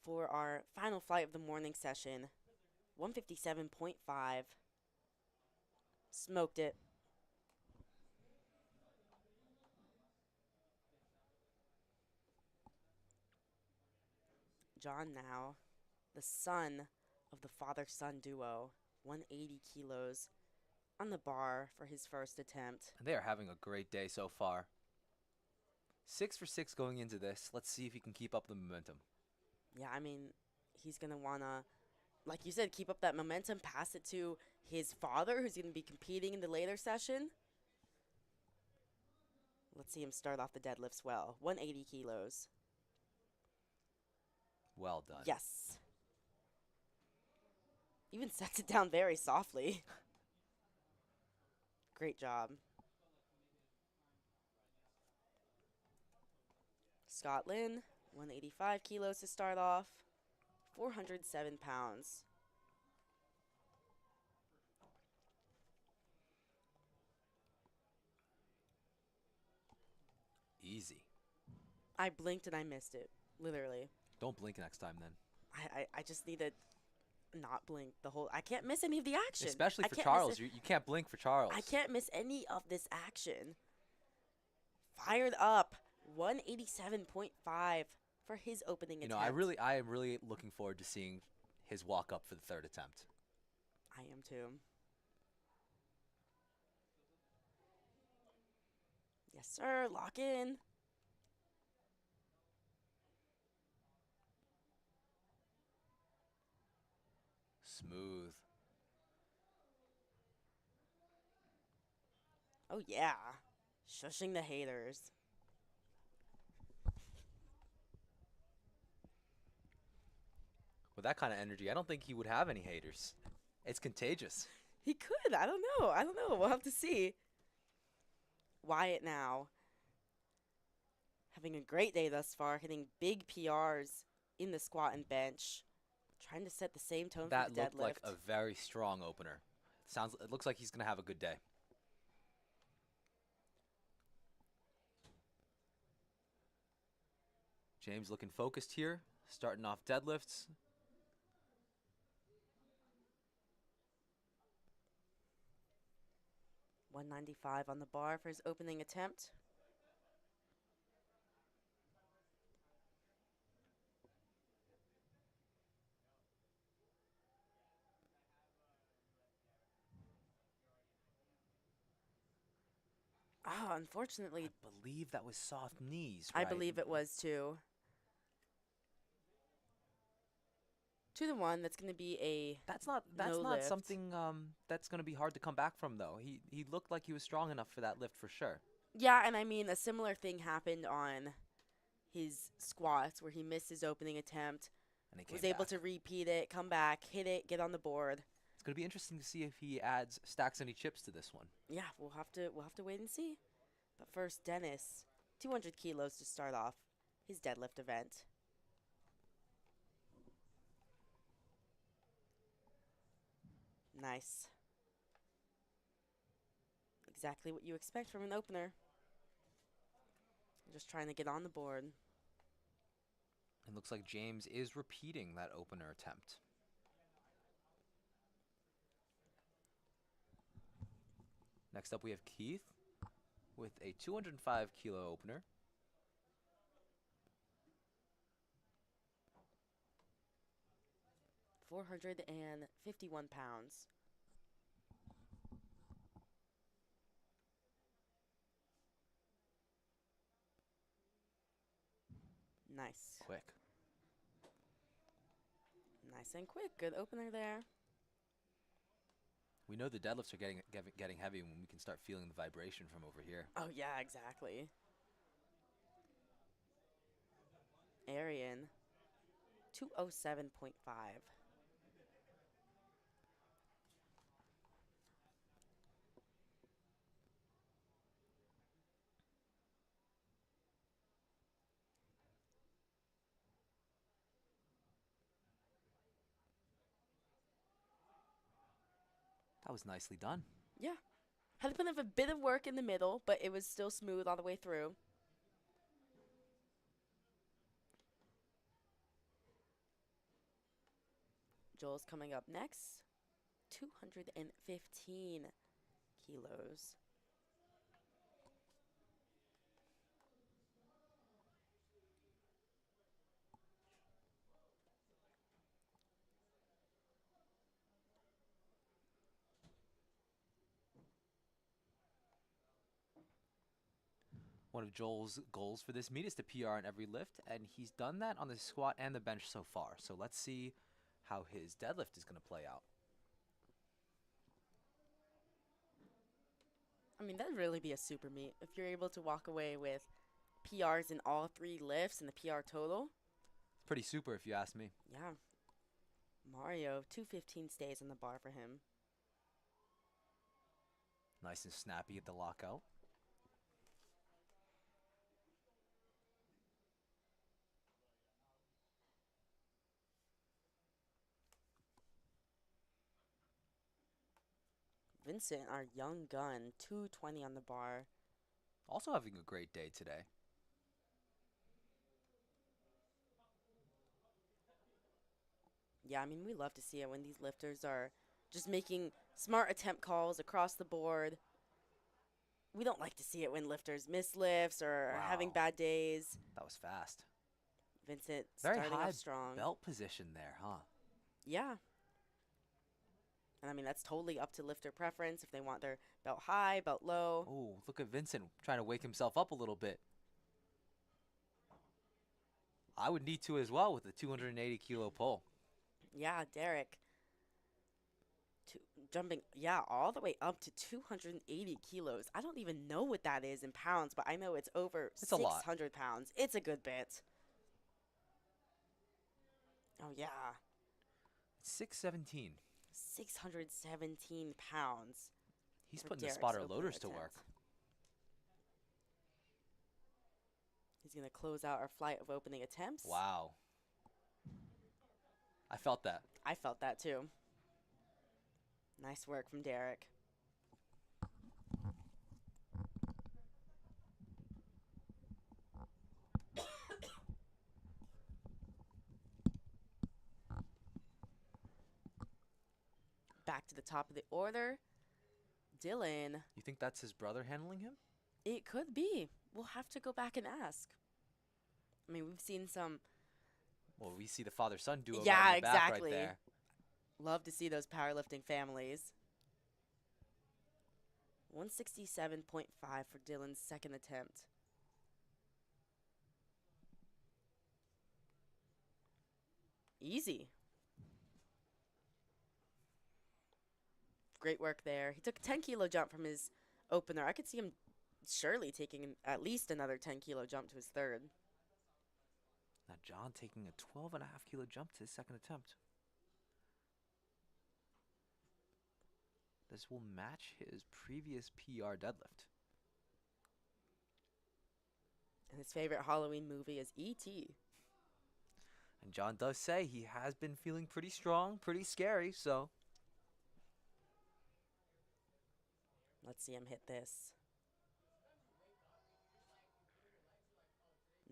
for our final flight of the morning session. 157.5. Smoked it. John now, the son of the father-son duo, 180 kilos on the bar for his first attempt. And they are having a great day so far. 6 for 6 going into this. Let's see if he can keep up the momentum. Yeah, I mean, he's going to want to, like you said, keep up that momentum, pass it to his father, who's going to be competing in the later session. Let's see him start off the deadlifts well. 180 kilos. Well done. Yes. Even sets it down very softly. Great job. Scotland, 185 kilos to start off. 407 pounds. Easy. I blinked and I missed it. Literally. Don't blink next time then. I just need to not blink the whole. I can't miss any of the action. Especially I for can't Charles. miss You can't blink for Charles. I can't miss any of this action. Fired up. 187.5 for his opening You attempt. know, I am really looking forward to seeing his walk up for the third attempt. I am too. Yes, sir. Lock in. Smooth. Oh, yeah. Shushing the haters. With that kind of energy, I don't think he would have any haters. It's contagious. He could. I don't know. I don't know. We'll have to see. Wyatt now. Having a great day thus far. Hitting big PRs in the squat and bench. Trying to set the same tone That for the looked deadlift. like a very strong opener. It looks like he's going to have a good day. James looking focused here, starting off deadlifts. 195 on the bar for his opening attempt. Ah, I unfortunately, believe that was soft knees, I right? believe it was too. 2 to 1, that's going to be a That's no not lift. something that's going to be hard to come back from though. He looked like he was strong enough for that lift for sure. Yeah, and I mean, a similar thing happened on his squats where he missed his opening attempt, And he was came able back. to repeat it, come back, hit it, get on the board. It's going to be interesting to see if he adds stacks any chips to this one. Yeah, we'll have to wait and see. But first, Dennis, 200 kilos to start off his deadlift event. Nice. Exactly what you expect from an opener. Just trying to get on the board. It looks like James is repeating that opener attempt. Next up we have Keith with a 205 kilo opener. 451 pounds. Nice. Quick. Nice and quick. Good opener there. We know the deadlifts are getting heavy when we can start feeling the vibration from over here. Oh, yeah, exactly. Arian, 207.5. That was nicely done. Yeah. Had to put in a bit of work in the middle, but it was still smooth all the way through. Joel's coming up next. 215 kilos. One of Joel's goals for this meet is to PR on every lift, and he's done that on the squat and the bench so far. So let's see how his deadlift is going to play out. I mean, that'd really be a super meet if you're able to walk away with PRs in all 3 lifts and the PR total. It's pretty super if you ask me. Yeah. Mario, 215 stays on the bar for him. Nice and snappy at the lockout. Vincent, our young gun, 220 on the bar. Also having a great day today. Yeah, I mean, we love to see it when these lifters are just making smart attempt calls across the board. We don't like to see it when lifters miss lifts or are having Wow, bad days. that was fast. Vincent Very starting high off strong. belt position there, huh? Yeah. And I mean, that's totally up to lifter preference if they want their belt high, belt low. Oh, look at Vincent trying to wake himself up a little bit. I would need to as well with a 280 kilo pull. Yeah, Derek. Jumping, yeah, all the way up to 280 kilos. I don't even know what that is in pounds, but I know it's over It's a lot. 600 pounds. It's a good bit. Oh, yeah. 617. 617 pounds He's for putting the Derek's spotter opening loaders to attempt. work. He's going to close out our flight of opening attempts. Wow. I felt that. I felt that too. Nice work from Derek. Back to the top of the order. Dylan. You think that's his brother handling him? It could be. We'll have to go back and ask. I mean, we've seen some. Well, we see the father-son duo right Yeah, in the back right exactly. there. Love to see those powerlifting families. 167.5 for Dylan's second attempt. Easy. Great work there. He took a 10-kilo jump from his opener. I could see him surely taking at least another 10-kilo jump to his third. Now John taking a 12.5-kilo jump to his second attempt. This will match his previous PR deadlift. And his favorite Halloween movie is E.T. And John does say he has been feeling pretty strong, pretty scary, so. Let's see him hit this.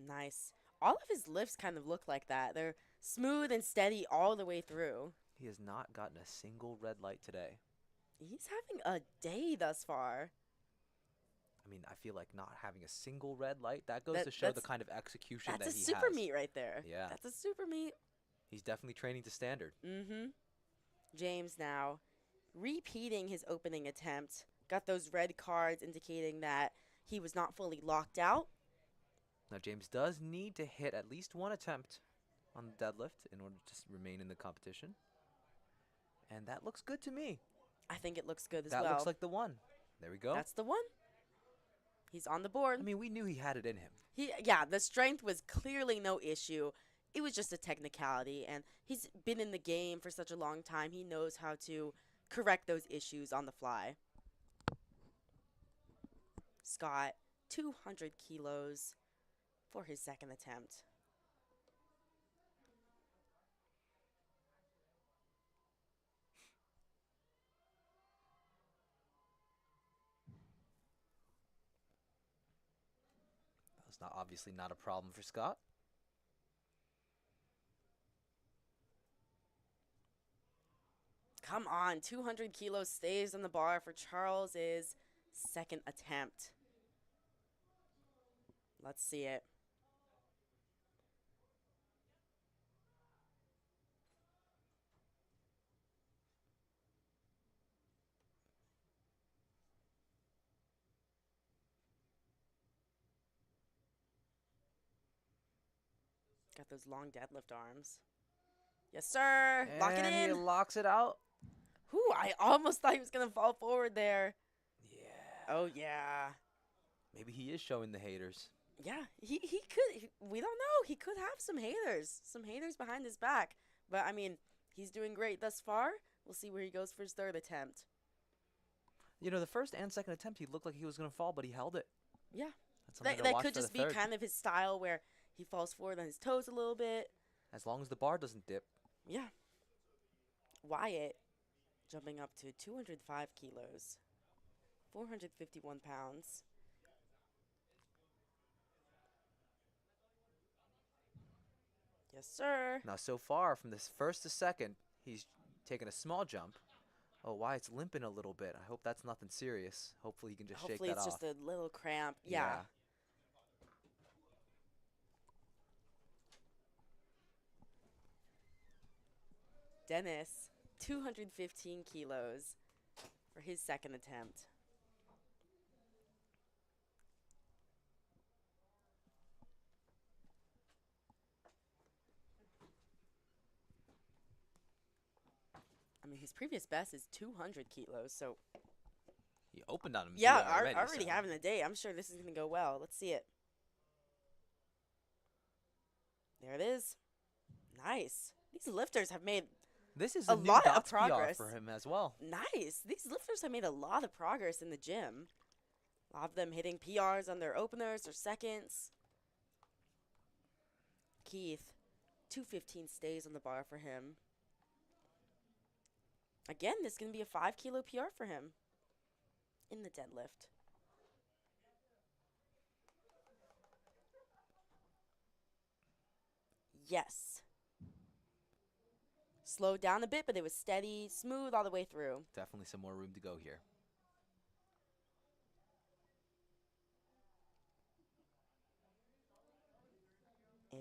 Nice. All of his lifts kind of look like that. They're smooth and steady all the way through. He has not gotten a single red light today. He's having a day thus far. I mean, I feel like not having a single red light, that goes to show the kind of execution that he has. That's a super meat right there. Yeah. That's a super meat. He's definitely training to standard. Mm-hmm. James now repeating his opening attempt. Got those red cards indicating that he was not fully locked out. Now, James does need to hit at least one attempt on the deadlift in order to remain in the competition. And that looks good to me. I think it looks good as well. That looks like the one. There we go. That's the one. He's on the board. I mean, we knew he had it in him. Yeah, the strength was clearly no issue. It was just a technicality, and he's been in the game for such a long time. He knows how to correct those issues on the fly. Scott, 200 kilos for his second attempt. That's obviously not a problem for Scott. Come on, 200 kilos stays on the bar for Charles's second attempt. Let's see it. Got those long deadlift arms. Yes, sir. Lock it in. And he locks it out. Whew, I almost thought he was going to fall forward there. Yeah. Oh, yeah. Maybe he is showing the haters. Yeah, he could. We don't know. He could have some haters. Some haters behind his back. But, I mean, he's doing great thus far. We'll see where he goes for his third attempt. You know, the first and second attempt, he looked like he was going to fall, but he held it. Yeah. That's something to That watch could for just the be third. kind of his style where he falls forward on his toes a little bit. As long as the bar doesn't dip. Yeah. Wyatt jumping up to 205 kilos, 451 pounds. Yes, sir. Now, so far, from this first to second, he's taken a small jump. Oh, Wyatt's limping a little bit. I hope that's nothing serious. Hopefully he can just shake that off. Hopefully it's just a little cramp. Yeah. Dennis, 215 kilos for his second attempt. I mean, his previous best is 200 kilos, so... He opened on him. Yeah, so. already having a day. I'm sure this is going to go well. Let's see it. There it is. Nice. These lifters have made This is a a new lot of dots PR progress for him as well. Nice. These lifters have made a lot of progress in the gym. A lot of them hitting PRs on their openers or seconds. Keith, 215 stays on the bar for him. Again, this is going to be a 5-kilo PR for him in the deadlift. Yes. Slowed down a bit, but it was steady, smooth all the way through. Definitely some more room to go here.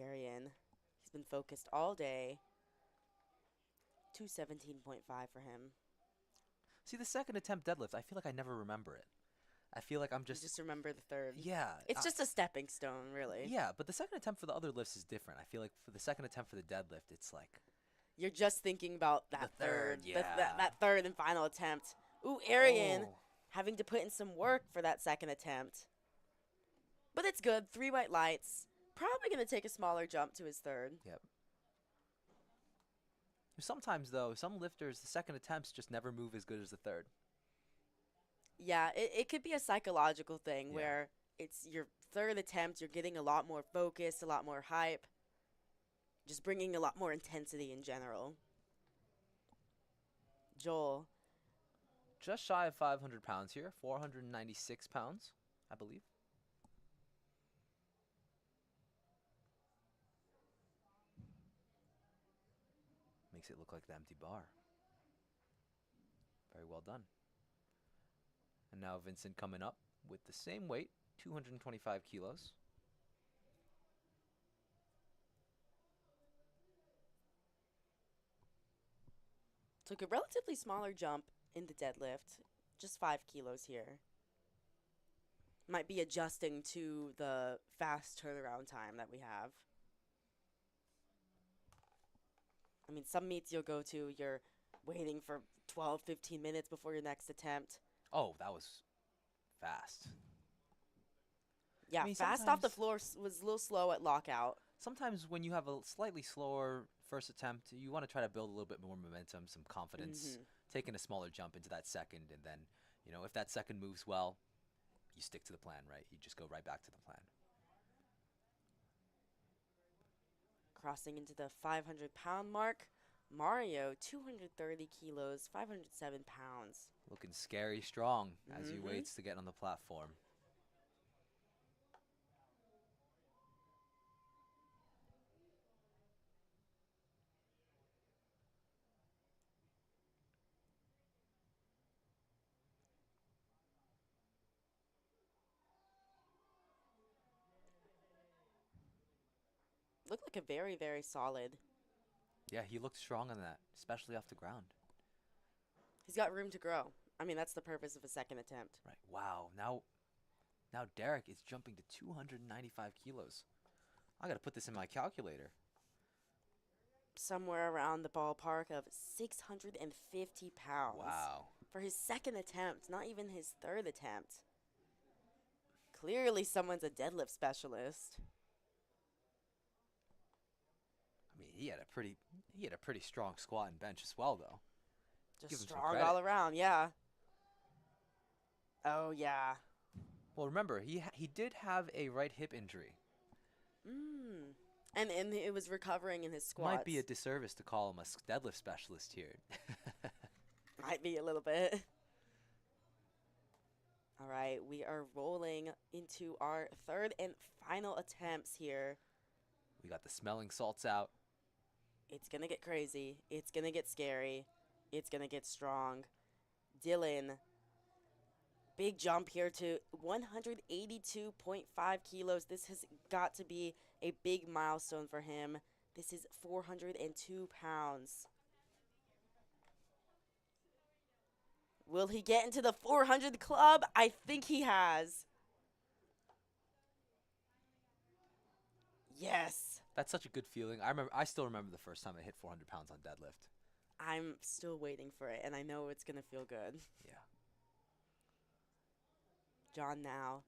Arian. He's been focused all day. 217.5 for him. See, the second attempt deadlift, I feel like I never remember it. I feel like I'm You just, just remember the third. yeah, It's just a stepping stone, really. yeah. But the second attempt for the other lifts is different. I feel like for the second attempt for the deadlift, it's like You're just thinking about the that third, third, yeah. that third and final attempt. Ooh, Arian Oh, having to put in some work for that second attempt. But it's good. 3 white lights. Probably going to take a smaller jump to his third. yep. Sometimes though, some lifters, the second attempts just never move as good as the third. Yeah, it could be a psychological thing Yeah. where it's your third attempt, you're getting a lot more focus, a lot more hype, just bringing a lot more intensity in general. Joel, Just shy of 500 pounds here, 496 pounds, I believe. Makes it look like the empty bar. Very well done. And now Vincent coming up with the same weight, 225 kilos. took a relatively smaller jump in the deadlift, just 5 kilos here. Might be adjusting to the fast turnaround time that we have. I mean, some meets you'll go to, you're waiting for 12, 15 minutes before your next attempt. Oh, that was fast. Yeah, I mean, fast off the sometimes- floor was a little slow at lockout. Sometimes when you have a slightly slower first attempt, you want to try to build a little bit more momentum, some confidence, taking a smaller jump into that second, and then, if that second moves well, you stick to the plan, right? You just go right back to the plan. Crossing into the 500-pound mark. Mario, 230 kilos, 507 pounds. Looking scary strong as he waits to get on the platform. Looked like a very, very solid. Yeah, he looked strong on that, especially off the ground. He's got room to grow. I mean, that's the purpose of a second attempt. Right. Wow. Now Derek is jumping to 295 kilos. I got to put this in my calculator. Somewhere around the ballpark of 650 pounds. Wow. For his second attempt, not even his third attempt. Clearly someone's a deadlift specialist. I mean, he had a pretty strong squat and bench as well, though. Give Just him some strong credit. all around, yeah. Oh, yeah. Well, remember, he did have a right hip injury. And it was recovering in his squats. Might be a disservice to call him a deadlift specialist here. Might be a little bit. All right, we are rolling into our third and final attempts here. We got the smelling salts out. It's going to get crazy. It's going to get scary. It's going to get strong. Dylan, big jump here to 182.5 kilos. This has got to be a big milestone for him. This is 402 pounds. Will he get into the 400 club? I think he has. Yes. That's such a good feeling. I still remember the first time I hit 400 pounds on deadlift. I'm still waiting for it, and I know it's going to feel good. Yeah. John now,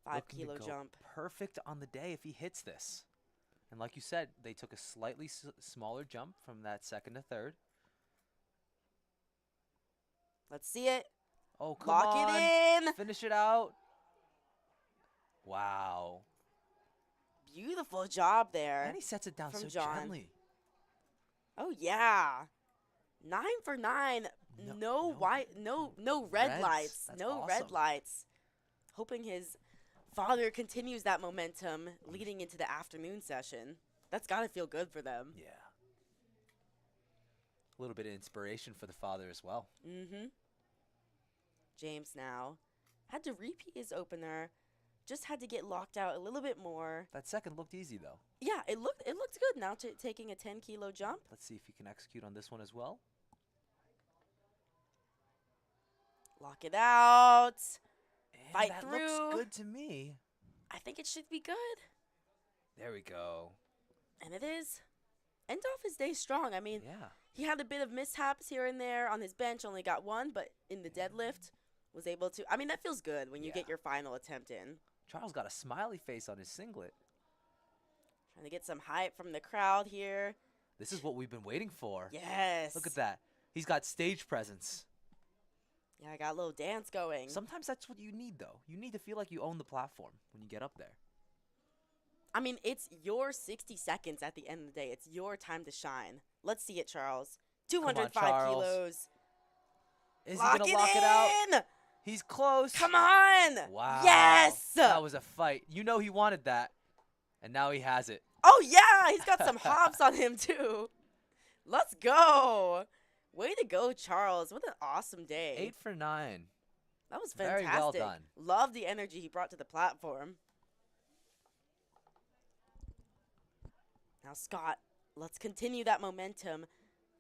5 Looking to kilo go jump. perfect on the day if he hits this. And like you said, they took a slightly smaller jump from that second to third. Let's see it. Oh, come Lock on. it in. Finish it out. Wow. Beautiful job there. And he sets it down from so John. gently. Oh yeah. 9 for 9. No white, no red Reds. lights. That's No red awesome. lights. Hoping his father continues that momentum leading into the afternoon session. That's got to feel good for them. Yeah. A little bit of inspiration for the father as well. James now had to repeat his opener. Just had to get locked out a little bit more. That second looked easy though. Yeah, it looked good. Now taking a 10-kilo jump. Let's see if he can execute on this one as well. Lock it out. And Fight that looks through. good to me. I think it should be good. There we go. And it is. End off his day strong. I mean, Yeah. he had a bit of mishaps here and there on his bench, only got one, but in the deadlift was able to. I mean, that feels good when you Yeah. get your final attempt in. Charles got a smiley face on his singlet. Trying to get some hype from the crowd here. This is what we've been waiting for. Yes. Look at that. He's got stage presence. Yeah, I got a little dance going. Sometimes that's what you need, though. You need to feel like you own the platform when you get up there. I mean, it's your 60 seconds at the end of the day. It's your time to shine. Let's see it, Charles. 205 Charles. kilos. Is he going to lock it out? In! He's close. Come on! Wow. Yes! That was a fight. You know he wanted that. And now he has it. Oh, yeah! He's got some hops on him, too. Let's go! Way to go, Charles. What an awesome day. 8 for 9. That was Very fantastic. well done. Love the energy he brought to the platform. Now, Scott, let's continue that momentum.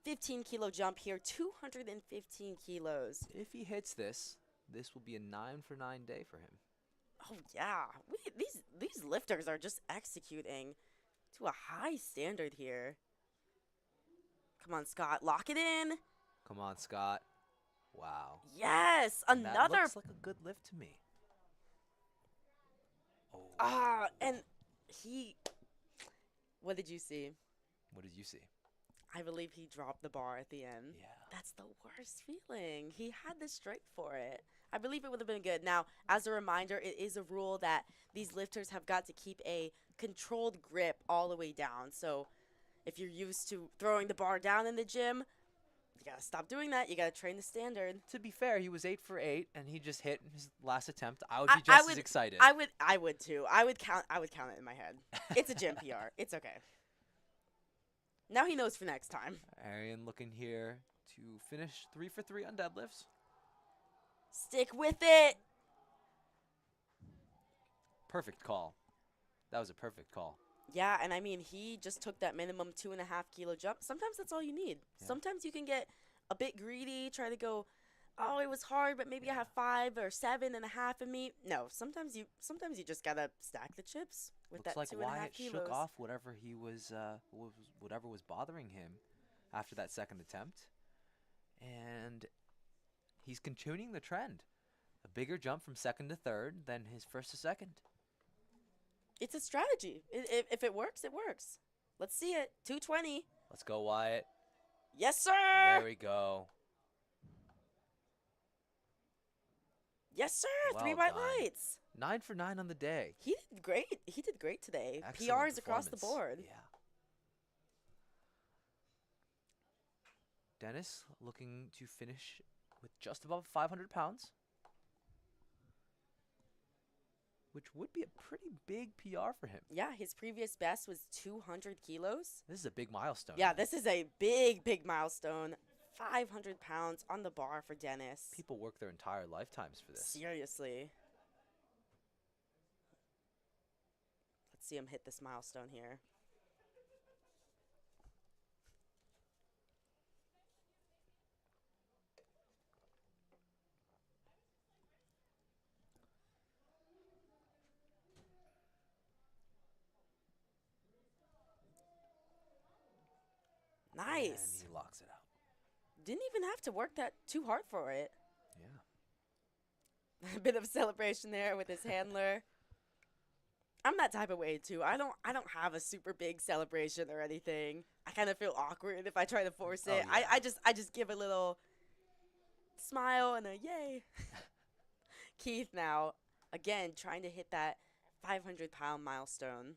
15-kilo jump here, 215 kilos. If he hits this, this will be a 9 for 9 day for him. Oh, yeah. These lifters are just executing to a high standard here. Come on, Scott. Lock it in. Come on, Scott. Wow. Yes. And that Another. looks like a good lift to me. Ah, and he. What did you see? What did you see? I believe he dropped the bar at the end. Yeah. That's the worst feeling. He had the strength for it. I believe it would have been good. Now, as a reminder, it is a rule that these lifters have got to keep a controlled grip all the way down. So if you're used to throwing the bar down in the gym, you got to stop doing that. You got to train the standard. To be fair, he was 8 for 8, and he just hit his last attempt. I would be just as excited. I would too. I would count it in my head. It's a gym PR. It's okay. Now he knows for next time. Arian looking here to finish 3 for 3 on deadlifts. Stick with it. Perfect call. That was a perfect call. Yeah, and I mean, he just took that minimum 2.5 kilo jump. Sometimes that's all you need. Yeah. Sometimes you can get a bit greedy, try to go, oh, it was hard, but maybe I have 5 or 7.5 in me. No, sometimes you just gotta stack the chips with Looks that like 2.5 Wyatt kilos. shook off whatever he was, whatever was bothering him after that second attempt, and he's continuing the trend. A bigger jump from second to third than his first to second. It's a strategy. If it works, it works. Let's see it. 220. Let's go, Wyatt. Yes, sir. There we go. Yes, sir. Well 3 white done. lights. 9 for 9 on the day. He did great. He did great today. Excellent PRs across the performance. board. Yeah. Dennis looking to finish with just above 500 pounds, which would be a pretty big PR for him. Yeah, his previous best was 200 kilos. This is a big milestone. Yeah, this is a big, big milestone. 500 pounds on the bar for Dennis. People work their entire lifetimes for this. Seriously. Let's see him hit this milestone here. Nice. And he locks it out. Didn't even have to work that too hard for it. Yeah. A bit of celebration there with his handler. I'm that type of way too. I don't have a super big celebration or anything. I kind of feel awkward if I try to force it. Oh, yeah. I just give a little smile and a yay. Keith now again trying to hit that 500-pound milestone.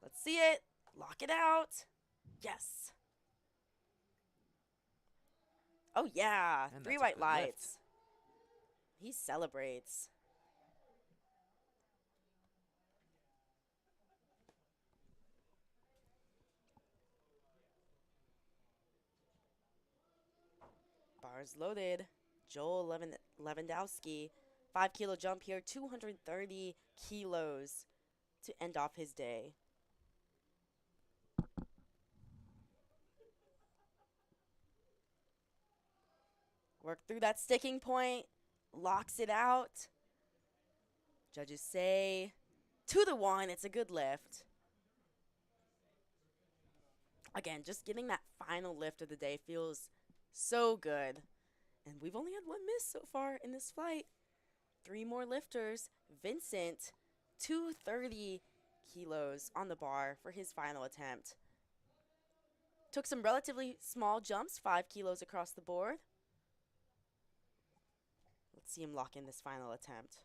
Let's see it. Lock it out. Yes. Oh, yeah. And 3 that's a white good lift. lights. He celebrates. Bars loaded. Lewandowski, 5 kilo jump here, 230 kilos to end off his day. Work through that sticking point, locks it out. Judges say 2-1, it's a good lift. Again, just getting that final lift of the day feels so good. And we've only had one miss so far in this flight. 3 more lifters. Vincent, 230 kilos on the bar for his final attempt. Took some relatively small jumps, 5 kilos across the board. Let's see him lock in this final attempt.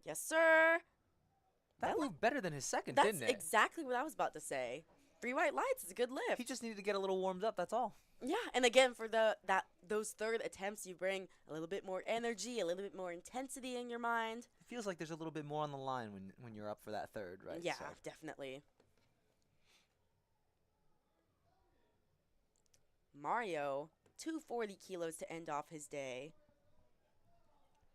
Yes, sir. That moved better than his second, didn't it? That's exactly what I was about to say. 3 white lights is a good lift. He just needed to get a little warmed up, that's all. Yeah, and again, for those third attempts, you bring a little bit more energy, a little bit more intensity in your mind. It feels like there's a little bit more on the line when you're up for that third, right? Yeah, So. definitely. Mario, 240 kilos to end off his day.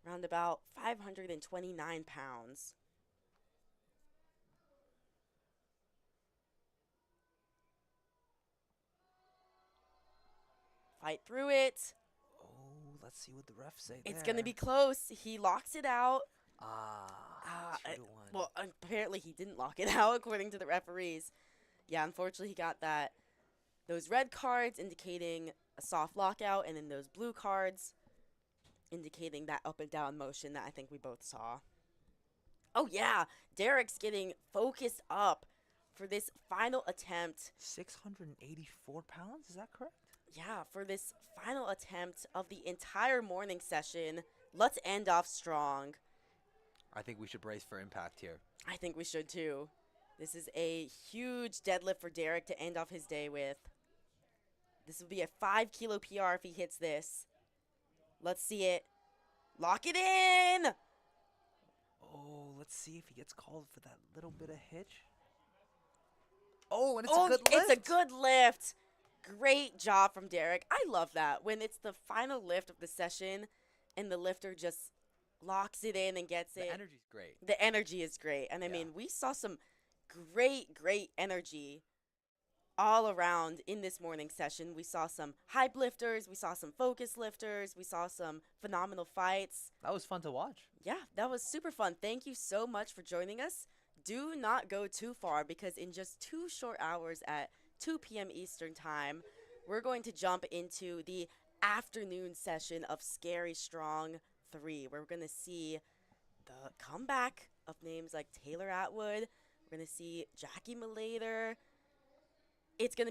Around about 529 pounds. Fight through it. Oh, let's see what the refs say It's there. going to be close. He locks it out. 2-1. Well, apparently he didn't lock it out, according to the referees. Yeah, unfortunately, he got those red cards indicating a soft lockout, and then those blue cards indicating that up and down motion that I think we both saw. Oh, yeah. Derek's getting focused up for this final attempt. 684 pounds? Is that correct? Yeah, for this final attempt of the entire morning session. Let's end off strong. I think we should brace for impact here. I think we should too. This is a huge deadlift for Derek to end off his day with. This will be a 5 kilo PR if he hits this. Let's see it. Lock it in! Oh, let's see if he gets called for that little bit of hitch. Oh, and it's a good lift. It's a good lift. Great job from Derek. I love that when it's the final lift of the session and the lifter just locks it in and gets it. The energy's great. The energy is great. And I mean, we saw some great energy all around in this morning session. We saw some hype lifters. We saw some focus lifters. We saw some phenomenal fights. That was fun to watch. Yeah, that was super fun. Thank you so much for joining us. Do not go too far because in just 2 short hours at 2 p.m. Eastern Time, we're going to jump into the afternoon session of Scary Strong 3, where we're going to see the comeback of names like Taylor Atwood. We're going to see Jackie Malater. It's going to